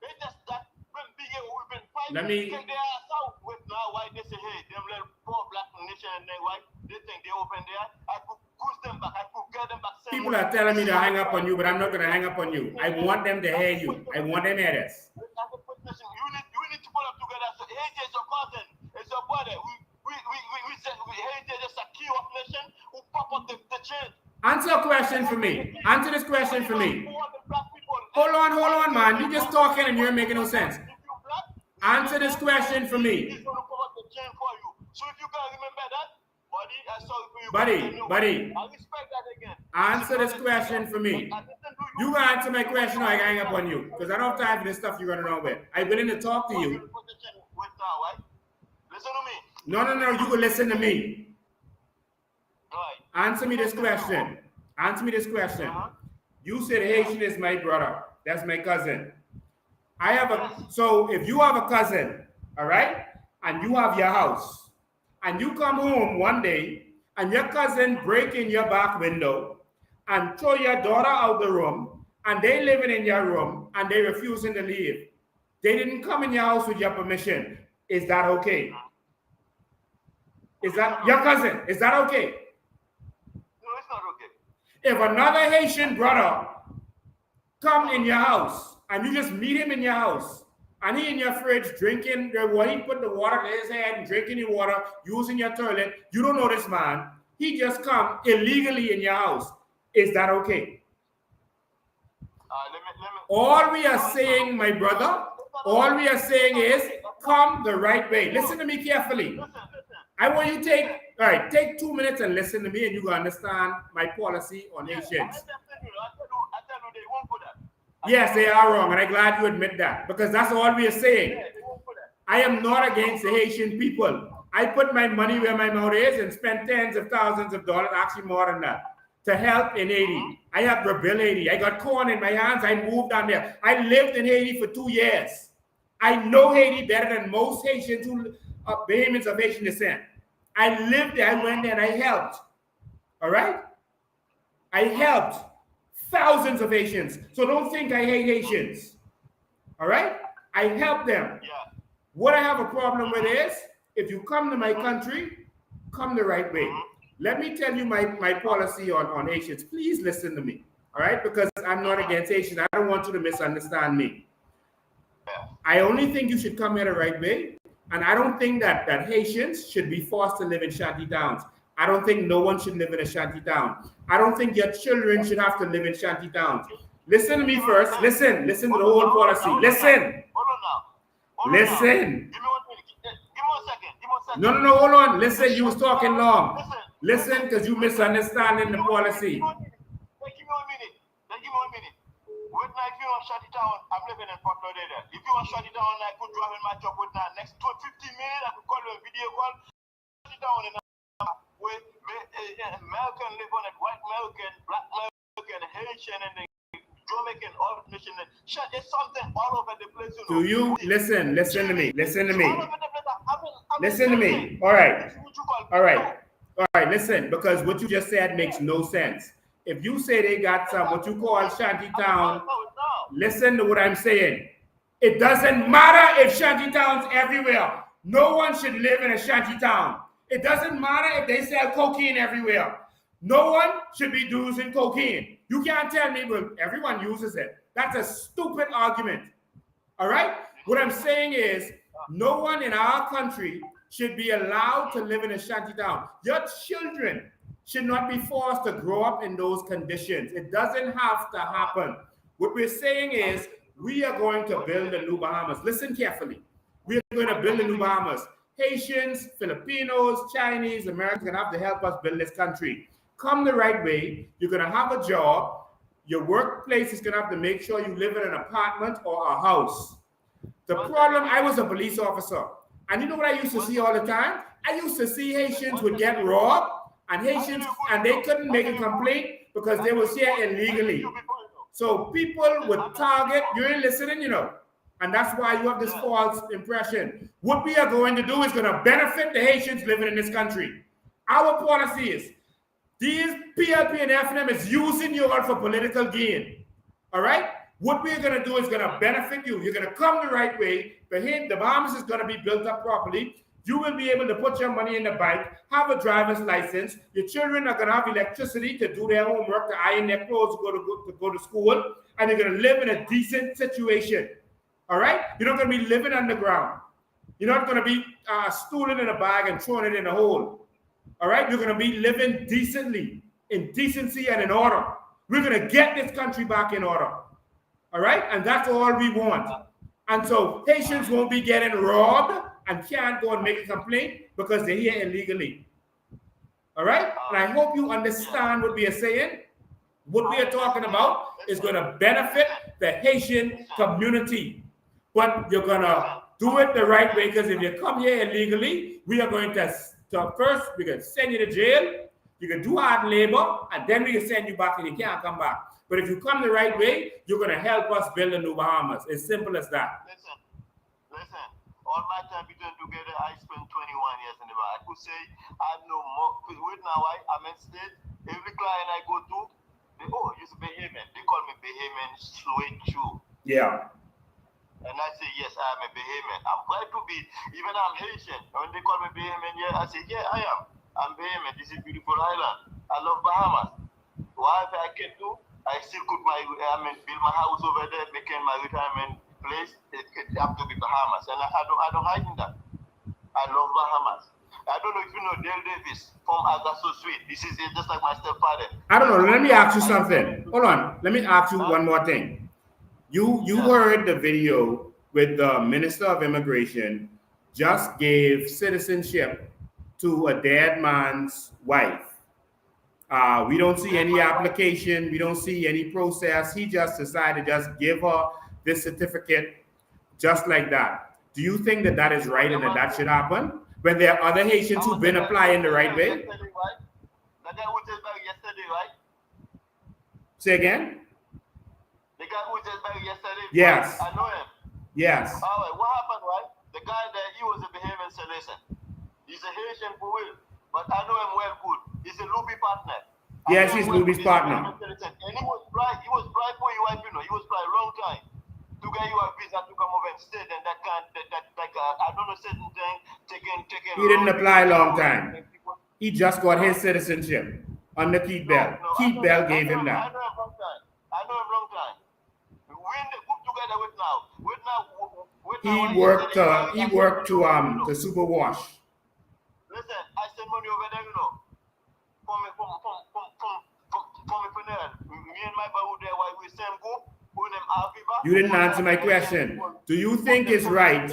They just that when big we've been fighting. Let me. Take their ass out with now. Why they say, hey, them little poor black nation and then why they think they open there? I could push them back. I could get them back. People are telling me to hang up on you, but I'm not going to hang up on you. I want them to hear you. I want them to hear this. You need to put up together. So Haiti is your cousin. It's your brother. We Haiti is a key of nation who pop up the chain. Answer a question for me. Answer this question for me. Hold on, man. You just talking and you're making no sense. Answer this question for me. So if you can remember that, buddy, I saw it for you. Buddy. I respect that again. Answer this question for me. You can answer my question or I can hang up on you. Because I don't have time for this stuff you're running around with. I'm willing to talk to you. Listen to me. No. You can listen to me. Answer me this question. You said Haitian is my brother. That's my cousin. So if you have a cousin, all right, and you have your house, and you come home one day, and your cousin break in your back window and throw your daughter out the room, and they living in your room, and they refusing to leave. They didn't come in your house with your permission. Is that okay? Is that your cousin? Is that okay? No, it's not okay. If another Haitian brother come in your house and you just meet him in your house and he in your fridge drinking, he put the water to his head and drinking your water, using your toilet, you don't know this man, he just come illegally in your house. Is that okay? All we are saying, my brother, all we are saying is come the right way. Listen to me carefully. I want you to take 2 minutes and listen to me and you will understand my policy on Haitians. Yes, they are wrong, and I'm glad you admit that, because that's all we are saying. I am not against the Haitian people. I put my money where my mouth is and spent tens of thousands of dollars, actually more than that, to help in Haiti. I have rebuilt Haiti. I got corn in my hands. I moved down there. I lived in Haiti for 2 years. I know Haiti better than most Haitians who are Bahamians of Haitian descent. I lived there. I went there and I helped. All right? I helped thousands of Haitians. So don't think I hate Haitians. All right? I helped them. What I have a problem with is, if you come to my country, come the right way. Let me tell you my policy on Haitians. Please listen to me, all right? Because I'm not against Haitians. I don't want you to misunderstand me. I only think you should come here the right way, and I don't think that Haitians should be forced to live in shanty towns. I don't think no one should live in a shanty town. I don't think your children should have to live in shanty towns. Listen to me first. Listen to the whole policy. Listen. Listen. No, hold on. Listen, you was talking long. Listen, because you misunderstanding the policy. Give me 1 minute. Right now, if you want to shut it down, I'm living in Fort Lauderdale. If you want to shut it down, I could drive in my job with that. Next 15 minutes, I could call you a video call. Shut it down in where American live on it, white American, black American, Haitian, and the Jamaican, all nation. Shut it, something all over the place. Do you listen to me? Listen to me. All right. Listen, because what you just said makes no sense. If you say they got some what you call shanty town, listen to what I'm saying. It doesn't matter if shanty towns everywhere. No one should live in a shanty town. It doesn't matter if they sell cocaine everywhere. No one should be using cocaine. You can't tell me, well, everyone uses it. That's a stupid argument. All right? What I'm saying is, no one in our country should be allowed to live in a shanty town. Your children should not be forced to grow up in those conditions. It doesn't have to happen. What we're saying is, we are going to build the New Bahamas. Listen carefully. We are going to build the New Bahamas. Haitians, Filipinos, Chinese, Americans are going to have to help us build this country. Come the right way. You're going to have a job. Your workplace is going to have to make sure you live in an apartment or a house. The problem, I was a police officer. And you know what I used to see all the time? I used to see Haitians would get robbed, and they couldn't make a complaint because they was here illegally. So people would target, you ain't listening, you know. And that's why you have this false impression. What we are going to do is going to benefit the Haitians living in this country. Our policy is, these PLP and FNM is using you all for political gain. All right? What we're going to do is going to benefit you. You're going to come the right way. The Bahamas is going to be built up properly. You will be able to put your money in the bank, have a driver's license. Your children are going to have electricity to do their homework, to iron their clothes, to go to school, and you're going to live in a decent situation. All right? You're not going to be living underground. You're not going to be stooling in a bag and throwing it in a hole. All right? You're going to be living decently, in decency and in order. We're going to get this country back in order. All right? And that's all we want. And so Haitians won't be getting robbed and can't go and make a complaint because they're here illegally. All right? And I hope you understand what we are saying. What we are talking about is going to benefit the Haitian community. But you're going to do it the right way, because if you come here illegally, we are going to first, we're going to send you to jail. You can do hard labor, and then we can send you back and you can't come back. But if you come the right way, you're going to help us build a New Bahamas. As simple as that. Listen. All my time between together, I spent 21 years in the bar. I could say I know more. Right now, I'm in state. Every client I go to, you're a Bahamian. They call me Bahamian straight through. Yeah. And I say, yes, I am a Bahamian. I'm glad to be. Even I'm Haitian. When they call me Bahamian, I say, yeah, I am. I'm Bahamian. This is a beautiful island. I love Bahamas. Whatever I can do, I still could build my house over there, making my retirement place. It have to be Bahamas, and I don't hide in that. I love Bahamas. I don't know if you know Dale Davis from Agasso Suite. This is just like my stepfather. I don't know. Let me ask you something. Hold on. Let me ask you one more thing. You heard the video with the Minister of Immigration just gave citizenship to a dead man's wife. We don't see any application. We don't see any process. He just decided to just give her this certificate just like that. Do you think that that is right and that that should happen when there are other Haitians who've been applying the right way? The guy who just married yesterday, right? Say again? The guy who just married yesterday. Yes. I know him. Yes. All right. What happened, right? The guy that he was a behaving citizen. He's a Haitian for real, but I know him well good. He's a Luby partner. Yes, he's Luby's partner. And he was bright. He was bright for your wife, you know. He was bright a long time. To get you a visa to come over and stay, and that kind, I don't know, certain thing, taking. He didn't apply a long time. He just got his citizenship under Keith Bell. Keith Bell gave him that. I know him long time. We in the group together with now. He worked to super wash. Listen, I send money over there, you know. From me and my brother there, why we same group. You didn't answer my question. Do you think it's right?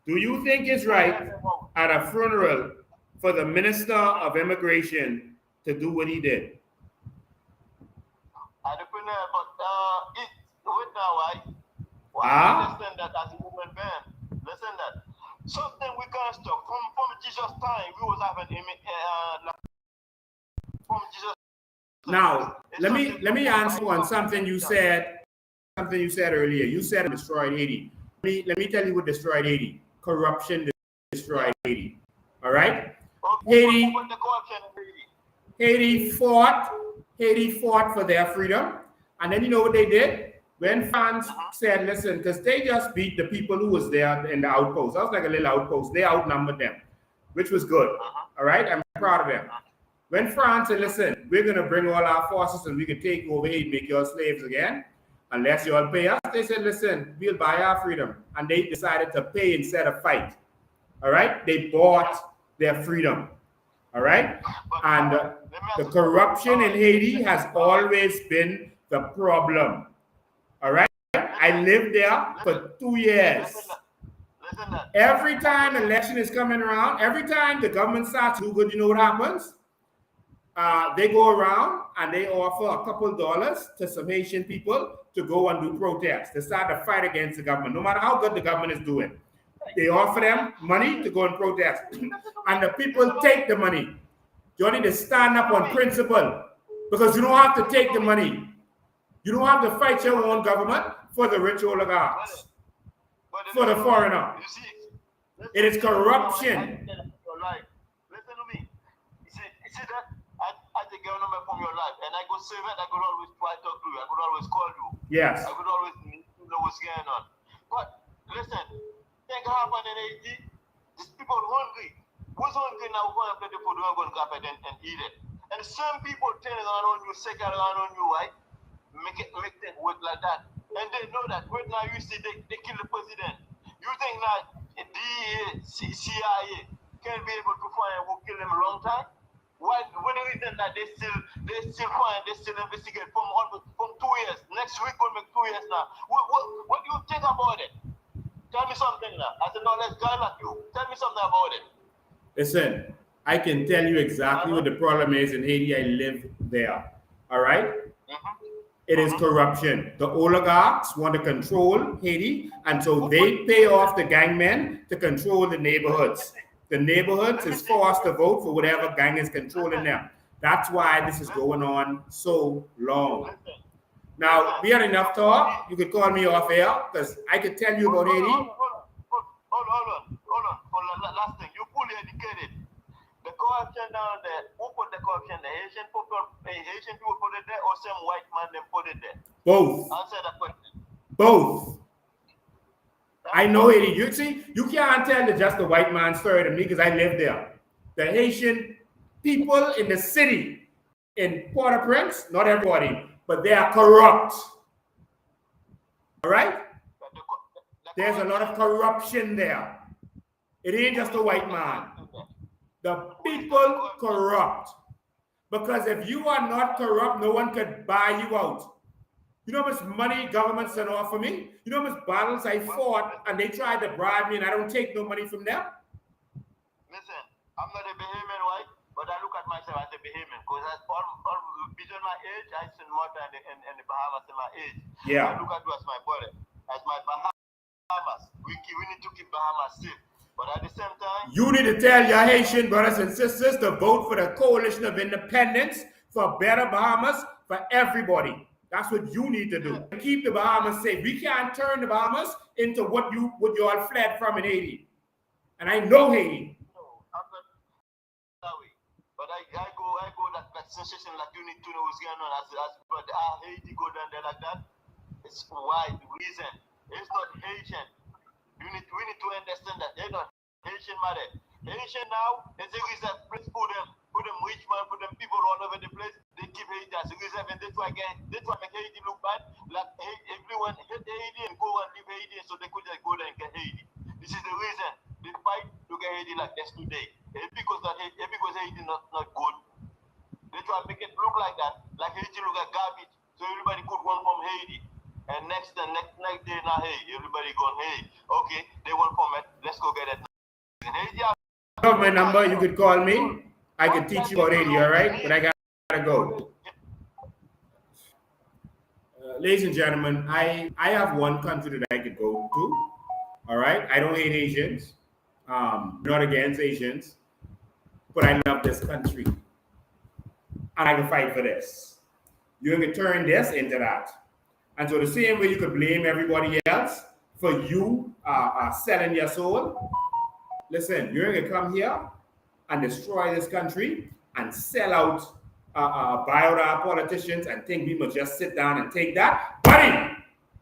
Do you think it's right at a funeral for the Minister of Immigration to do what he did? At the funeral, but wait now, I understand that as a woman man. Listen that. Something we can't stop. From Jesus' time, we was having from Jesus. Now, let me answer on something you said. Something you said earlier. You said it destroyed Haiti. Let me tell you what destroyed Haiti. Corruption destroyed Haiti. All right? Haiti fought for their freedom. And then you know what they did? When France said, listen, because they just beat the people who was there in the outpost. That was like a little outpost. They outnumbered them, which was good. All right? I'm proud of them. When France said, listen, we're going to bring all our forces and we can take over Haiti, make your slaves again. Unless you all pay us, they said, listen, we'll buy our freedom. And they decided to pay instead of fight. All right? They bought their freedom. All right? And the corruption in Haiti has always been the problem. All right? I lived there for 2 years. Every time election is coming around, every time the government starts to do good, you know what happens? They go around and they offer a couple dollars to some Haitian people to go and do protests. They start to fight against the government, no matter how good the government is doing. They offer them money to go and protest. And the people take the money. You need to stand up on principle because you don't have to take the money. You don't have to fight your own government for the rich oligarchs, for the foreigner. It is corruption. Listen to me. You see that? I take your number from your life, and I could save it. I could always try to talk to you. I could always call you. Yes. I could always know what's going on. But listen, things happen in Haiti. These people are hungry. Who's hungry now? We're going to put the food. We're going to grab it and eat it. And some people turn around on you, second around on you, right? Make things work like that. And they know that right now you see they kill the president. You think that DEA, CIA can be able to find who killed him a long time? Why? When the reason that they still investigate from 2 years. Next week will make 2 years now. What do you think about it? Tell me something now. I said, no, let's go at you. Tell me something about it. Listen, I can tell you exactly what the problem is in Haiti. I live there. All right? It is corruption. The oligarchs want to control Haiti, and so they pay off the gangmen to control the neighborhoods. The neighborhoods is forced to vote for whatever gang is controlling them. That's why this is going on so long. Now, we had enough talk. You could call me off air because I could tell you about Haiti. Hold on. Last thing, you fully educated. The corruption down there, who put the corruption there? Asian people put it there, or some white man they put it there? Both. Answer that question. Both. I know Haiti. You see, you can't tell just the white man's story to me because I live there. The Haitian people in the city, in Port-au-Prince, not everybody, but they are corrupt. All right? There's a lot of corruption there. It ain't just a white man. The people corrupt. Because if you are not corrupt, no one could buy you out. You know how much money government sent off for me? You know how much battles I fought and they tried to bribe me and I don't take no money from them? Listen, I'm not a behavior, right? but I look at myself as a Bahamian because all beyond my age, I spend more time in the Bahamas than my age. Yeah. I look at you as my brother, as my Bahamas. We need to keep Bahamas safe. But at the same time, you need to tell your Haitian brothers and sisters to vote for the Coalition of Independence for better Bahamas for everybody. That's what you need to do. Keep the Bahamas safe. We can't turn the Bahamas into what you all fled from in Haiti. And I know Haiti. No, I'm not that way. But I go that sensation like you need to know what's going on but Haiti go down there like that. It's why the reason. It's not Haitian. We need to understand that they're not Haitian matter. Haitian now is a reason for them rich man, put them people all over the place. They keep Haiti as a reserve and they try to make Haiti look bad. Like everyone hate Haiti and go and leave Haiti so they could just go there and get Haiti. This is the reason they fight to get Haiti like this today. Because Haiti not good. They try to make it look like that, like Haiti look like garbage, so everybody could run from Haiti. And next day, now, hey, everybody going, hey, okay, they want from it, let's go get it. Haiti, Government number, you could call me. I can teach you about Haiti, all right? But I gotta go. Ladies and gentlemen, I have one country that I could go to, all right? I don't hate Asians, not against Asians, but I love this country. And I can fight for this. You can turn this into that. And so the same way you could blame everybody else for you selling your soul, listen, you're going to come here and destroy this country and sell out, buy out our politicians and think we must just sit down and take that. Buddy,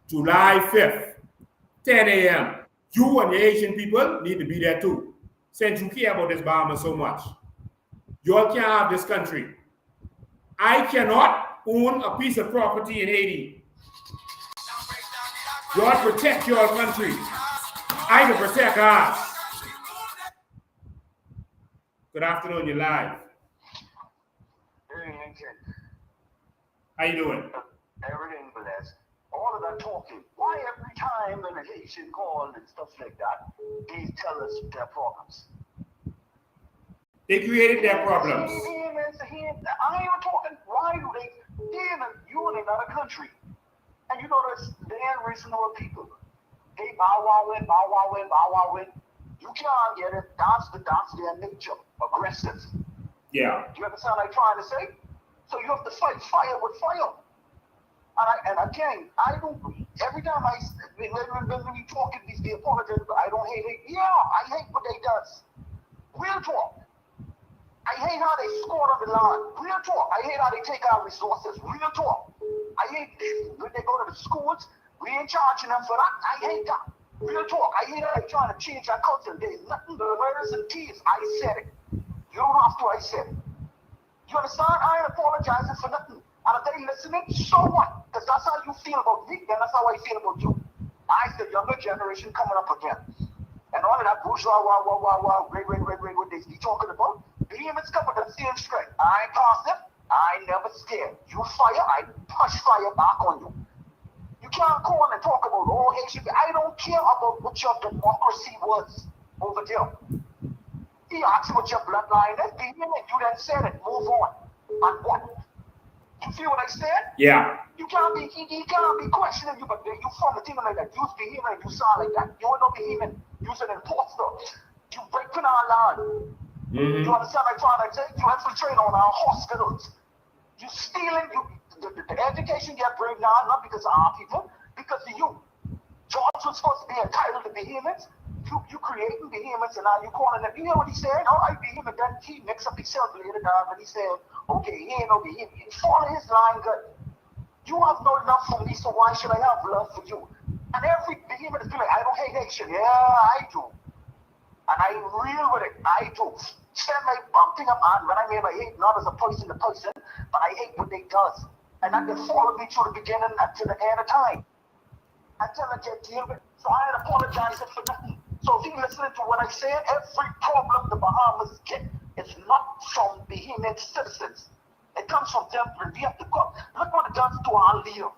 July 5th, 10 a.m., you and the Asian people need to be there too. Since you care about this Bahamas so much. You all can't have this country. I cannot own a piece of property in Haiti. You all protect your country. I can protect ours. Good afternoon, you're live. How you doing? Everything blessed. All of that talking. Why every time when a Haitian call and stuff like that, they tell us their problems? They created their problems. I ain't talking. Why do they? You in another country, and you notice they're reasonable people. They bow wow in, bow wow in, bow wow in. You can't get it. That's their nature. Aggressive. Yeah. Do you understand what I'm trying to say? So you have to fight fire with fire. And again, I don't. Every time when we talking these apologies, I don't hate it. Yeah, I hate what they does. Real talk. I hate how they score on the line. Real talk. I hate how they take our resources. Real talk. I hate when they go to the schools, we ain't charging them for that. I hate that. Real talk. I hate how they trying to change our culture. There's nothing but murders and tears. I said it. You don't have to, I said it. You understand? I ain't apologizing for nothing. And if they listening, so what? Because that's how you feel about me, then that's how I feel about you. I, the younger generation coming up again. And all of that bourgeois, great, what they be talking about. Demons come with the same strength. I ain't passive. I ain't never scared. You fire, I push fire back on you. You can't call and talk about all Haitian. I don't care about what your democracy was over there. He asked you what your bloodline is. You then said it. Move on. And what? You feel what I said? Yeah. He can't be questioning you, but you from a demon like that. You behaving and you sound like that. You ain't no behaving. You're an imposter. You breaking our land. You understand what I'm trying to say? You infiltrate on our hospitals. You stealing. The education get bring now, not because of our people, because of you. Jobs was supposed to be entitled to behemoths. You creating behemoths and now you calling them. You hear what he said? All right, behemoth. Then he mixed up himself later down when he said, okay, he ain't no behemoth. He follow his line good. You have no love for me, so why should I have love for you? And every behemoth is like, I don't hate Haitian. Yeah, I do. And I real with it. I do. Send my thing up on when I mean I hate not as a person to person, but I hate what they does. And that can follow me through the beginning until the end of time. Until I get deal with it. So I ain't apologizing for nothing. So if you listening to what I said, every problem the Bahamas get is not from behemoth citizens. It comes from them, and we have to go. Look what it does to our leader.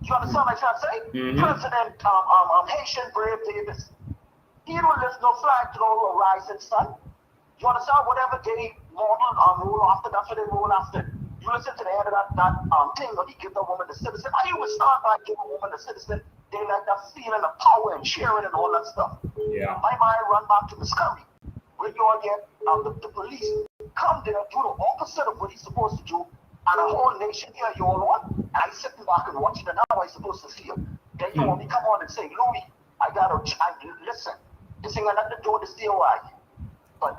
You understand what I'm trying to say? President Haitian Brave Davis. He don't lift no flag to no rising sun. You understand? Whatever they model roll after, that's what they roll after. You listen to the end of that thing when he give the woman the citizen. How you would start by giving a woman the citizen? They like that feeling of power and sharing and all that stuff. Yeah. My mind run back to Discovery. Where you all get the police come there, do the opposite of what he's supposed to do, and a whole nation here you all want. And I sitting back and watching it, now I'm supposed to feel. Then you want me come on and say, Louis, listen, this ain't got nothing to do with the COI. But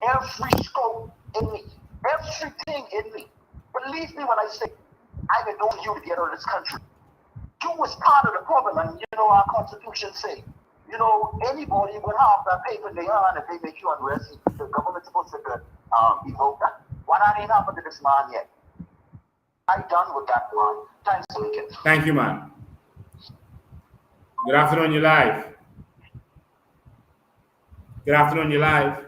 every scope in me, everything in me, believe me when I say, I've been known you to get out of this country. You was part of the problem, and you know our Constitution say, you know, anybody would have that paper in their hand if they make you unrest. The government's supposed to evoke that. Why not ain't happened to this man yet? I'm done with that, man. Thanks, Lincoln. Thank you, man. Good afternoon, you're live. Good afternoon, you're live.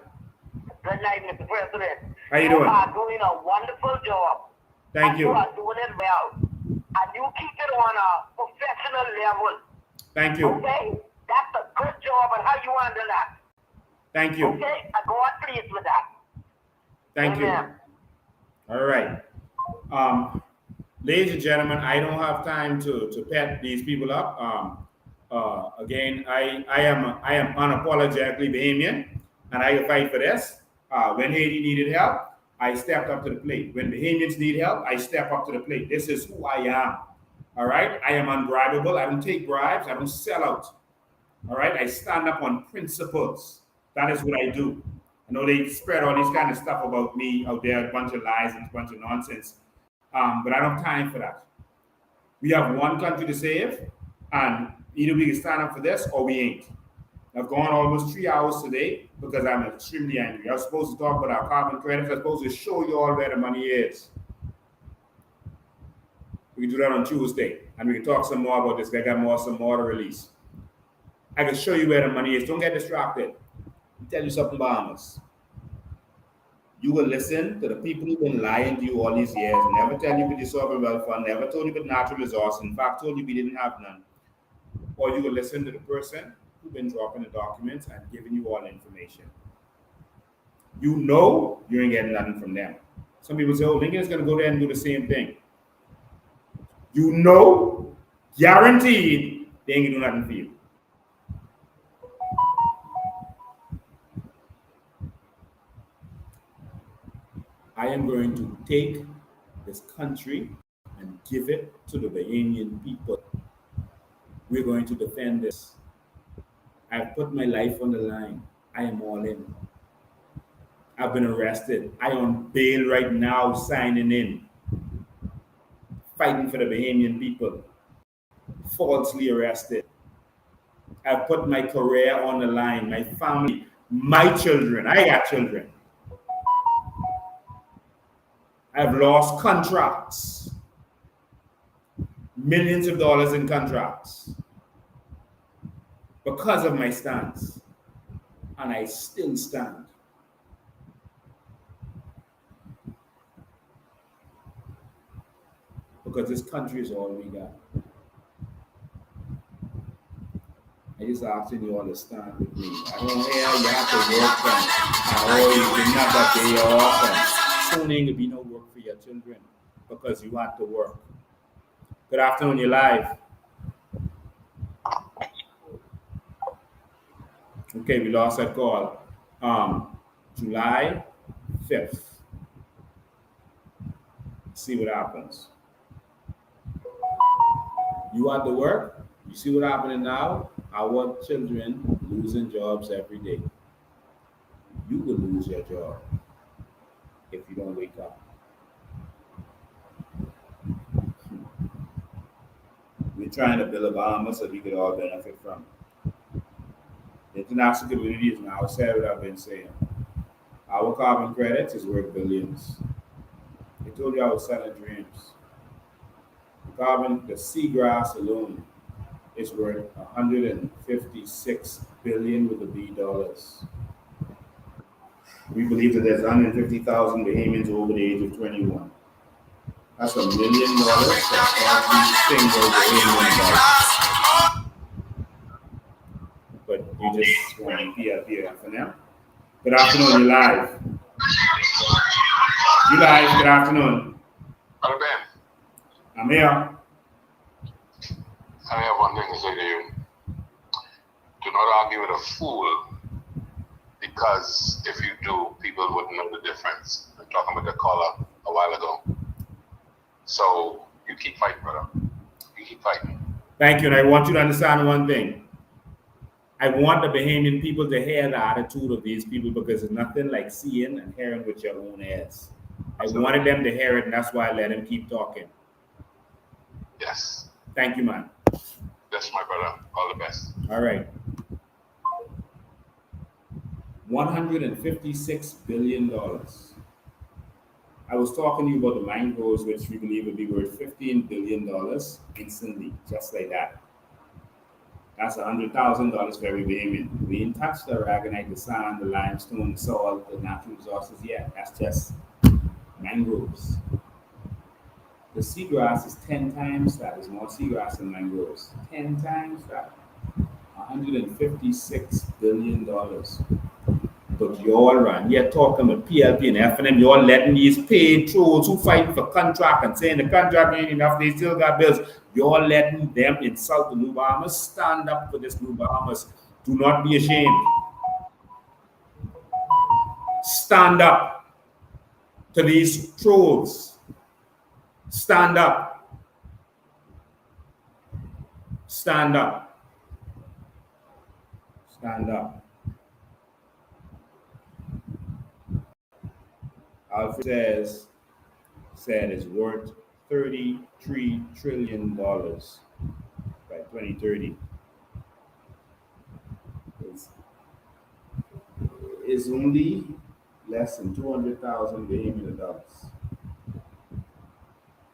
Good night, Mr. President. How you doing? You are doing a wonderful job. Thank you. You are doing it well. And you keep it on a professional level. Thank you. Okay? That's a good job on how you handle that. Thank you. Okay? I go on pleased with that. Thank Amen. you. All right. Ladies and gentlemen, I don't have time to pet these people up. Again, I am unapologetically Bahamian, and I fight for this. When Haiti needed help, I stepped up to the plate. When Bahamians need help, I step up to the plate. This is who I am. All right? I am unbribable. I don't take bribes. I don't sell out. All right? I stand up on principles. That is what I do. I know they spread all this kind of stuff about me out there, a bunch of lies and a bunch of nonsense. But I don't have time for that. We have one country to save, and either we can stand up for this or we ain't. I've gone almost 3 hours today because I'm extremely angry. I was supposed to talk about our carbon credits. I was supposed to show you all where the money is. We can do that on Tuesday, and we can talk some more about this. I got some more to release. I can show you where the money is. Don't get distracted. I'll tell you something, Bahamas. You will listen to the people who've been lying to you all these years, never tell you about the sovereign wealth fund, never told you about natural resources, in fact, told you we didn't have none. Or you will listen to the person who's been dropping the documents and giving you all the information. You know you ain't getting nothing from them. Some people say, oh, Lincoln's going to go there and do the same thing. You know, guaranteed, they ain't going to do nothing for you. I am going to take this country and give it to the Bahamian people. We're going to defend this. I've put my life on the line. I am all in. I've been arrested. I am on bail right now, signing in. Fighting for the Bahamian people. Falsely arrested. I've put my career on the line, my family, my children. I got children. I've lost contracts. Millions of dollars in contracts. Because of my stance. And I still stand. Because this country is all we got. I just asking you all to stand with me. I don't hear you have to work and you didn't have that day off and soon ain't gonna be no work for your children because you have to work. Good afternoon, you're live. Okay, we lost that call. July 5th. See what happens. You have to work. You see what happening now? Our children losing jobs every day. You will lose your job if you don't wake up. We're trying to build a Bahamas that we could all benefit from. The international community is now said what I've been saying. Our carbon credits is worth billions. I told you I was selling dreams. The seagrass alone is worth 156 billion with a B dollars. We believe that there's 150,000 Bahamians over the age of 21. That's $1 million for every single Bahamian dollar. But you just want to be up here for now. Good afternoon, you live. You live, good afternoon. Brother Ben, I'm here. I have one thing to say to you. Do not argue with a fool, because if you do, people wouldn't know the difference. I'm talking with the caller a while ago. So you keep fighting, brother. You keep fighting. Thank you, and I want you to understand one thing. I want the Bahamian people to hear the attitude of these people, because it's nothing like seeing and hearing with your own ears. I wanted them to hear it, and that's why I let them keep talking. Yes. Thank you, man. Yes, my brother. All the best. All right. $156 billion. I was talking to you about the mangroves, which we believe will be worth $15 billion instantly, just like that. That's $100,000 for every Bahamian. We didn't touch the aragonite, the sand, the limestone, the salt, the natural resources yet. That's just mangroves. The seagrass is 10 times that. There's more seagrass than mangroves. 10 times that. $156 billion. But you all run. You're talking with PLP and FNM. You're letting these paid trolls who fight for contract and saying the contract ain't enough, they still got bills. You're letting them insult the New Bahamas. Stand up for this New Bahamas. Do not be ashamed. Stand up to these trolls. Stand up. Stand up. Stand up. Alfred said it's worth $33 trillion by 2030. It's only less than 200,000 Bahamian adults.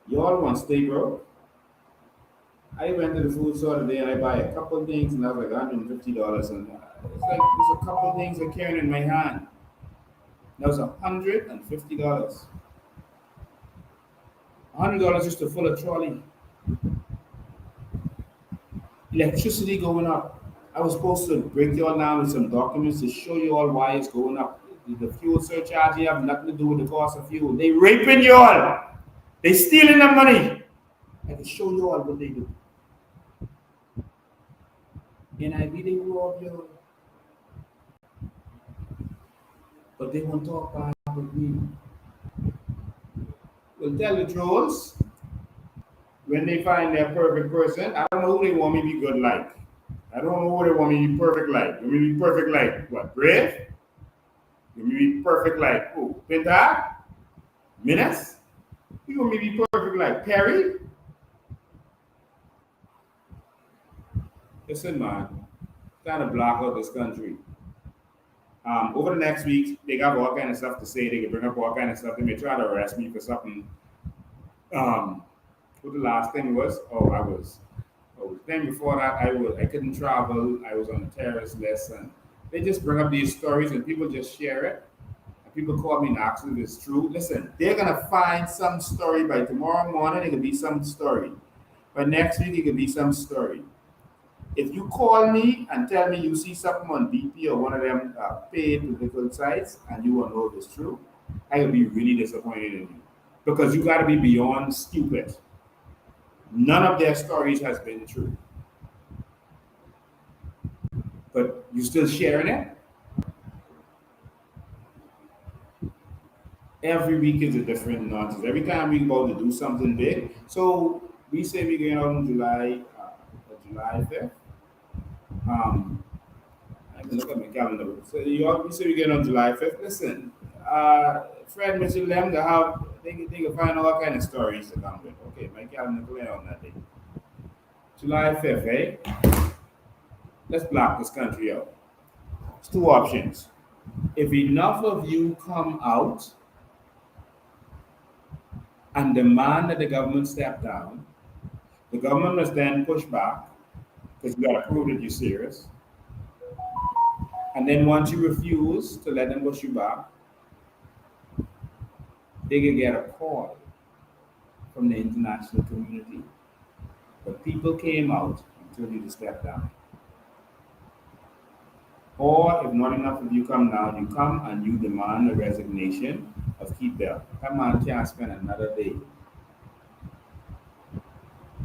You all want to stay broke? I went to the food store today and I buy a couple of things and that was like $150, and it's like there's a couple of things I'm carrying in my hand. That was $150. $100 just to fill a trolley. Electricity going up. I was supposed to break you all down with some documents to show you all why it's going up. The fuel surcharge here have nothing to do with the cost of fuel. They raping you all. They stealing the money. I can show you all what they do. NIB, they rob you. But they won't talk bad with me. Well, tell the trolls, when they find their perfect person, I don't know who they want me to be good like. I don't know who they want me to be perfect like. You want me to be perfect like what? Brave? You want me to be perfect like who? Pinta? Minas? You want me to be perfect like Perry? Listen, man, trying to block out this country. Over the next week, they got all kind of stuff to say. They can bring up all kind of stuff. They may try to arrest me for something. What the last thing was? Then before that, I couldn't travel. I was on the terrorist list, and they just bring up these stories, and people just share it. And people call me and ask if it's true. Listen, they're gonna find some story by tomorrow morning. It could be some story. By next week, it could be some story. If you call me and tell me you see something on BP or one of them paid political sites and you want to know if it's true, I will be really disappointed in you. Because you got to be beyond stupid. None of their stories has been true. But you still sharing it? Every week is a different nonsense. Every time we about to do something big. So we say we're going out on July 5th. I can look at my calendar. So we say we get on July 5th. Listen, Fred Mitchell them they can find all kind of stories to come with. Okay, my calendar clear on that day. July 5th, eh? Let's block this country out. It's two options. If enough of you come out and demand that the government step down, the government must then push back because you got to prove that you're serious. And then once you refuse to let them push you back, they can get a call from the international community. But people came out and told you to step down. Or if not enough of you come now, you come and you demand a resignation of Keith Bell. That man can't spend another day.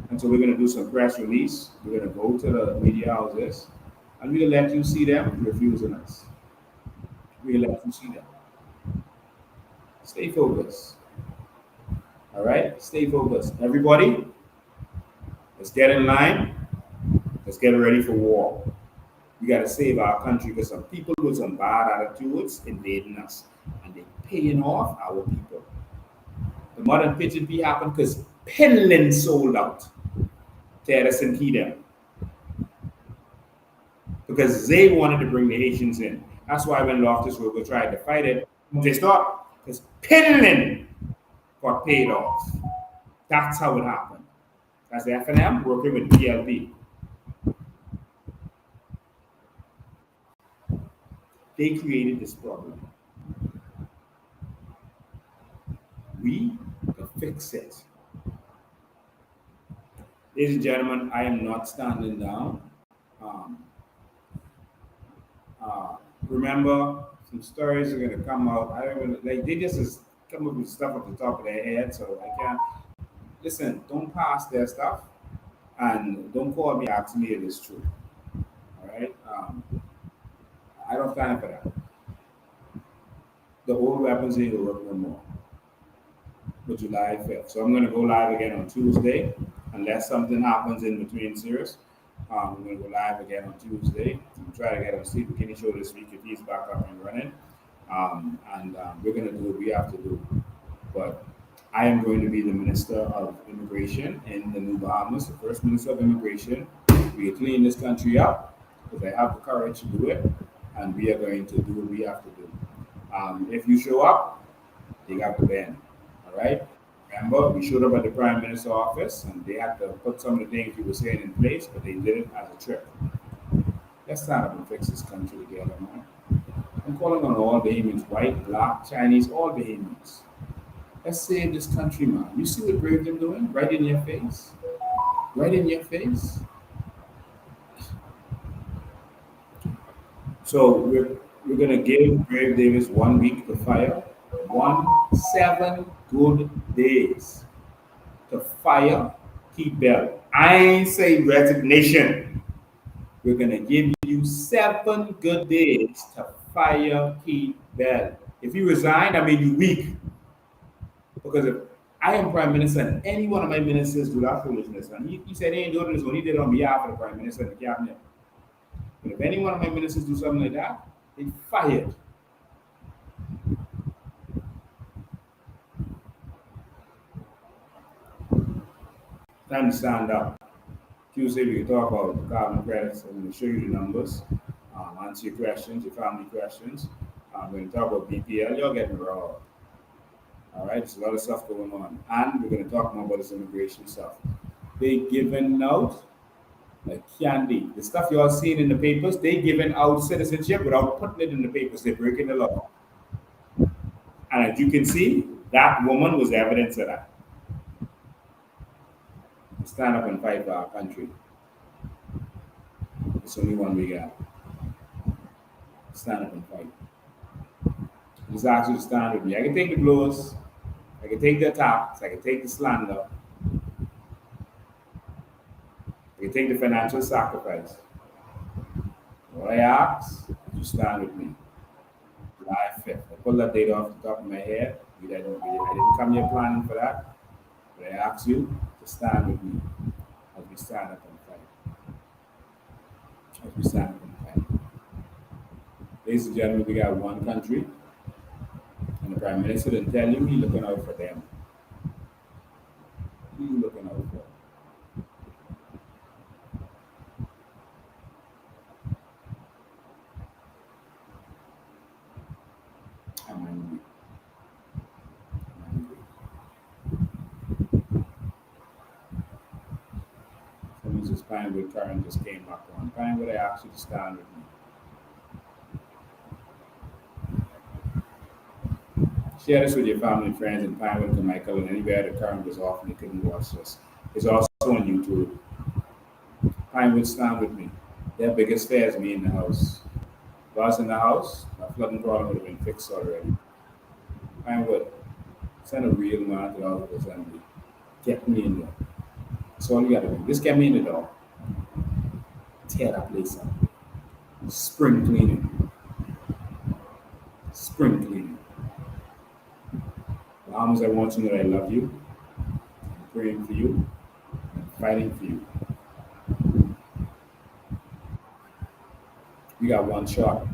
And so we're going to do some press release. We're going to go to the media houses and we'll let you see them refusing us. We'll let you see them. Stay focused. All right? Stay focused. Everybody, let's get in line. Let's get ready for war. We got to save our country because some people with some bad attitudes invading us. And they're paying off our people. The modern pigeon bee happened because Penland sold out to Edison Kedem. Because they wanted to bring the Haitians in. That's why when Loftus Rogo tried to fight it, they stopped. Because Penland got paid off. That's how it happened. That's the FNM working with PLP. They created this problem. We can fix it. Ladies and gentlemen, I am not standing down. Remember, some stories are going to come out. I don't even, like, they just come up with stuff at the top of their head, so I can't. Listen, don't pass their stuff, and don't call me asking me if it's true. All right? I don't stand for that. The old weapons ain't gonna work no more. But July 5th. So I'm going to go live again on Tuesday, unless something happens in between series. I'm going to go live again on Tuesday. I'm trying to get on Steve McKinney show this week if he's back up and running. We're going to do what we have to do. But I am going to be the Minister of Immigration in the New Bahamas, the first Minister of Immigration. We clean this country up because I have the courage to do it, and we are going to do what we have to do. If you show up, you got the band. All right? Remember, we showed up at the Prime Minister's office, and they had to put some of the things we were saying in place, but they did it as a trick. Let's stand up and fix this country together, man. I'm calling on all Bahamians, white, black, Chinese, all Bahamians. Let's save this country, man. You see what Brave them doing? Right in your face. Right in your face. So we're gonna give Brave Davis 1 week to fire. 7 good days to fire Keith Bell. I ain't say resignation. We're gonna give you 7 good days to fire Keith Bell. If you resign, I mean you weak. Because if I am Prime Minister and any one of my ministers do that foolishness, and he said he ain't doing this when he did it on behalf of the Prime Minister and the cabinet. But if any one of my ministers do something like that, they fired. Time to stand up. Tuesday we can talk about carbon credits. I'm going to show you the numbers, answer your questions, your family questions. I'm going to talk about BPL. You're getting raw. All right, there's a lot of stuff going on. And we're going to talk more about this immigration stuff. They giving out like candy. The stuff you all seen in the papers, they giving out citizenship without putting it in the papers. They're breaking the law. And as you can see, that woman was evidence of that. Stand up and fight for our country. It's only one we got. Stand up and fight. Just ask you to stand with me. I can take the blows. I can take the attacks. I can take the slander. I can take the financial sacrifice. All I ask is you stand with me. July 5th. I pulled that date off the top of my head. I didn't come here planning for that. But I ask you to stand with me as we stand up and fight. As we stand up and fight. Ladies and gentlemen, we got one country, and the Prime Minister didn't tell you he's looking out for them. He's looking out for them. I'm angry. Mrs. Pinewood Karen just came back on. Pinewood, I asked you to stand with me. Share this with your family and friends in Pinewood and Michael and anywhere the current was off and they couldn't watch this. It's also on YouTube. Pinewood, stand with me. Their biggest fear is me in the house. was in the house, my flooding problem would have been fixed already. I would send a real man to the house of assembly. Get me in there. That's all you gotta do. Just get me in the door. Tear that place up. Spring cleaning. Spring cleaning. Bahamas, I want you to know that I love you. I'm praying for you. I'm fighting for you. We got one shot.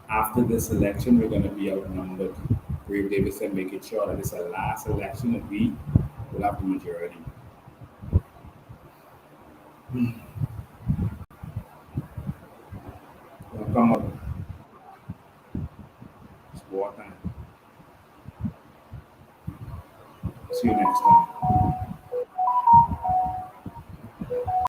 After this election, we're going to be outnumbered. Grave David said, make it sure that this is the last election that we will have the majority. Well, come on. It's war time. See you next time.